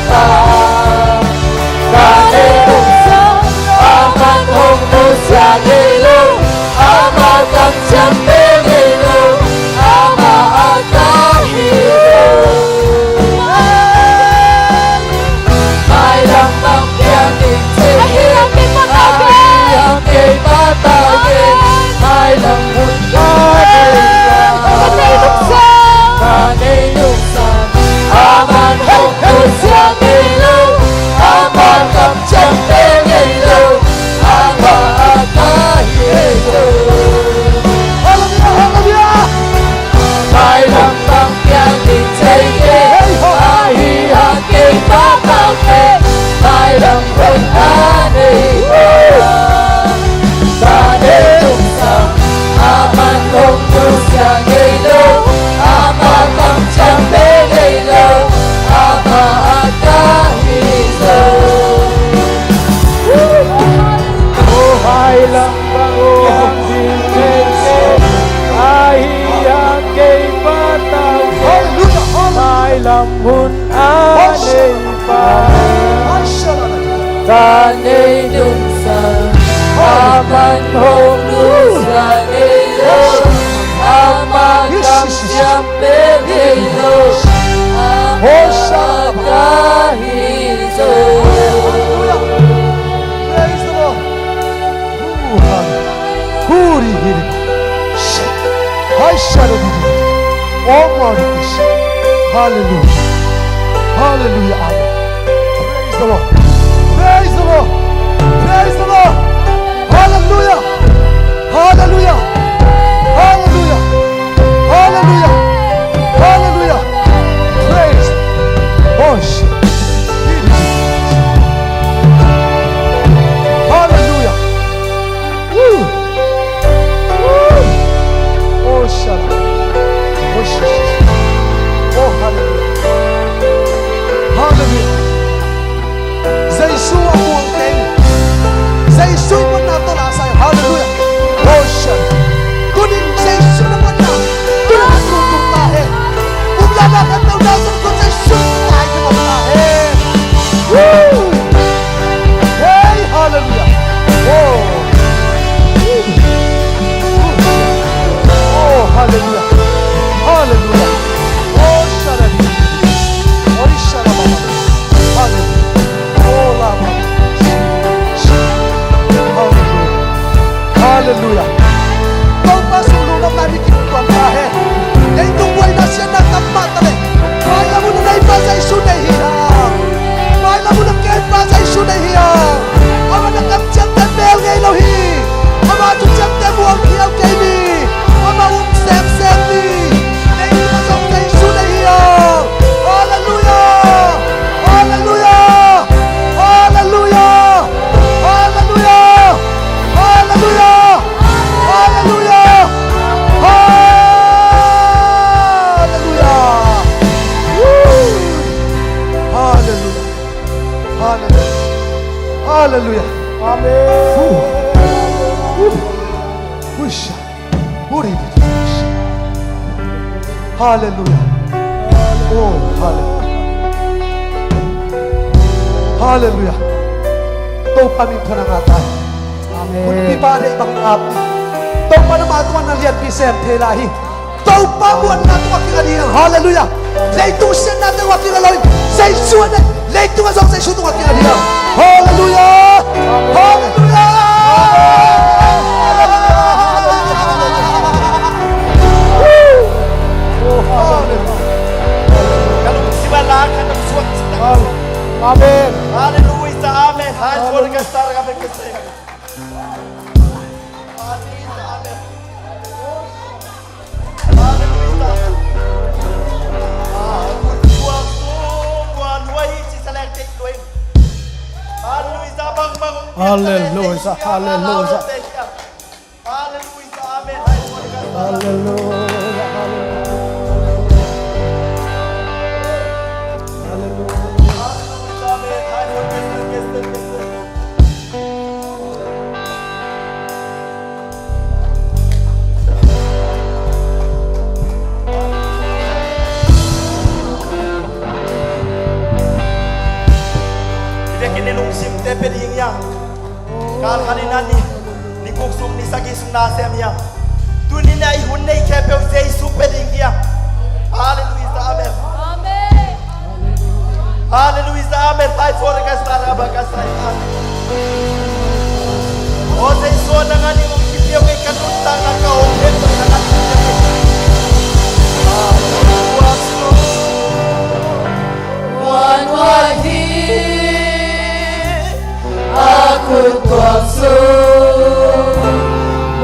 pa Kane nung sang aman hong nu siang ilo Ama kam champe ilo Ama akahiro Mai lang mang piang ding Ahirap kay patawin Ahirap kay patawin Mai lang hun Kanay luksan Kanay luksan Aman hong nu siang ilo Aman kam champe ilo Ama akahiro Mai lang mang piang ding Ahi hake patawin Mai lang hun Kane nung sang aman hong nu siang ilo Ama kam champe ilo Ama akahiro Oh hai lang bang din Ahi hake patawin Mai lang hun Kane nung sang aman hong nu siang ilo Ama kam champe ilo Ama akahiro Praise the Lord. Huri hiri. Hai shalom. Oh Marcus. Hallelujah. Hallelujah. Amen. Praise the Lord. Praise the Lord. Praise the Lord. Hallelujah. Hallelujah. Hallelujah. Hallelujah. Hallelujah. Praise. Oh shit. Hallelujah. Woo. Woo. Oh shit. Oh shit. Oh hallelujah. Hallelujah. Giêsu ang buong tên. Giêsu mo na to la sai. Hallelujah. Oh shit. Kunin Giêsu na mo na. Kunin ko tahe. Umlala ka na sa ko Giêsu tahe mo tahe. Woo. Hey, hallelujah. Oh. Oh, hallelujah. Hallelujah. Oh, shalom. Oh, shalom. Hallelujah. Oh, lama. Hallelujah. Hallelujah. Kau pasulong na manikipuan tahe. Dahil kung buhay na siya nagkapatale. Mahal mo na naipasay sunay hiyang. Mahal mo na kaipasay sunay hiyang. Ama nakapsiyang tembel ngay lohi. Ama tutsiyang temuang hiyaw kay ni. Ama sem ni. Dahil masok na sunay hiyang. Hallelujah. Hallelujah. Hallelujah. Hallelujah. Hallelujah. Hallelujah. Hallelujah. Woo. Hallelujah. Hallelujah. Hallelujah. Amen. Puxa. Hallelujah. Oh, hallelujah. Hallelujah. Tau paminta ng atay. Amen. Kung di ba na ibang api. Tau pa naman ito ang naliyan pisem telahi. Tau pa buwan na ito wakilalihan. Hallelujah. Leito siya natin wakilalihan. Sa isuan na. Leito nga sa isuan na wakilalihan. Hallelujah. Hallelujah. Amen. Hallelujah, amen. Hai suara kasar kami kesay. Hallelujah. Hallelujah. Hallelujah, amen. Hai suara kasar. Hallelujah. kini lung sim te pe ding yang kal kanina ni kuk sum ni sagi sum na sem yang tu ni nai hun nei ke pe Jesu pe ding yang haleluya amen haleluya amen pai for ka stara ba ka sai o Jesu na ngani mo kipio ke kanuta na ka o ke na na One wahid aku kuasa,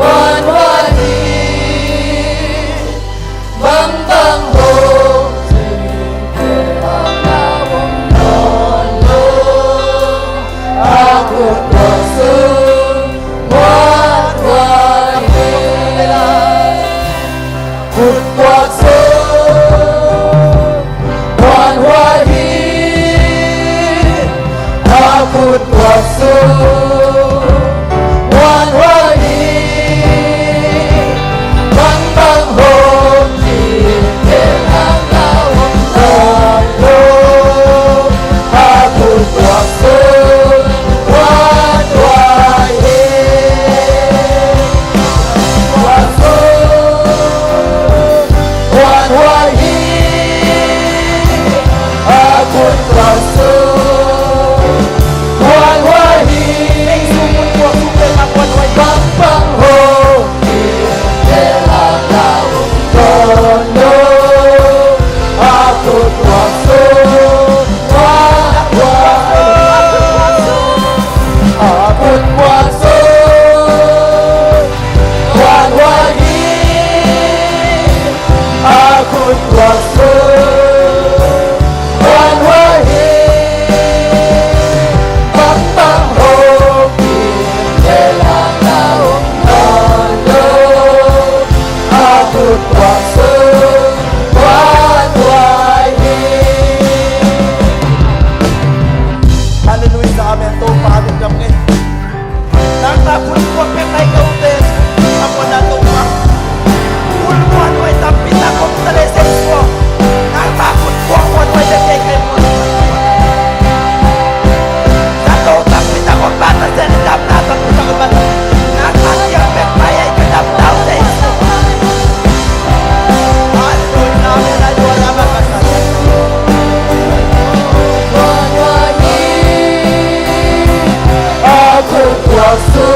one wahid bang bang ho, aku kuasa, one wahid aku kuasa. Aku kuasa wan wahid bang bang ho telang lawang lalu aku kuasa wan wahid kuasa wan wahid aku kuasa bang bang ho telang lawang tono aku kuasa wan wahid aku kuasa wan wahid aku kuasa wan wahid bang bang ho telang lawang tono aku kuasa wan wahid. haleluya amen to pa dum jam ke nang ta kun ko pe tai ka ute apa na to pa kun ko wai ta pita ko tale se ko nang ta kun ko wai de ke ke mo ta to ta pita ko ba ta se ta ta ta pita ko ba nang ta ya pe pai ai ka ta ta se haleluya amen ai do na ba ka sa One wahid aku kuasa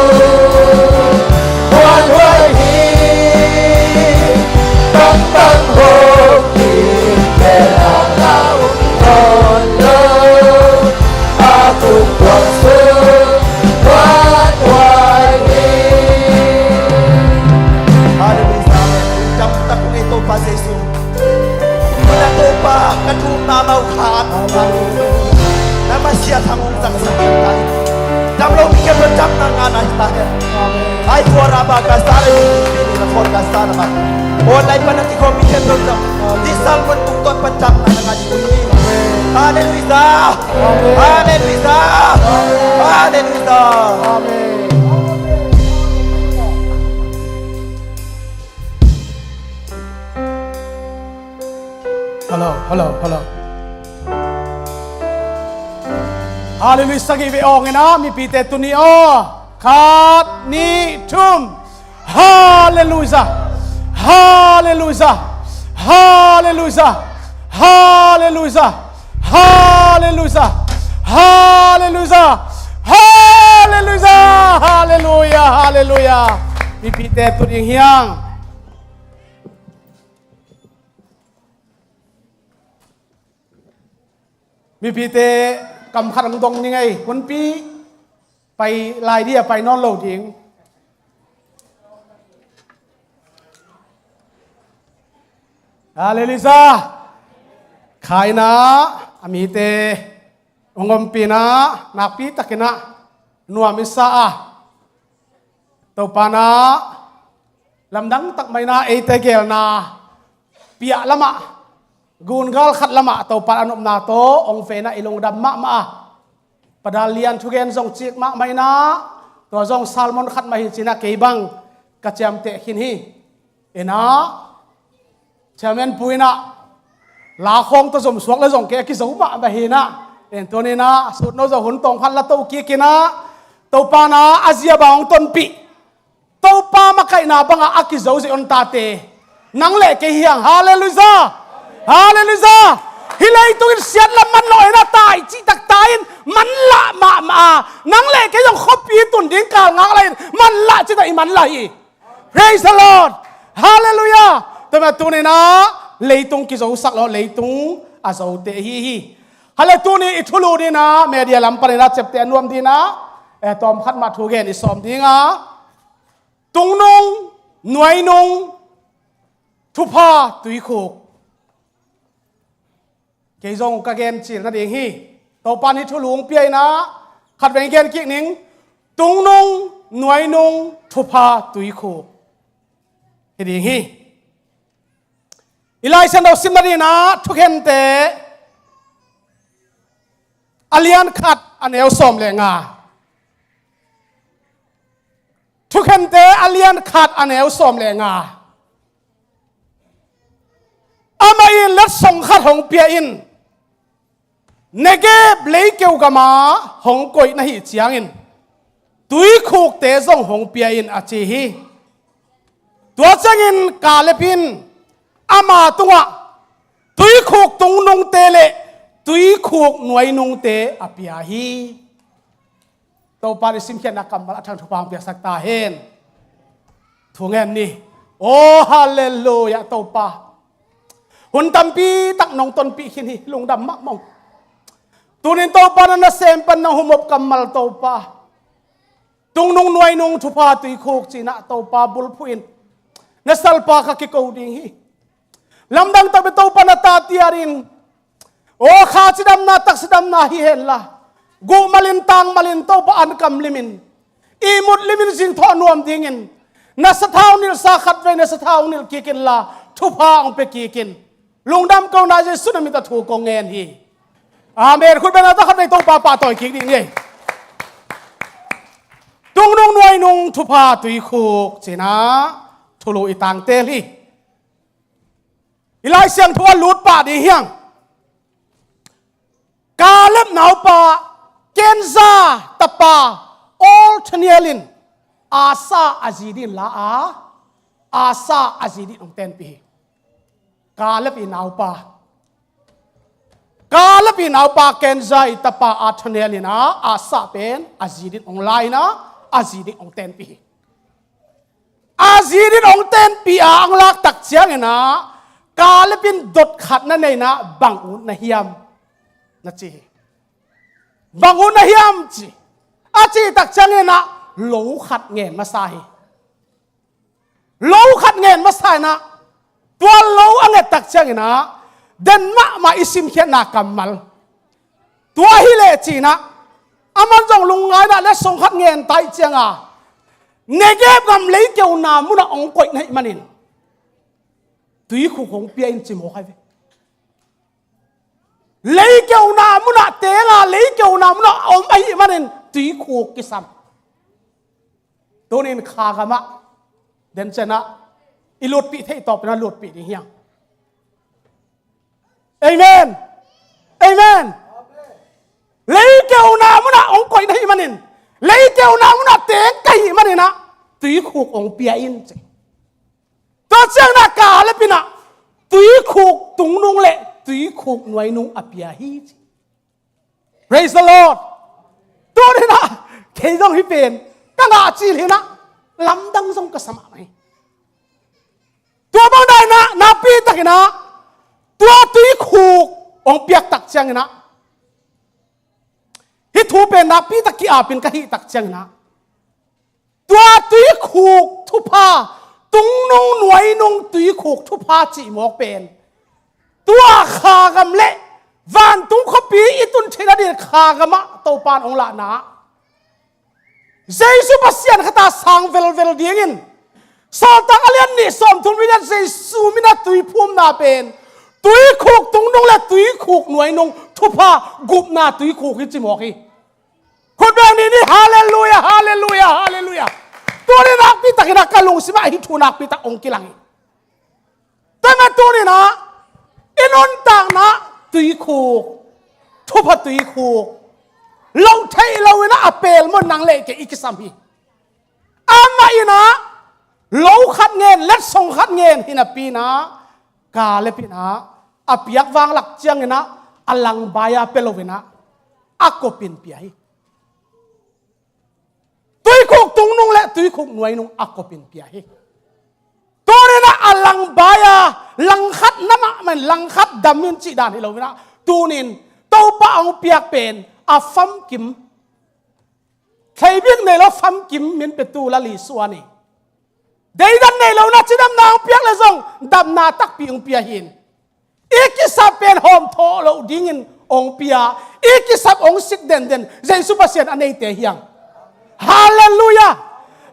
wan wahid bang bang ho telang lawang tono aku kuasa wan wahid. haleluya amen jam ta ko ito pa Jesu wala to pa kadum na mau khat na masya thangong sang sang tai jam lo ki ke jam na ngana ita he ai fora ba ka sare ni na for ka sare ba online pa nati ko mi ke jam di sal pun tung tot pa jam na ngani ko ni haleluya haleluya haleluya amen. Hello. Hallelujah sagi ve ong na mi pite tuni o khat ni tum hallelujah hallelujah hallelujah hallelujah hallelujah hallelujah hallelujah hallelujah hallelujah mi pite tuni hiangมีพีเตกำขัดตรงยังไงคนปีไปลายเดียไปนอนโหลดยิงเลลิซาขายนะมีเตองมปีนะนักปีตะกินะนัวมิสาตัวปานะลำดังตักไม่นะเอเตเกลนะเปียละมะกูนกัลขัดละมาตัวปานุมนาโตองเฟนะอิลงดำมะมาปดาเลียนทุเกนทรงจิกมะไม่นะตัวทรงซาลมอนขัดมาหินสินะเกบังกระเจียมเตะขินฮีเอ็นะเชมเมนปุยนะลาคงตัวสมสวกและทรงเกกิสมะมาหินะ เอ็นตัวนี้นะสุดโน้ตจะหุ่นตรงพันละตัวกี่กินะตัวปานะอาเซียบางต้นปีตัวปามาไก่นาบังอากิโซสิอันตาเตนังเล่เกียงฮาเลลูยาฮาเลลูยาฮิเลตุกินเสียดละมันลอยน่าตายจีตักตายมันละมานังเล่เกียงคบปีตุนดิ้งกลางอะไรมันละจีตักมันละอี Praise the Lord Hallelujah แต่มาตัวนี้นะเลยตุงกิโซสักแล้วเลยตุงอาโซเตฮีฮัลโหลตัวนี้อิทุลูดีนะเมียเดียลำปนิรัตเจ็บเตียนรวมดีนะตอมขัดมาถูกเกณฑ์อิสอมดีงาตุงนงหน่วยนงทุพาตุยโคกเกยงกะเกณฑ์จีนั่นเองฮีตัวปานิทุลุงเปียนะขัดเป็นเกณฑ์กิ๊กนิงตุงนงหน่วยนงทุพาตุยโคกเองฮีอิไลเซนเราซิมนารีนะทุกเห็นแต่อเลียนขัดอันเอลสมเลงาทุกเห็นแต่อเลียนขัดอันเอลสมเลงาอามาอินเล็ดส่งขัดของเปียอินเนเก็บเลยเกี่ยวกับมาของกอยนาฮิเจียงอินตุยคูกเตะส่งของเปียอินอาจีฮีตัวเจงินกาเลปินอามาตัวตุยคูกตุงนงเตเลตุยคูกหน่วยนงเตอเปียฮีตัวปาริสิมเขียนนักกรรมละทางทุพางเปียสักตาเฮนทุงเงินนี่โอ้ฮาเลลูยาตัวปาหุ่นตำปีตักนองตนปีขินีลุงดำมะมองตัวนี้ตัวปานันเซมปันนหุมบกำมัลตัวปาตุงนงหน่วยนงทุพาตุยคูกจีน่ะตัวปาบุลพูอินเนสัลปาคักกิโกดิงฮีลำดังตะเบตัวปนตาติอารินโอ้ข้าสิดำนาตักสิดำนาฮิเฮนละกูมาลินตังมาลินตัวปานกำลิมินอีมุดลิมินสิงทอนวมดิ่งินนัสท้าวนิลสาขัดเวนัสท้าวนิลกิกินละทุพาองเปกิกินลุงดำกองนายเจสุนามิตาถูกกองเงินฮีอาเมนคุณเป็นอะไรขัดในตัวป่าต่อยกิกดิ่งนี่ตุงนงหน่วยนงทุพาตุยคูกเจนะทุลุอีตังเตลีอิไลเสียงทัวลุดป่าดีเฮียงกาเล็บหนาวป่าเกนซาตะป่าออลเทเนียลินอาซาอาจีดินลาอาซาอาจีดินองเตนปีกาเล็บอีหนาวป่ากาเล็บอีหนาวป่าเกนซาตะป่าอาเทเนียลินอาซาเป็นอาจีดินองไลนะอาจีดินองเตนปีอาจีดินองเตนปีอังลักตักเชียงนะกาลปินดดขัดนั่นเองนะบังอุนนะฮิยามนะจีบังอุนนะฮิยามจีอาจีตักเชียงนะโลขัดเงินมาใส่โลขัดเงินมาใส่นะตัวโลอันเงตักเชียงนะเดินมาอิสิมเขียนนักกำมัลตัวฮิเลจีนะอามันจงลุงไงนะและส่งขัดเงินไตเชียงอ่ะเนเก็บกำเลยเกี่ยวนามุนะองกอยในมันนี่ตุยคู่ของเปียอินจิโมใครเว้เลยเกี่ยวนามุนะเตงาเลยเกี่ยวนามุนะอมไอ้มันนี่ตุยคู่กิสัมตัวนี้ขากามะเดินเจนะอิลุดปีเทตอบนะลุดปีนี่เฮียงเอเมนเอเมนเลยเกี่ยวนามุนะองกอยในมันนี่เลยเกี่ยวนามุนะเตงไก่มันนี่นะตุยคู่ของเปียอินจิตัวเจ้าหน้ากาเลปินะตุยคูกตุงนุงเละตุยคูกหน่วยนุงอภิยาฮีจี Praise the Lord ตัวนี้นะเคยต้องให้เป็นตั้งอาจีเลยนะลำดังทรงกระสมาไหมตัวบางได้นะนาปีตักนะตัวตุยคูกองเปียกตักเชียงนะฮิทูเป็นนาปีตักกี้อาเป็นกะฮิตักเชียงนะตัวตุยคูกทุพาตุงนงหน่วยนงตุยคูกทุพาจีหมอกเป็นตัวขากำเละวันตุงขปีอิตุนเทนดีขากำมะตัวปานองละนะเจสุปัสยันขตาสังเวลเดียงินสอนตักอเลียนนี่สอนทุนวิญญาณเจสุมินาตุยพุ่มนาเป็นตุยคูกตุงนงและตุยคูกหน่วยนงทุพากุบนาตุยคูกจีหมอกฮีคนแบบนี้นี่ฮาเลลูยาฮาเลลูยาฮาเลลูยาตัวนี้นักพิทักษ์นักการลงสิมาหิทูนักพิทักษ์องค์กิลังแต่มาตัวนี้นะอินนต่างนะตุยคู ทุบตุยคูเราเทเราเนะอเปลมันนังเละแกอีกสัมพีอามาอินะเราขัดเงินเล็ดส่งขัดเงินหินาปีนะกาเลปีนะอาเปียกวางหลักเจียงนะอลังบายาเปโลเวนะอักก็เป็นเปียตุยคุกตุงนุงและตุยคุกหน่วยนุงอักก็เป็นเปียตัวนี้นะอลังบายาลังขัดน้ำมันลังขัดดำมินจีดานให้เราเวนะตูนินตัวป้าเอาเปียกเป็นอาฟัมกิมใครเบี้ยงในเราฟัมกิมมินเป็นตูละลีสวานี่เดี๋ยวดันในเรานะจีดำนางเปียกเลยส่งดำนาตักปีองเปียหินอีกที่สับเป็นหอมโถเราดิ้งินองเปียอีกที่สับองสิกเด่นเด่นเจสุภาษิตอันนี้เตียงฮาเลลูยา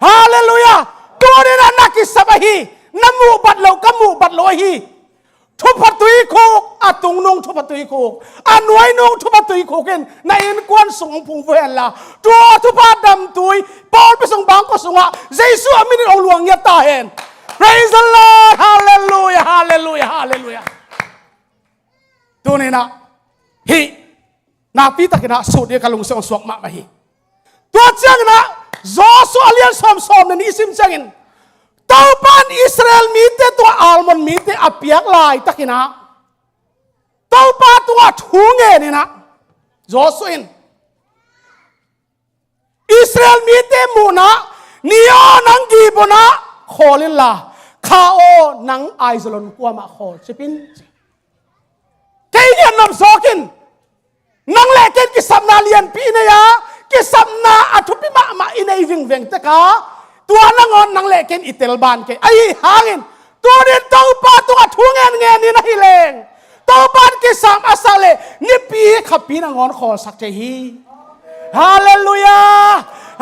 ฮาเลลูยาตัวนี้นะนักกิสับฮีน้ำมูบัดเรากมูบัดเราฮีทุบตุยโคกอาตุงนงทุบตุยโคกอาหน่วยนงทุบตุยโคกินในอินกวนส่งพุงเวลละตัวทุบดำตุยปอลไปส่งบางก็ส่งอ่ะเจสุอามินองหลวงยาตาเห็น praise the Lord hallelujah hallelujah hallelujah ตัวนี้นะฮีนาปีตะกินะสุดเดียกลุงส่งสวกมาฮีตัวเจ้านะจอสุอาเลียนสอมสอมนั่นอิสิมจังอินตัวบ้านอิสราเอลมีแต่ตัวอัลมอนมีแต่อภิยักลายตะกินะตัวบ้านตัวทุ่งเงินนะจอสุอินอิสราเอลมีแต่มูนะนิยอนังกีบนะขอลิลลาข้าโอนังไอซ์ลอนกัวมาขอชิปินเกี่ยนนำสกินนังเล็กกิสัมนาเลียนปีเนียกิสัมนาอัตุปิมาอินไอวิงเวงตะกาตัวนังonนังเล็กอิตเตลบานเกไอหางินตัวเรียนตัวป้าตัวทุ่งเงินนี่นะฮิเลงตัวบ้านกิสัมอาซาเลนี่ปีขับปีนังonขอสักเจฮีฮาเลลูยา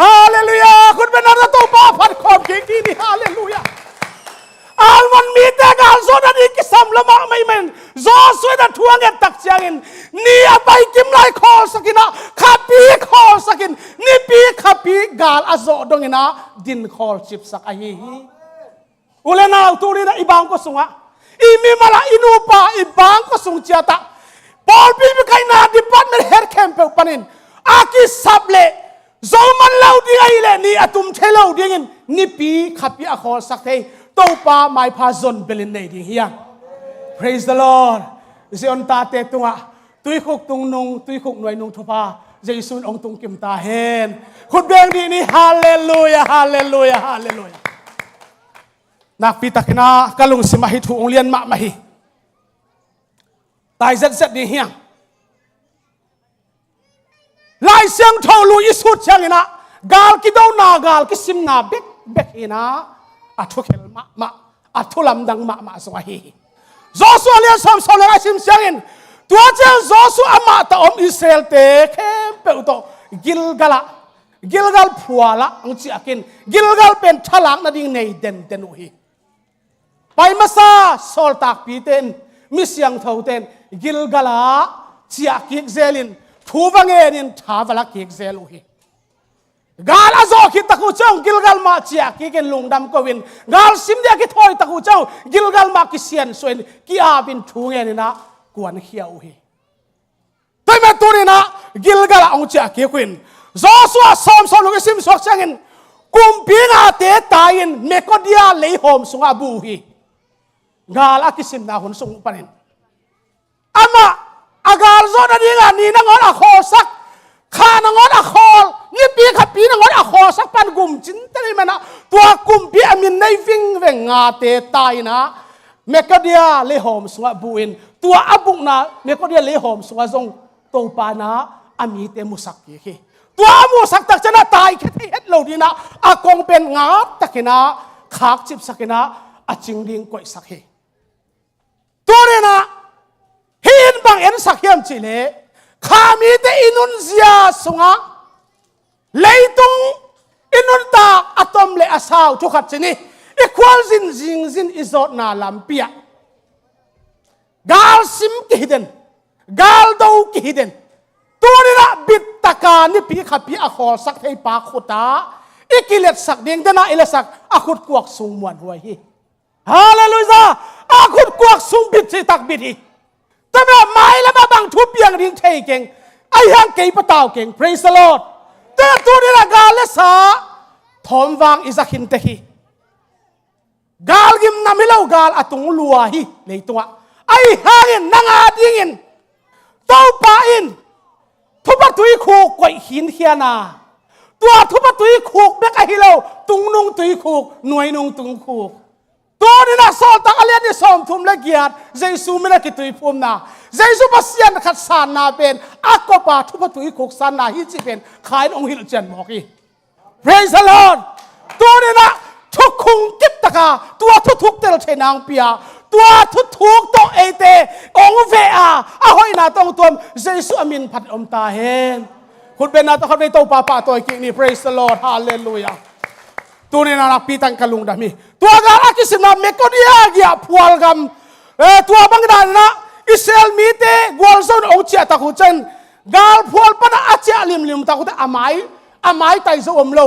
ฮาเลลูยาคุณเป็นนักตัวป้าพัดขอบเก่งที่นี่ฮาเลลูยาอัลมันมีแต่การสอนอีกสัมละมาไม่เหม็นจอสวยแต่ทวงเงินตักเชียงนี่ไปกิมไลคอสกินะขับปีคอสกินนี่ปีขับปีกาลอาโซดงนะดินคอชิบสักไอฮีอุเลนาตุรีนะอีบางก็ส่งอ่ะอีมีมาละอินูปาอีบางก็ส่งเจ้าตาปอลปีมีใครนาดิปัตเมนเฮร์แคมเปปนินอากิสับเล่จอมันเล่าดีไอเล่นี่อาตุมเทเล่าดีเงินนี่ปีขับปีอาคอสักเทตัวป้าไม่พาจนเบลินในดิ่งเฮีย praise the Lord เสียนตาเตตุงะตุยคุกตุงนงตุยคุกหน่วยนงทุพาเจสุนองตุงกิมตาเฮนคุณเบงดีนี่ฮาเลลูยาฮาเลลูยาฮาเลลูยานักพิทักษ์นะกลุงสิมาฮิทุองเลียนมามาฮิตายเสร็จนี่เฮียลายเสียงทอลุยสุดเชียงนะกาลกิดเอานากาลกิสิมนาเบกเบกอินะอัทุเขลมาอัทุลำดังมาสวาฮีจอสุอาเลียนสอมสอลายสิมเชียงตัวเจ้าจอสุอามาตาอมอิสราเอลเตเข้มเปอุโตกิลกาลผัวละอังจีอากินกิลกาลเป็นทลักนาดิ่งในเด่นอุฮีไปมาซาโซลตากปีเตนมิเสียงเท่าเตนกิลกาลจีอากิกเซลินทูบังเงินินท้าวลักกิกเซลุฮีกาลอาโซคิดตะกูเจ้ากิลกาลมาจีอากิกันลุงดำกวินกาลซิมเดียกิถอยตะกูเจ้ากิลกาลมากิเซียนส่วนกิอาบินทูเงินินะกวนเขียวฮีแต่แม่ตัวนี้นะกิลกาลองจีอากิกวินจอสัวสอมสอลุกซิมสวกเชิงกุมปีงาเตตายินเมกเดียเลยหอมสุงอาบูฮีกาลอากิซิมนาหุนสุงปนินอามาอากาลโซดาดีงานี่นังอนอาโคสักข้านังอนอาโคนี่ปีขับปีนังอนอาโคสักปันกุมจินตเลยมันนะตัวกุมปีอามินในวิ่งเวงงาเตตายนะเมกเดียเลยหอมสุงอาบูอินตัวอาบุกนะเมกเดียเลยหอมสุงอาซงโตปานะอามีเตมุสักเกะตัวอามูสักตักจะน่าตายแค่ที่เฮ็ดเหล่านี้นะอากงเป็นงาตะกินะขากจิบสักนะอาจิงดิงก่อยสักเฮตัวนี้นะฮินบังเอ็นสักเฮียมจิเลขามีแต่อินุนเซียสงะเลยตุงอินุนตาอะตอมเลอาสาวทุกขัดจินี่อีควอลซินอิจอดนาลัมเปียกาลซิมกิฮิเดนกาลดูกิฮิเดนตัวนี้นะบิดตะการนี่ปีขับปีอาคอสักให้ปากขุดตาอีกิเลสสักเดียงเดน่าอิเลสักอาขุดกวกสุงมวนหัวฮีฮาเลลูยาอาขุดกวกสุงบิดสิตักบิดฮีแต่แบบไม้แล้วมาบังทุบเบียงดิ้งเทเก่ง ไอ้ยังเกี่ยปะตาวเก่ง praise the Lord แต่ตัวนี้ละกาเลสาทอมวางอิสักหินเตฮีกาลกิมนามิเลวกาลอตุงลัวฮีเลยตัวไอ้ห่างอินนางอาดิงินเต้าป่าอินทุบตุยคูกวยหินเฮียนาตัวทุบตุยคูกเบกไอฮิเลวตุงนุงตุยคูกหน่วยนุงตุงคูกตัวนี้นะสอนตักอเลียนนี่สอมทุมละเกียรติเจสูไม่ละกิตุยภูมินาเจสูปัสยันขัดสานนาเป็นอักกบาทุบตุยคูกสานนาฮิจิเป็นขายองหิลเจนบอกอี praise the Lord ตัวนี้นะทุกคุงกิบตะกาตัวทุกเตลเชนางเปียตัวทุกตัวเอเตองเวอาหอยนาต้องตัวเจสุอามินพัดอมตาเห็นคุณเป็นนาต้องเขาได้ตัวป้าตัวกินี่ praise the Lord hallelujah ตัวนี้นะปีตังกะลุงดามีตัวกาลกิสินาเมกอดียากียพวลกัมตัวบังดานนะอิสราเอลมีเตกวลซอนองเจียตะกุเจนกาลพวลปนะอาเจียลิมตะกุเตอามายไตโซอมโล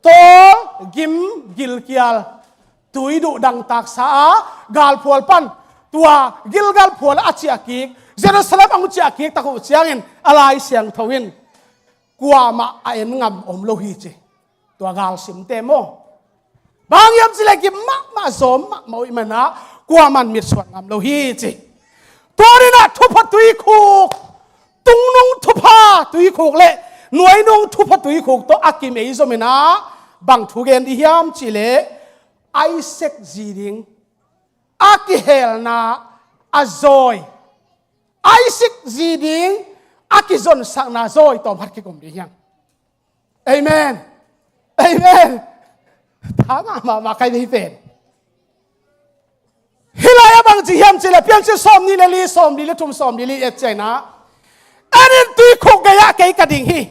โตกิมกิลเกียลตุยดุดังตักษากาลพวลปันตัวกิลกาลพวลอาเจียกิกเยรูซาเล็มองเจียกิกตะกุเจียงินอะไรเสียงทวินกัวมาเอ็นงำอมโลหิจิตัวกาลสิมเตโมบางยามสิเลกิมาสมมาอิมันนะกัวมันมีส่วนงำโลหิจิตัวนี้นะทุบตุยคูกตุงนุงทุบตุยคูกเละหน่วยนุงทุบตุยคูกตัวอากิเมย์สมินะบางทุเกนที่ยามจิเลไอเซกจีดิงอากิเฮลนาอาโซยไอเซกจีดิงอากิซอนสักนาโซยตัวพัดกิกมดิยังเอเมนเอเมนถามมาใครได้เป็นฮิลายบางจียามจิเลเพียงจะสอมนี่เลยสอมนี่เลยทุ่มสอมนี่เลยเอ็ดใจนะอันนี้ตุยคุกกะยะเกยกระดิ่งฮี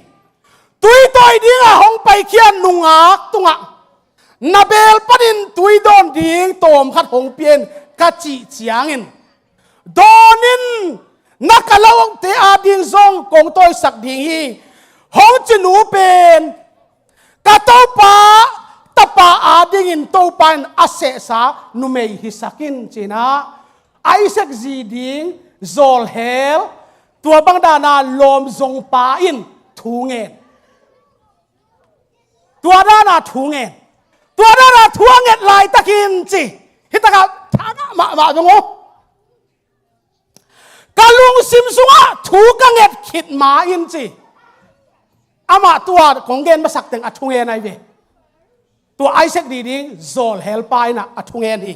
ตุยตัวดิ้งอะห้องไปเขียนนุงอักตุงอะนาเบลปนินตุยโดนดิ้งโตมขัดห้องเปลี่ยนกัจจิเจียงอินโดนินนักเลวเตอาดิ้งซงกงตัวสักดิ้งฮีห้องจินูเป็นกะโตปาตปาอาดิ้งอินโตปันอาเสสานุเมฮิสักินจีนะไอเซกจีดิ้งโซลเฮลตัวบังดานาลมซงปาอินทูเงินตัวด้านาทูเงินตัวด้านาทูเงินลายตะกินจีฮิตะกะทางมาจงโอกะลุงซิมซุงะทูกังเงินขิดมาอินจีอามาตัวของเงินมาสักถึงอัทูเงินไอเวตัวไอเซกดีดิ้งโซลเฮลปายนะอัทูเงินอี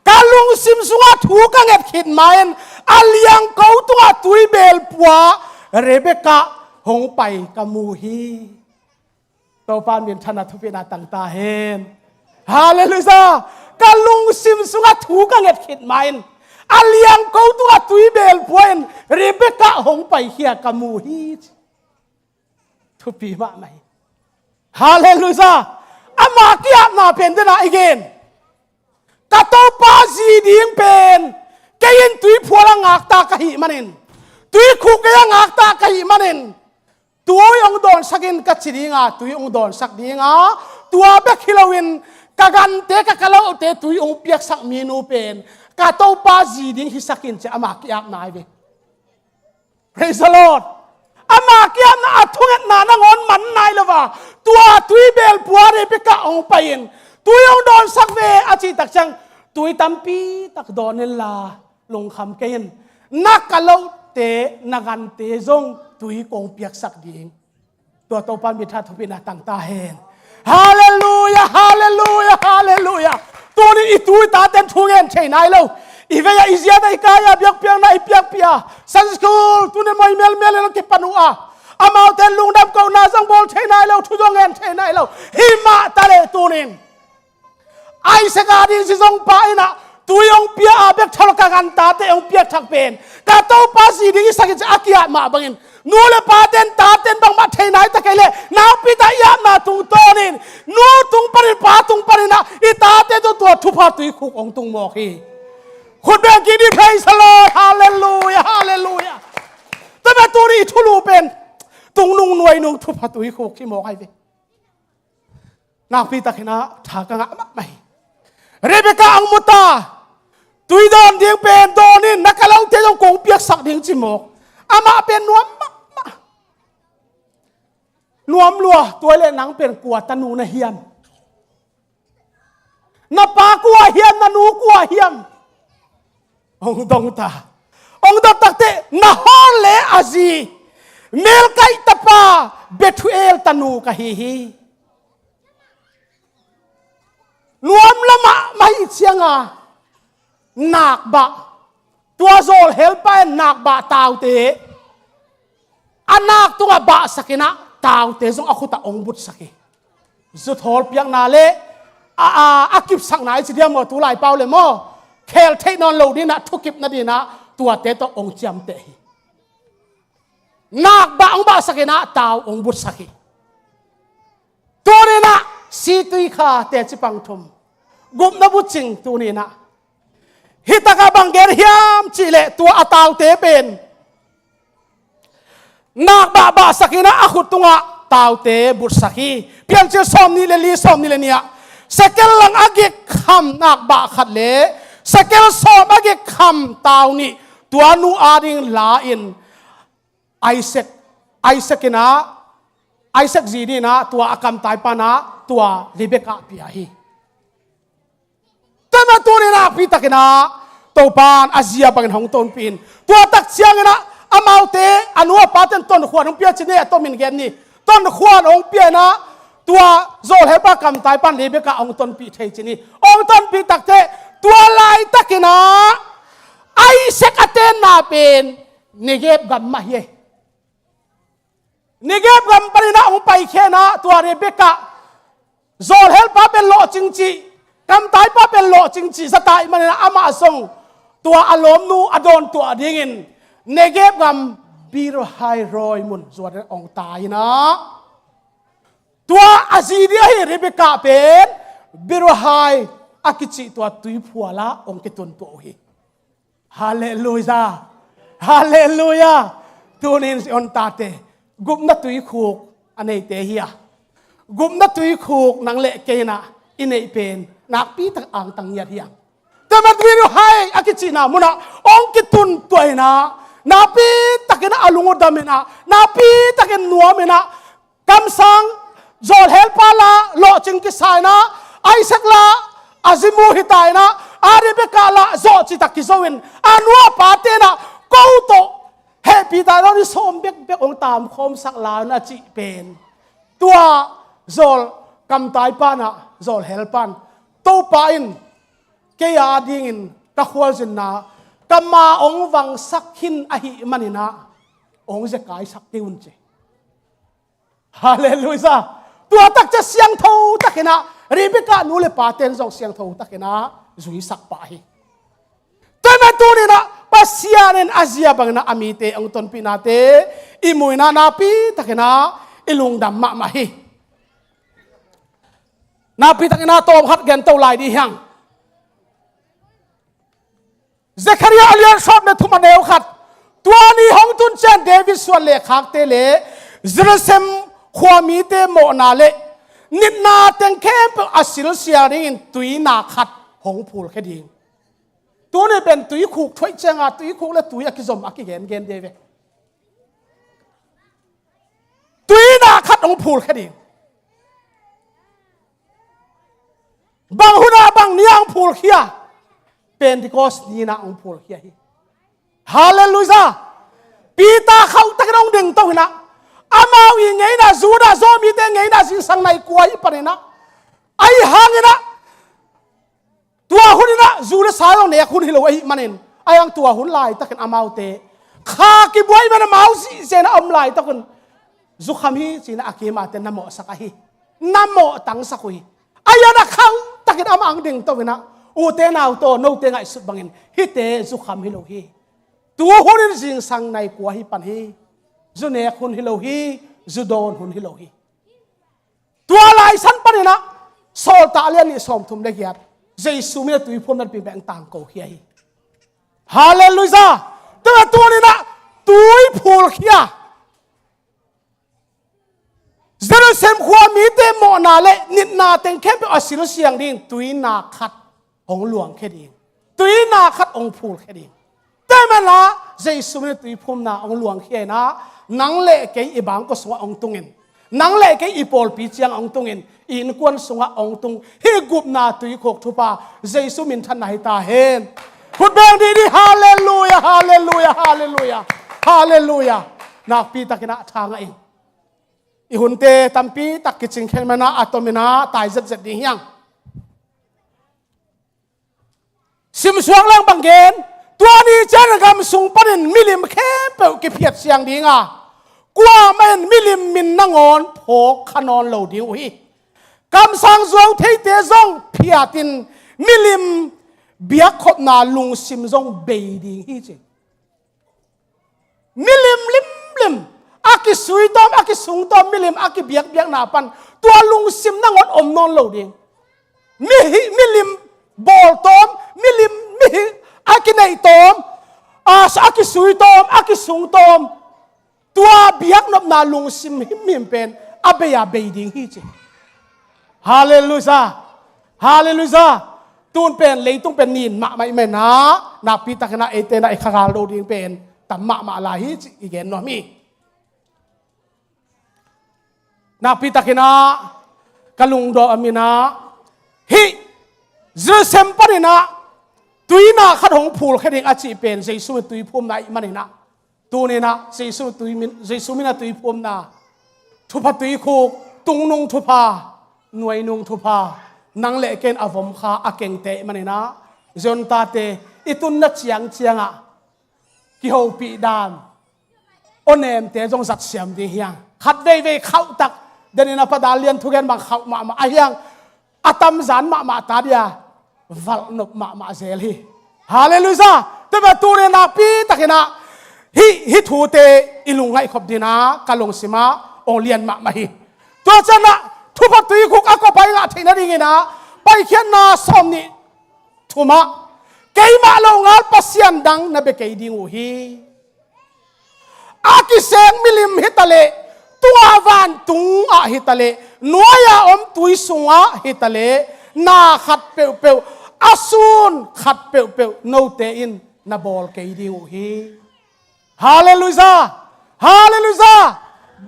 กาลุงซิมซุงะถูกกังเอ็ดขิดมาเอ็นอัลยังเขาตัวตุยเบลปัวเรเบคาหงไปกามูฮีตัวปานมีนธนาทุพินาต่างตาเห็นฮาเลลูยากาลุงซิมซุงะถูกกังเอ็ดขิดมาเอ็นอัลยังเขาตัวตุยเบลปัวเอ็นเรเบคาหงไปเฮียกามูฮีทุพีมาไหมฮาเลลูยาอามากี้อามาเป็นเดน่าอีกเองกะโตปาซีดิ้งเป็นแกยินตุยพัวละงักตากะหิมันเองตุยคุกยังงักตากะหิมันเองตัวองโดนสักินกัจจิดิงาตุยองโดนสักดิงาตัวเบกฮิลวินกะกันเตกะกะเลาเตตุยองเปียกสักมีนูเป็นกะโตปาซีดิ้งฮิสักินจะอามากี้อามาเว praise the Lord อามากี้อามาทุกนานังอนมันนายละวะตัวตุยเบลปัวเรเบกะองไปเองตุยองโดนสักเวอาจิตักจังตุยตัมปีตักโดนเนลาลงคำเกนนักกะเลาเตนักันเตจงตุยกงเปียกสักดิ่งตัวโตปันมิทัทุพินาต่างตาเห็นฮาเลลูยาฮาเลลูยาฮาเลลูยาตัวนี้อีตุยตาเต็มทุเงินใช่ไหมแล้วอีเวียอิเซียได้กายเบียกเปียงนะอีเปียกเปียสันสกูลตัวนี้ไม่เมลแล้วกิปนุอาอามาเตลุงดับเกานาซังบอลใช่ไหมแล้วทุจงเงินใช่ไหมแล้วหิมะทะเลตัวนี้ไอเสกาดิสิซงไปนะตุยองเปียอาเบกทะลกักันตาเตองเปียกทักเป็นกาโตปาสีดิสักจะอากิยามาบังอินนูเลปาเตนตาเตนบังมาเทนายตะเกเลนาปิตายานาตุงโตนินนูตุงปริปาตุงปรินะอิตาเตตัวทุพาตุยคุกองตุงโมกีคุณเบกินีเพย์สโลฮาเลลูยาฮาเลลูยาแต่แบบตัวนี้ทุลูเป็นตุงนุงหน่วยนุงทุพาตุยคุกที่โมให้เวนาปิตาเกนะทากังอะไม่เรเบคาอังมุตาตุยโดนเดียงเป็นโดนินนักเลาเตจงกงเปียกสักดิ่งจิโมกอามาเป็นนวม นวมลัวตัวเล่นังเป็นกัวตนูนะเฮียมนาปากัวเฮียมนานูกัวเฮียมองดงตาองดตักเตนาฮอนเลอาซีเมลไกตปาเบทุเอลตนูกะฮีรวมละมะไม่เชียงนักบะตัวโซลเฮลไปนักบะตาวเตอันนักตัวบะสักนะตาวเตจงอคุตาองบุตสักสุดทอลเปียงนาเลอากิบสักไหนสิเดียมตัวไหลเปล่าเลยมอเคลเทนอนโลดีนะทุกิบนาดีนะตัวเตตองจำเตนักบะองบะสักนะตาวองบุตสักตัวนี้นะสีตุยข้าเตจิปังทุมกุมนบุจิงตัวนี้นะฮิตากาบังเกอร์ฮิมจิเลตัวอัตาวเตเป็นนักบะบะสักนะอาขุตุงะตาวเตบุตสักเพียงเชื่อสอมนี่เลลีสอมนี่เลเนี่ยสเกลลังอากิคำนักบะขัดเลสเกลสอมอากิคำตาวนี่ตัวนูอาดิงลาอินไอเซกนะไอเซกจีนี่นะตัวอากำตายปานะตัวลิเบกาพิอาฮีแต่มาตัวนี้นะพิตากินะตัวปานอาเซียบังหงต้นปีนตัวตักเชียงนะอามาเตอนุปาเตนต้นขวานองเปียชเนี่ยต้นมินเกนนี่ต้นขวานองเปียนะตัวโซลเฮปากำตายปานลิเบกาองต้นปีเทจินี่องต้นปีตักเตตัวลายตักินะไอเซกเตนนาเป็นนิเก็บกัมมาเยนิเก็บกัมปรินาองไปแค่นะตัวลิเบกาโซลเฮปาเป็นโลจริงจีกำตายป้าเป็นโลจริงจีสไตล์มันนะอามาส่งตัวอารมณ์นูอดอนตัวดิ่งินเนเก็บกำบีโรไฮรอยมุนส่วนองตายนะตัวอาซีเดียฮิริเบกาเป็นบีโรไฮอากิจิตัวตุยผัวละองกิตุนตัวฮีฮาเลลูยาฮาเลลูยาตัวนี้อนตาเตกุมนัตุยคูกอันนี้เตฮียกุมนัตุยคูกนังเละเกนะอินเอเป็นนักปีตักอ่างตังยาเดียงแต่มาดูให้อากิจินามุนะองกิตุนตัวนะนักปีตักนะอลุงดามินะนักปีตักนัวมินะคำสั่งโจลเฮลปาลาโลจิงกิสายนะไอซักลาอาซิมูฮิตายนะอาริเบกาลาโจจิตักกิโซวินอานัวปาเตนะกูโตเฮปีตายเราดิสมเบกเบกองตามคมสักลานะจิเป็นตัวโจลกำตายปานะโจลเฮลปันตัวปาอินเกียดิ่งตะขวจินนะกำมาองวังสักหินอหิมันนะองจะกายสักติวุนเจฮาเลลูยาตัวตักจะเสียงทูตักนะรีบิกานูเลปาเตนจงเสียงทูตักนะจุยสักปาฮีแต่แม่ตัวนี้นะปัสยานินอาเซียบังนะอามีเตองตนปีนาเตอิมุยนานาปีตักนะอิลุงดำมาฮีนาปีตักนาโตมขัดเกนเตาลายดีหังเซคาริยาเลียนชอบในทุมันเอวขัดตัวนี้ห้องตุนเจนเดวิสส่วนเล็กขักเตเลเซรเซมความมีเตโมนาเลนิดนาเต็งเข้มอาศิลเซียริงตุยนาขัดห้องพูลแค่ดีตัวนี้เป็นตุยคุกถ้วยเจงาตุยคุกและตุยอากิจมอากิเกนเกนเดวตุยนาขัดห้องพูลแค่ดีบางหุ่นบางเนี่ยองพูลเขียเป็นที่ก็สนีนะองพูลเขียฮาเลลูยาปีตาเขาตะกร้องดึงตัวนะอามาวิไงนะจูดาโซมีเตไงนะสิงสังในกวยปะเนี่ยนะไอหางนะตัวหุ่นนะจูดาสายองเนี่ยคุณฮิโลไอมันเองไอยังตัวหุ่นลายตะกันอามาเตข้ากิบวยมันมาเอาสิเจนะอมลายตะกันจุคำฮีสินะอากิมาเตนนโมสักฮีนโมตังสักฮีไอ้ยันเขาตะกิดอามังดิ่งตัวนะอูเตนเอาตัวโนเตงไอสุดบังเงินฮิเตจุคำฮิโลฮีตัวหุ่นสิงสังในกวยปันฮีจุเนกหุ่นฮิโลฮีจุโดนหุ่นฮิโลฮีตัวลายสันปันนะโซลตาเลียนสมทุมเดียดเจสุมีตุยพุ่มนั้นเป็นแบงต่างโกเฮียฮาเลลูยาตัวนี้นะตุยพูลเฮียเจริญเสมความมีเตโมนาเลนิดนาเต็งเข้มเป็นอสิลเสียงดิ่งตุยนาขัดองหลวงแค่ดิ่งตุยนาขัดองพูลแค่ดิ่งแต่เมื่อละเจสุมีตุยพุ่มนาองหลวงแค่นะนังเละเกยบางก็สวะองตุงิน นังเล่cái ipol pi chiang ong tungin in kwan sunga ong tung hi gup na tui khok thupa jesu min than nai ta hen khut beng di hallelujah hallelujah hallelujah hallelujah nak pi takina thanga in i hunte tampi tak kiching khen mana atomina tai zat zat di hyang sim suang lang banggen tua ni chan gam sung panin milim khe pe ki phiat siang dinga qua men milim min nangon phok khanon lo diu hi kam sang zong thei te zong phiatin milim biak khop na lung sim zong be ding hi che milim lim lim aki sui tom aki sung tom milim aki biak biak na pan tua lung sim nangon om non lo ding milim bol tom milim mi aki nei tom aki sui tom aki sung tom tua biak nop na lung sim him pen abeya be ding hi che hallelujah hallelujah tun pen leitung pen nin ma mai me na pi takna ete na ikhagal do ding pen tamma ma la hi igen no mi na pi takina kalung do amina hi zesem parina tuina khadong phul khading achi pen jesu tui phum na manina tunina jesu mina tui phum na thupa tui khuk tungnung thupa nuai nung thupa nang le ken avom kha akeng te manina zon ta te itun na chiang chianga ki ho pi dan onem te jong zat siam di hiang khat ve khau tak denina padalian thugen bang khau ma ahyang atam zan ma ta dia val nop ma zel hi hallelujah te ba tu ne na pi takina hi thu te ilungai khop dina kalong sima ong lian ma hi to chana thupa tui khuk ako pai la theina ringina pai khian na som ni thuma keima lo ngal pasian dang na be kei ding u hi aki seng milim hitale tua van tung a hitale noya om tui sunga hitale na khat peu asun khat peu no te in na bol kei ding u hi hallelujah hallelujah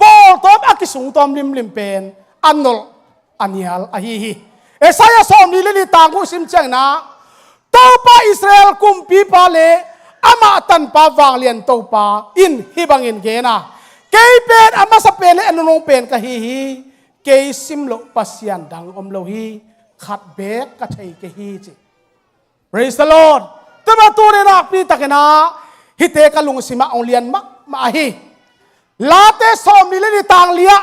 bol tom aki sung tom lim pen anol anial ahi esaya som ni le ni tangu sim chang na to pa israel kum pi pa le ama tan pa wang lian to pa in hibangin ge na kei pen ama sa pen le anong pen ka hi kei sim lo pasian dang om lo hi khat bek ka thei ke hi chi praise the lord tama tu ne na pi takena hite ka lung sima ong lian ma hi late som ni le ni tang lia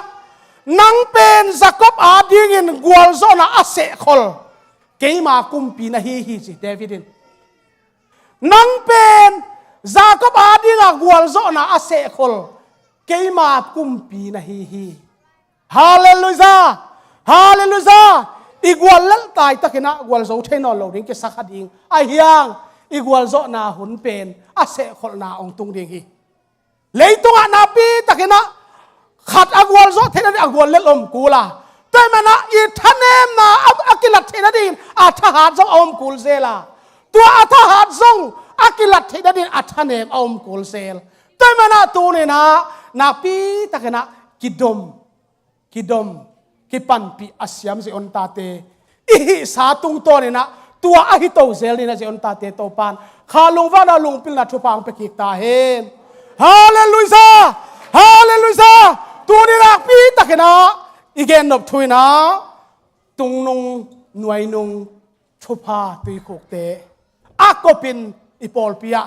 nang pen Jacob ading in gwal zona ase khol keima kumpi na hi chi Davidin nang pen Jacob ading a gwal zona ase khol keima kumpi na hi hallelujah hallelujah igwal lal tai takina gwal zo theno lo ding ke sakhading a hiang igwal zona hun pen ase khol na ong tung ding hi leitunga na pi takina khat agwal zo thena di agwal lel om kula te mana I thanem na akilat thena din atha hat zo om kul zela tu atha hat zong akilat thena din athanem om kul zel te mana tu ne na pi takena kidom kipan pi asyam se on tate ihi sa tung to ne na tua ahi to zel ni na se on tate to pan khalung wa na lung pil na thupang pe ki ta hen hallelujah hallelujah tu ni rak pi takena igen nop thuina tungnung nuai nung thupa tui khok te akopin ipol pia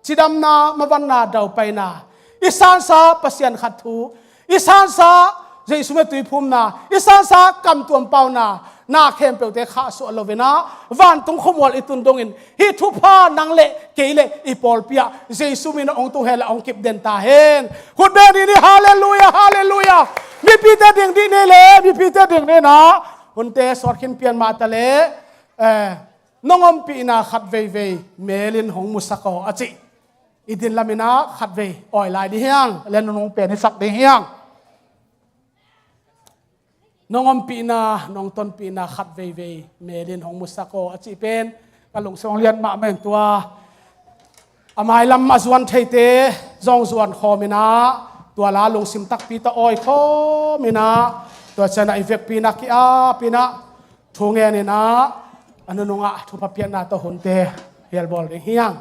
chidam na mawan na dau paina isan sa pasian khat thu isan sa jesu me tui phum na isan sa kam tuam pau na khem pe te kha so lovena van tung khomol itun dongin hi thupa nangle keile ipol pia jesu min ong tu hela ong kip den ta hen khut be ni hallelujah hallelujah mi pi te ding di ne le mi pi te ding ne na hun te sort khin pian ma ta le nongom pi na khat ve melin hong musako achi idin lamina khat ve oi lai di hiang len nong pe ni sak di hiang nongom pi na nong ton pi na khat ve melin hong musako achi pen kalung song lian ma men tua amai lam ma zuan theite zong zuan khomina ตัวลาลงสิมตักปีตะอ้อยโคมินะตัวชนะอีเวกปีนักกีอาปีนะทุ่งเงินนะอันนั้นงะทุบเปียนาตะหุนเตเฮลบอลเฮียง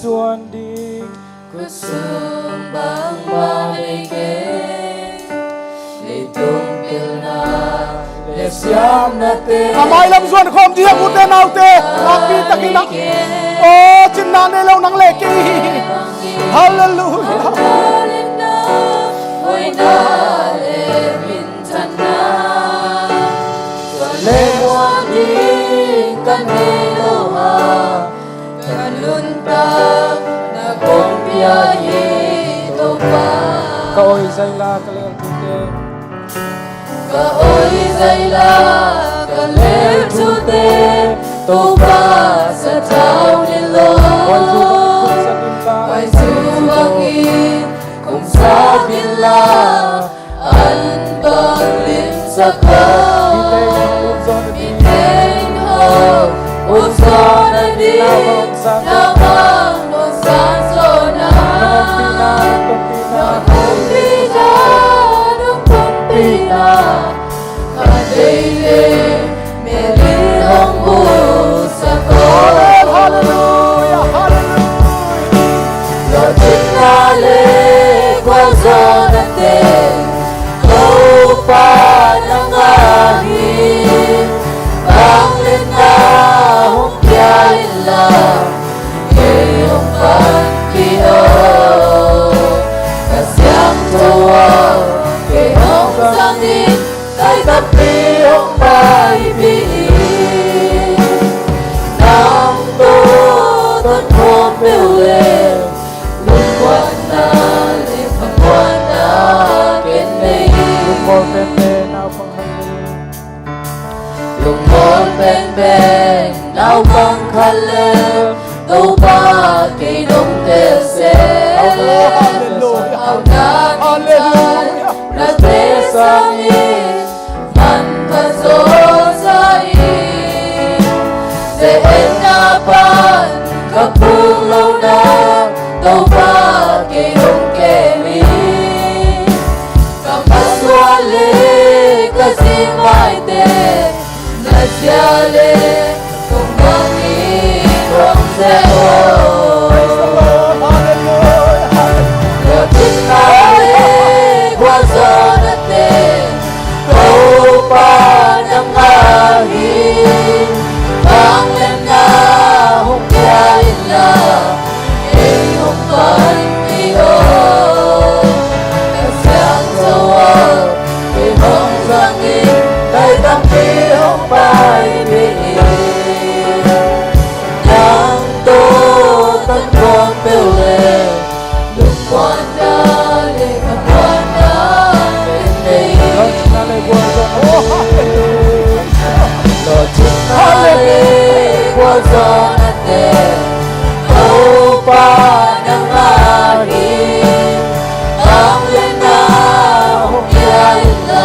ส่วนดีก็สูงบางว่าในเกในตุงเปล่าเลสยามนาเต Kamay lam suan khom dia mute naute napi takina oh cinna ne lo nang leki hallelujah le mua đi kan lo ha kan lun ta na kom pia ye to pa ka oi sai la ka le tu te ka oi sai la ka le tu te to pa sa thao ni lo wai su bang in kum sa bin la an bang lim sa ka Uzona di namang nusan zona nung kumpina kadele meri hong usako hallelujah hallelujah lo tinale kwa zona te ko pa nangahi bang lena hong kya illa hong pan kiyo kasyang toa ke hong sangin kay tapi hong pai pi nang to ton hong pewe lung kwan na li pang kwan na ken nei lung kwan na pang lung mon ben ben nau bang khale to ba ke dong te se hallelujah au na hallelujah na te sami man ka zo sai se na pan ka pung lo na to ba ke dong ke mi ka maswale ka si mai te Naziale kung mangi from the Lotinale wazonate Kaupa ng ahim Banglan na hukya ila Iyong pantiyo Kasyang sawa Imong sangin Kay tampi hong pai biin Nang to tan kong pewe Lung kwan na li ka kwan na Pinay Lo chinale wazon ate Kaupa ng ahim Ang lena hong yaila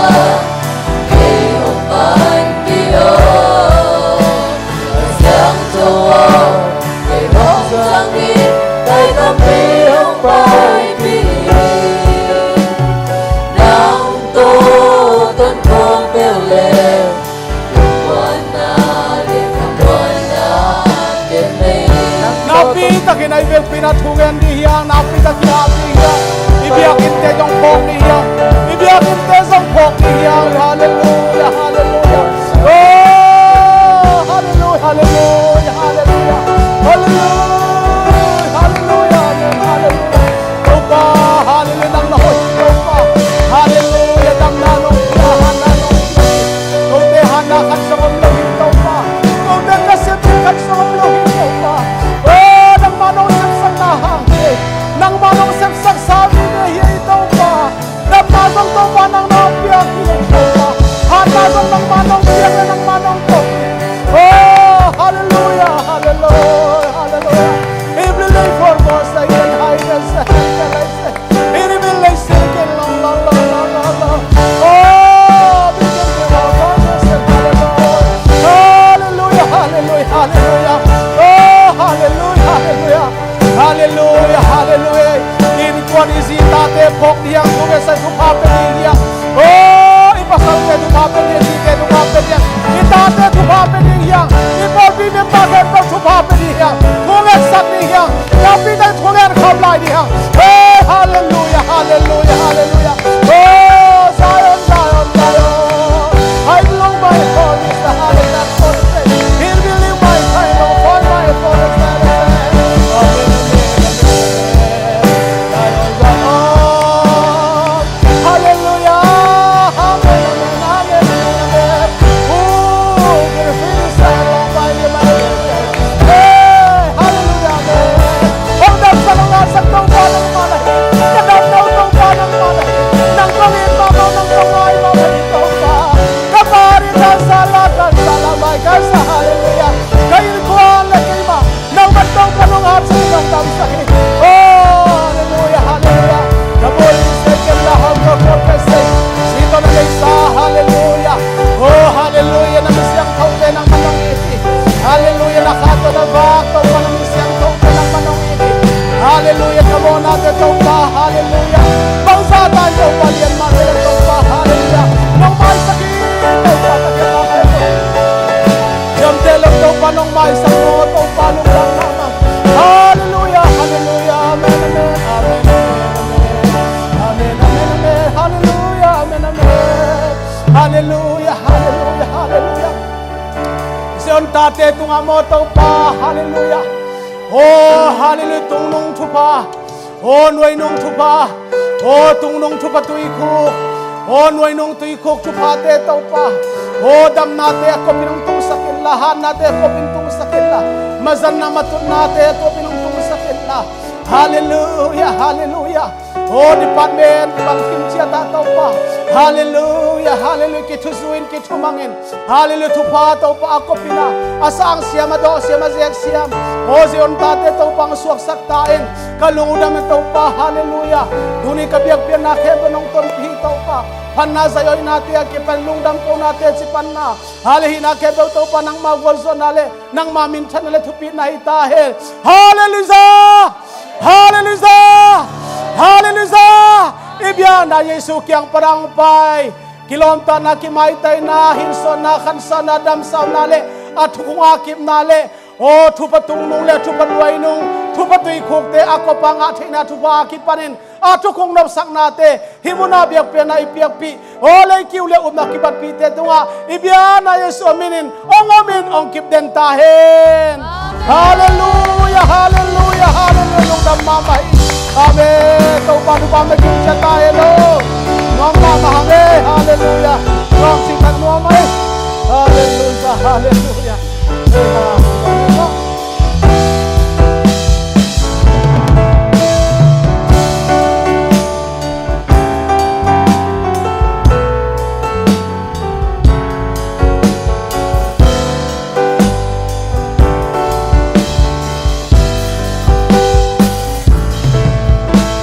napi takin ay vel pinathugan di hiyang napi takin ati hiyang ibiyakin te jong phok ni hiyang ibiyakin te jong phok ni hiyang hallelujah hallelujah oh hallelujah hallelujah hallelujah hallelujah hallelujah hallelujah topa hallelujah nang nahoy topa hallelujah dam nanong hananong tote hana kan sa lohin topa tote kasip kan sa lohin topa nang manong sepsak sabi na hiya ito pa, nang manong to pa nang đi ha thua nghe sắc đi ha nhà bị đây thua nghe không lại đi ha hey hallelujah hallelujah hallelujah oh Zion Zion Zion I belong my heart is the hallelujah for the sake he'll believe my time of all my for the sake hallelujah hallelujah oh the feeling side of my hey hallelujah ông đâm sa long sắc tông ba ng mana cái đâm đâu tông ba ng mana nang kongin ma mo nang kongay ma mo tông ba kapari ta sa la mai ka sa hallelujah kain kuan la kima nang man tông pa nong at sa nang tam sa oh hallelujah hallelujah kabul se ken la hom ko professor sito na kay sa hallelujah oh hallelujah na siyang tao te nang manong iti hallelujah na kato na ba tao pa nang siyang tao te nang manong iti hallelujah kamo natin tao pa hallelujah bangsa tayo pa liyan maril tao pa hallelujah nang may sakit tao pa takilakan yam telok tao pa nang may sakit tao pa nung lang naman hallelujah hallelujah amen amen amen amen amen amen hallelujah amen amen hallelujah hallelujah hallelujah Sion tate tunga mo tau pa hallelujah oh hallelujah tung nung thupa oh nuai nung thupa oh tung nung thupa tui khu oh nuai nung tui khu thupa te tau pa oh dam na te ko pinung tung sakil la han na te ko pinung sakil la mazan na matun na te ko pinung tung sakil la hallelujah hallelujah oh department bang kimchia ta tau pa hallelujah hallelujah kitusuin kitumangin hallelujah thupa tau pa ako pina asang siam ado siam azek siam oh zion tate tau pang suak saktain kalungudam tau pa hallelujah duni kabiak pian na kebenong ton pi tau pa panna sayoy nate ke panlungdam ko nate si panna halehi na kebel tau pa nang magol sonale nang mamin chanale thupi na itahel hallelujah hallelujah hallelujah ibyan na Yesu kyang parang pai kilom ta na kimai tai na hinson na khansa na dam saw nale athukung akip nale o thupatung nung le thupaluai nung thupatui khok te akopanga theina thupa akipanin athukung nop sak na te himuna biak pe na ipiak pi o le kiu le umna kibat pi te tunga ibyan na Yesu aminin ongamin ong kip den ta hen hallelujah hallelujah hallelujah dam mamai amen tau pa du pa me kim cha ta hello ngom ma ma me hallelujah ngom sing tan no mai hallelujah hallelujah